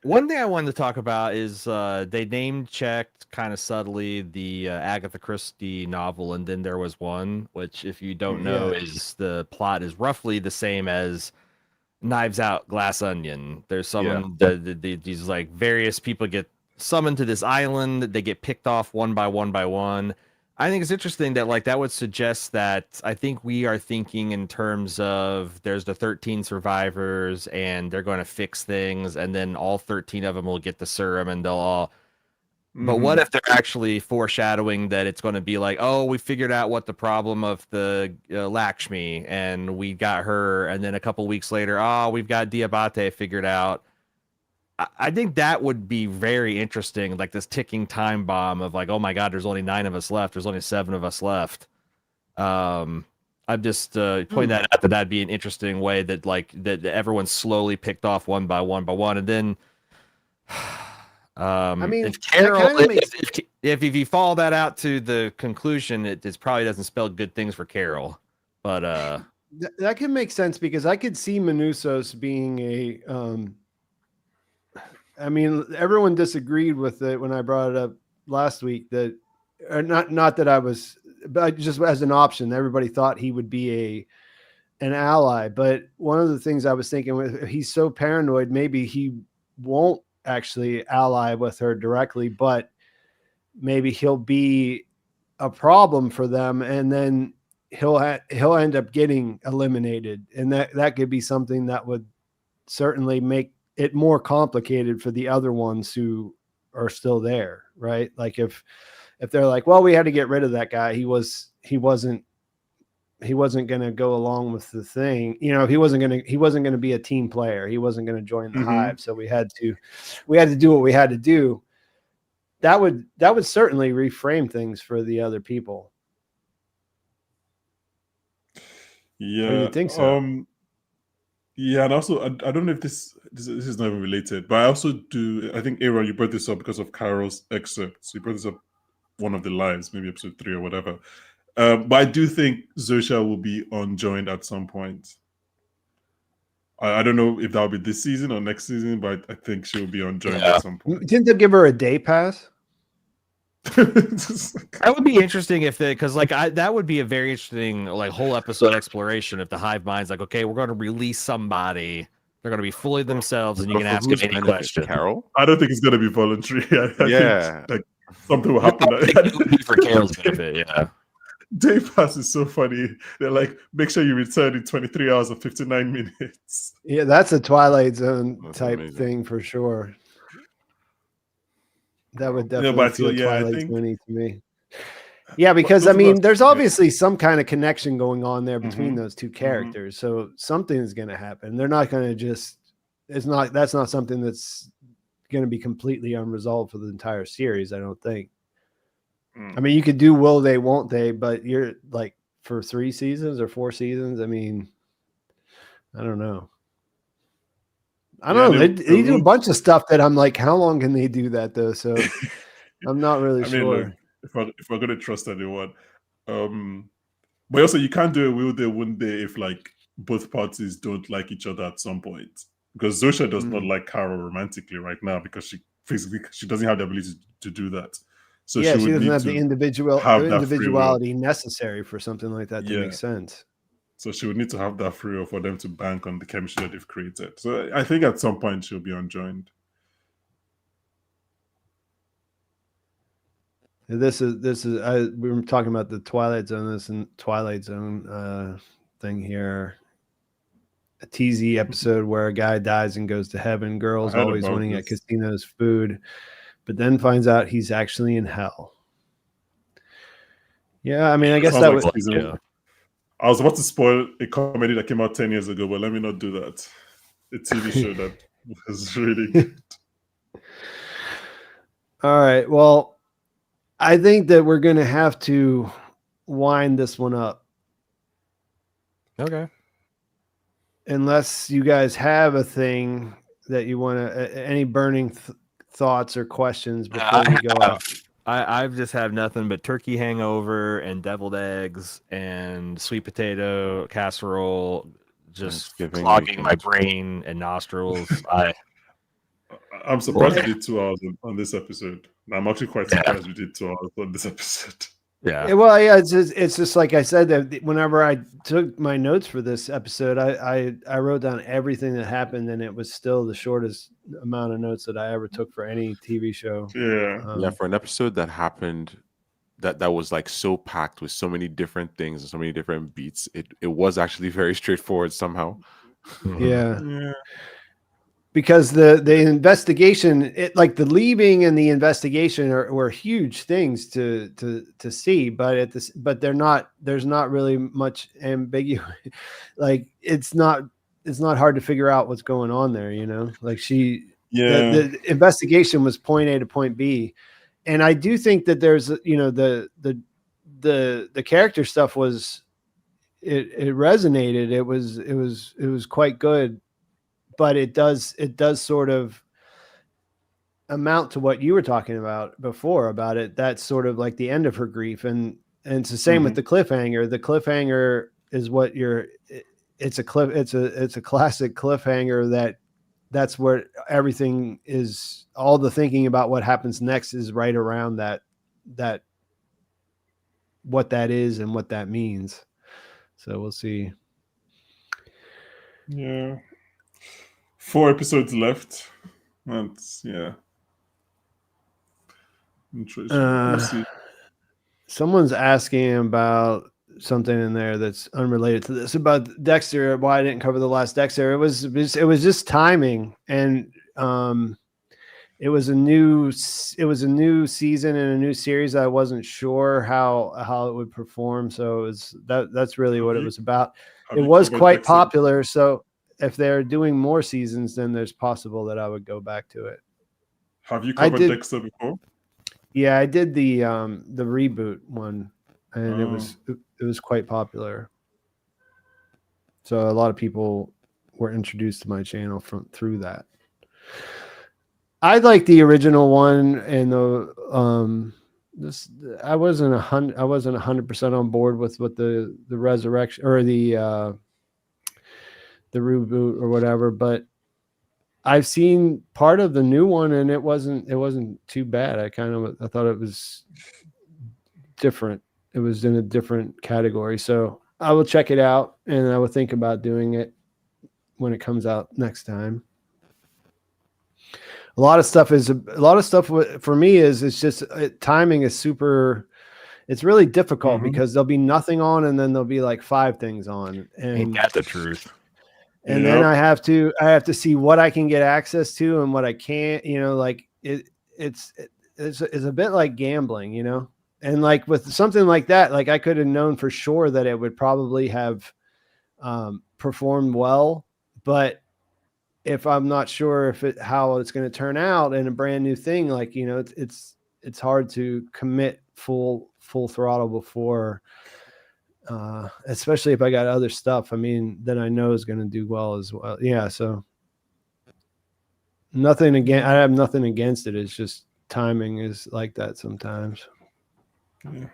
One thing I wanted to talk about is they name checked kind of subtly the Agatha Christie novel, and then there was one which, if you don't know, is the plot is roughly the same as Knives Out, Glass Onion. There's someone these like various people get summoned to this island. They get picked off one by one. I think it's interesting that like that would suggest that I think we are thinking in terms of there's the 13 survivors and they're going to fix things, and then all 13 of them will get the serum and they'll all. But what if they're actually foreshadowing that it's going to be like, oh, we figured out what the problem of the Lakshmi and we got her, and then a couple weeks later, we've got Diabate figured out. I think that would be very interesting, like this ticking time bomb of like, oh my God, there's only 9 of us left. There's only 7 of us left. I'm just pointing that out, that'd be an interesting way that like that everyone's slowly picked off one by one, and then. I mean, if Carol, if you follow that out to the conclusion, it probably doesn't spell good things for Carol. But that can make sense because I could see Manousos being a. I mean, everyone disagreed with it when I brought it up last week. That, or not that I was, but just as an option, everybody thought he would be an ally. But one of the things I was thinking, he's so paranoid, maybe he won't actually ally with her directly, but maybe he'll be a problem for them, and then he'll end up getting eliminated, and that could be something that would certainly make it more complicated for the other ones who are still there, right? Like if they're like, well, we had to get rid of that guy, he wasn't wasn't going to go along with the thing. You know, he wasn't going to be a team player. He wasn't going to join the hive. So we had to do what we had to do. That would certainly reframe things for the other people. Yeah, you think so? Yeah, and also I don't know if this is not even related, but I also do. I think A.ron, you brought this up because of Carol's excerpt. So you brought this up one of the lines, maybe episode 3 or whatever. But I do think Zosha will be unjoined at some point. I don't know if that'll be this season or next season, but I think she'll be unjoined at some point. Didn't they give her a day pass? That would be interesting if that would be a very interesting whole episode exploration if the hive mind's like, okay, we're going to release somebody, they're going to be fully themselves, and you can ask them any question. Carol, I don't think it's going to be voluntary. I think something will happen. It would be for Carol's benefit, yeah. Day pass is so funny. They're like, make sure you return in 23 hours and 59 minutes. Yeah, that's a Twilight Zone type thing for sure. That would definitely feel Twilight Zone to me. Yeah, because I mean, there's obviously some kind of connection going on there between those two characters. So something is going to happen. They're not going to that's not something that's going to be completely unresolved for the entire series, I don't think. I mean, you could do will they, won't they, but you're like for 3 seasons or 4 seasons. I mean, I don't know. I don't know. They do a bunch of stuff that I'm like, how long can they do that though? So I'm not really sure. Look, if we're gonna trust anyone, but also you can't do a will they, won't they if like both parties don't like each other at some point. Because Zosha does not like Carol romantically right now because she doesn't have the ability to do that. So yeah, she doesn't have the individuality necessary for something like that to make sense. So she would need to have that free will for them to bank on the chemistry that they've created. So I think at some point she'll be unjoined. We were talking about the Twilight Zone thing here. A TZ episode where a guy dies and goes to heaven. Girls always winning at casinos, food, but then finds out he's actually in hell. Yeah, I mean, I guess that was. I was about to spoil a comedy that came out 10 years ago, but let me not do that. A TV show that was really good. All right. Well, I think that we're going to have to wind this one up. Okay. Unless you guys have a thing that you want to, any burning thoughts or questions before we go out. I've just have nothing but turkey hangover and deviled eggs and sweet potato casserole, just clogging my brain and nostrils. I'm surprised we did 2 hours on this episode. I'm actually quite surprised we did 2 hours on this episode. Yeah. Well, yeah, it's just like I said, that whenever I took my notes for this episode, I wrote down everything that happened, and it was still the shortest amount of notes that I ever took for any TV show. Yeah. For an episode that happened that was like so packed with so many different things and so many different beats, it was actually very straightforward somehow. Yeah. Because the investigation, like the leaving and the investigation were huge things to see, but there's not really much ambiguous. Like it's not hard to figure out what's going on there, you know. Like the investigation was point A to point B, and I do think that there's the character stuff was it resonated. It was quite good. But it does sort of amount to what you were talking about before about it. That's sort of like the end of her grief. And it's the same with the cliffhanger. The cliffhanger is what it's a classic cliffhanger that's where everything is, all the thinking about what happens next is right around that what that is and what that means. So we'll see. Yeah. 4 episodes left. That's interesting. Someone's asking about something in there that's unrelated to this about Dexter. Why I didn't cover the last Dexter? It was just timing, and it was a new season and a new series. I wasn't sure how it would perform, so it was that's really what it was about. It was quite popular, so if they're doing more seasons, then there's possible that I would go back to it. Have you covered Dexter before? Yeah, I did the reboot one, and it was quite popular. So a lot of people were introduced to my channel through that. I like the original one, and I wasn't 100% on board with what the resurrection or the reboot or whatever, but I've seen part of the new one, and it wasn't too bad. I thought it was different. It was in a different category, so I will check it out, and I will think about doing it when it comes out next time. A lot of stuff for me it's just timing is super. It's really difficult because there'll be nothing on, and then there'll be like 5 things on, and ain't that the truth? And then I have to see what I can get access to and what I can't. You know, like it's a bit like gambling, you know. And like with something like that, like I could have known for sure that it would probably have performed well, but if I'm not sure how it's going to turn out in a brand new thing, like, you know, it's hard to commit full throttle before, especially if I got other stuff. I mean, then I know is going to do well as well. Yeah. So I have nothing against it. It's just timing is like that sometimes. Yeah.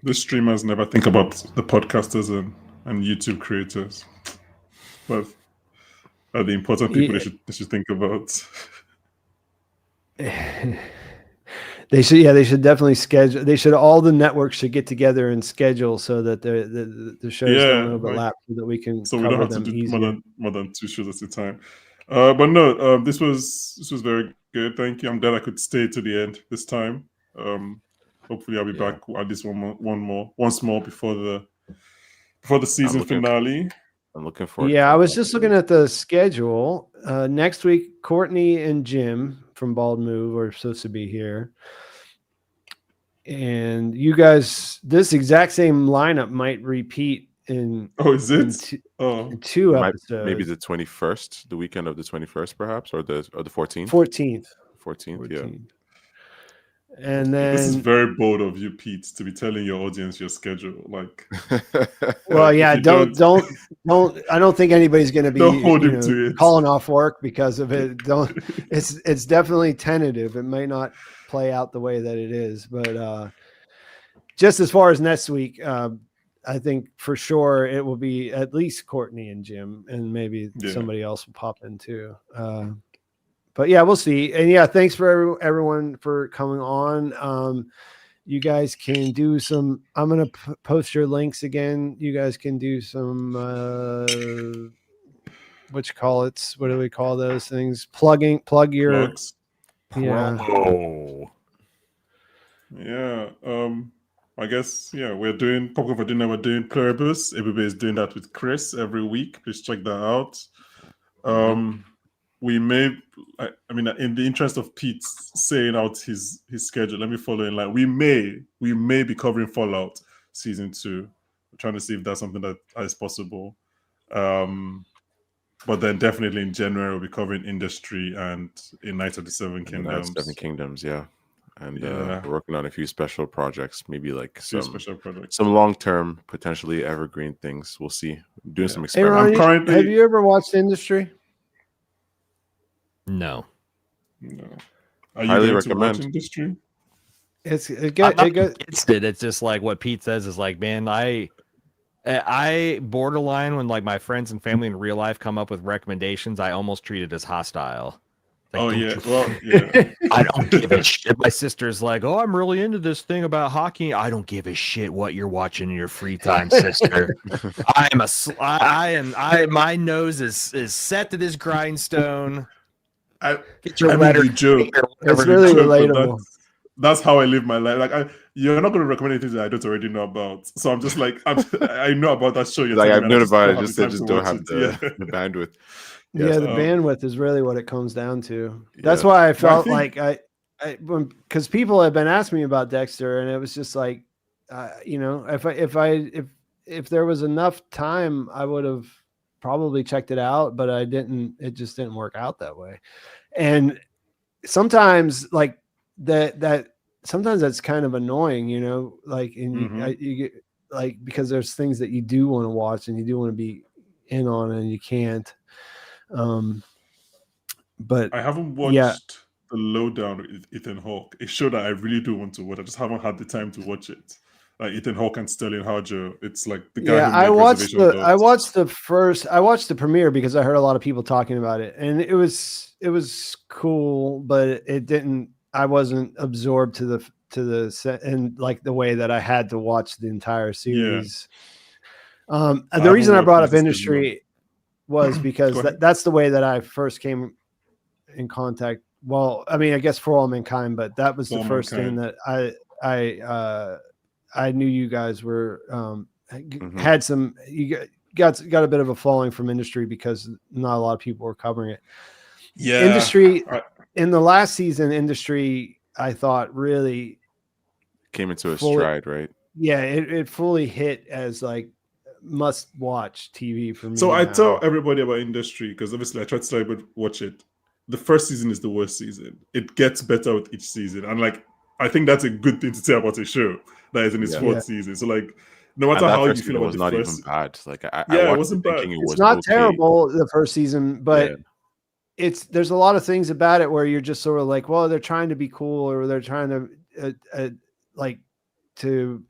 The streamers never think about the podcasters and YouTube creators, but are the important people they should think about. They should definitely schedule. All the networks should get together and schedule so that the shows don't overlap, so that we can we don't have to do more than 2 shows at a time. But no, this was very good. Thank you. I'm glad I could stay to the end this time. Hopefully I'll be back at least once more before the season finale. I'm looking forward. Yeah, I was just looking at the schedule. Next week, Courtney and Jim from Bald Move are supposed to be here. And you guys, this exact same lineup might repeat in. Oh, is it? In 2 episodes. Maybe the 21st, the weekend of the 21st, perhaps, or the 14th. 14th. Yeah. And then this is very bold of you, Pete, to be telling your audience your schedule. Like, well, yeah, don't. I don't think anybody's going to be to it. Calling off work because of it. Don't. It's definitely tentative. It may not play out the way that it is, but just as far as next week, I think for sure it will be at least Courtney and Jim, and maybe somebody else will pop in too. But yeah, we'll see. And yeah, thanks for everyone for coming on. You guys can do some. I'm gonna post your links again. You guys can do some. What do we call those things? Plug your. Plugs. Yeah. Oh. Yeah. I guess we're doing Popcorn for Dinner. We're doing Pluribus. Ebube is doing that with Chris every week. Please check that out. We may, I mean, in the interest of Pete saying out his schedule, let me follow in line. We may be covering Fallout season 2. We're trying to see if that's something that is possible. But then definitely in January we'll be covering Industry and in Night of the Seven Kingdoms. Yeah. And we're working on a few special projects, maybe like some special projects, some long-term, potentially evergreen things. We'll see. Doing some experiments. A.ron, have you ever watched Industry? No. Are you highly recommend Industry? It's just like what Pete says is like, man, I borderline when like my friends and family in real life come up with recommendations, I almost treat it as hostile. Like, I don't give a shit. My sister's like, oh, I'm really into this thing about hockey. I don't give a shit what you're watching in your free time, sister. My nose is set to this grindstone. Get your letter. It's really relatable. that's how I live my life. Like, you're not going to recommend anything that I don't already know about. So I'm just like, I know about that show. You're Like telling I've me, and I known just about don't it, have just the I time just to don't watch have it. the bandwidth. Yeah, Yes. the bandwidth is really what it comes down to. That's Yeah. why I felt think- like because people have been asking me about Dexter, and it was just like, if there was enough time, I would have probably checked it out, but I didn't. It just didn't work out that way. And sometimes like that sometimes that's kind of annoying, like, and you get like, because there's things that you do want to watch and you do want to be in on and you can't. But I haven't watched The Lowdown with Ethan Hawke, a show that I really do want to watch. I just haven't had the time to watch it. Like Ethan Hawke and Sterling Harjo. It's like the guy who made I watched Reservation I watched the premiere because I heard a lot of people talking about it, and it was cool, but it didn't. I wasn't absorbed to the set and like the way that I had to watch the entire series. The reason I brought up Industry was because that's the way that I first came in contact. Well, I mean, I guess For All Mankind, but that was the first thing that I knew you guys were had some. You got a bit of a following from Industry because not a lot of people were covering it. Yeah, Industry in the last season, Industry I thought really came into a stride, right? Yeah, it fully hit as like must watch TV for me. So I tell everybody about Industry because obviously I tried to watch it. The first season is the worst season. It gets better with each season, and like I think that's a good thing to say about a show that is in its fourth season. So like, no matter how you feel about it was not even bad. Like I it wasn't bad. It's not terrible the first season, but there's a lot of things about it where you're just sort of like, well, they're trying to be cool or they're trying to like to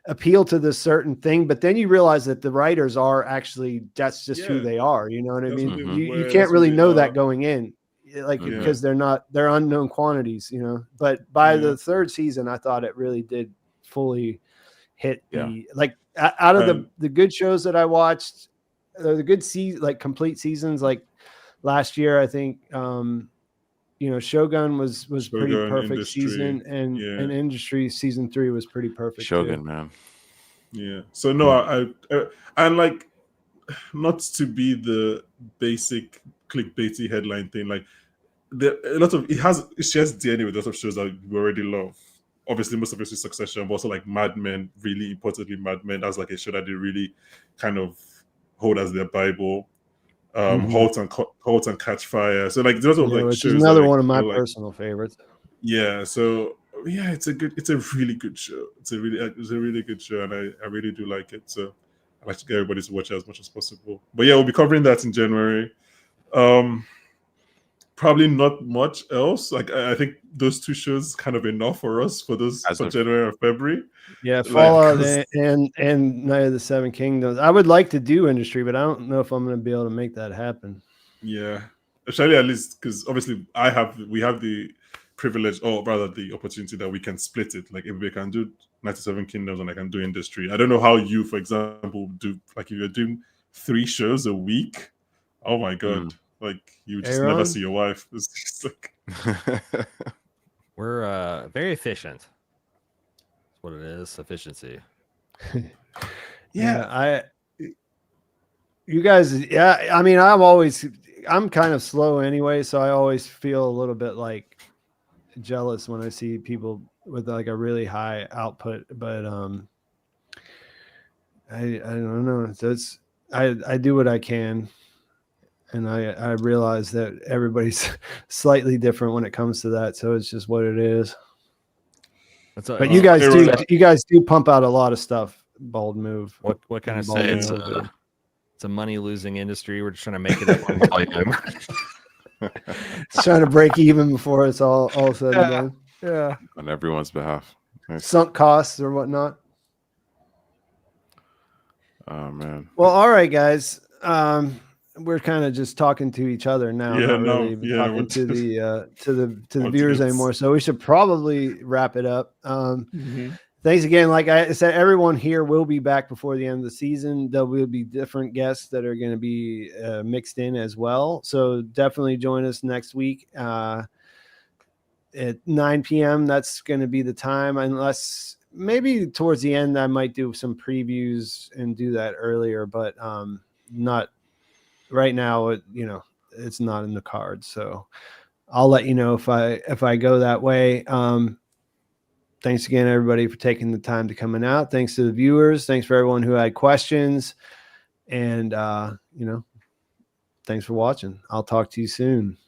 appeal to this certain thing, but then you realize that the writers are actually that's just who they are. You know what I mean? You can't really know that going in. Like because they're unknown quantities, but by the third season I thought it really did fully hit the like out of the good shows that I watched, the good complete seasons like last year. I think Shogun was pretty perfect Industry, season and Industry season 3 was pretty perfect. Shogun, too. Man. Yeah. So no, I and like not to be the basic clickbaity headline thing, like a lot of it shares DNA with a lot of shows that we already love. Obviously, most of it is Succession, but also like Mad Men. Really importantly, Mad Men. That's like a show that they really kind of hold as their Bible. Halt and Catch Fire. So like there's like which shows. Is another that, one of my personal favorites. Yeah. So yeah, it's a really good show. It's a really good show, and I really do like it. So I like to get everybody to watch it as much as possible. But yeah, we'll be covering that in January. Probably not much else. Like I think those two shows kind of enough for us for January or February. Yeah, Fallout and Night of the Seven Kingdoms. I would like to do Industry, but I don't know if I'm going to be able to make that happen. Yeah, especially at least because obviously we have the privilege, or rather the opportunity that we can split it. Like if we can do 97 Kingdoms and I can do Industry. I don't know how you, for example, do like if you're doing 3 shows a week. Oh my god. Like you just A.ron? never see your wife. It's just like we're very efficient. That's what it is, efficiency. You guys, I mean, I'm kind of slow anyway, so I always feel a little bit like jealous when I see people with like a really high output, but I don't know. So I do what I can. And I realize that everybody's slightly different when it comes to that. So it's just what it is. But you guys do pump out a lot of stuff. Bold move. What can I say? It's a money losing industry. We're just trying to make it up on volume. It's trying to break even before it's all said and done. Yeah. On everyone's behalf. Nice. Sunk costs or whatnot. Oh man. Well, all right, guys. We're kind of just talking to each other now, not really talking to the viewers anymore. So we should probably wrap it up. Thanks again. Like I said, everyone here will be back before the end of the season. There will be different guests that are going to be mixed in as well. So definitely join us next week. at 9 p.m. That's going to be the time, unless maybe towards the end I might do some previews and do that earlier, but not right now. It's not in the cards, so I'll let you know if I go that way. Thanks again, everybody, for taking the time to coming out. Thanks to the viewers. Thanks for everyone who had questions, and thanks for watching. I'll talk to you soon.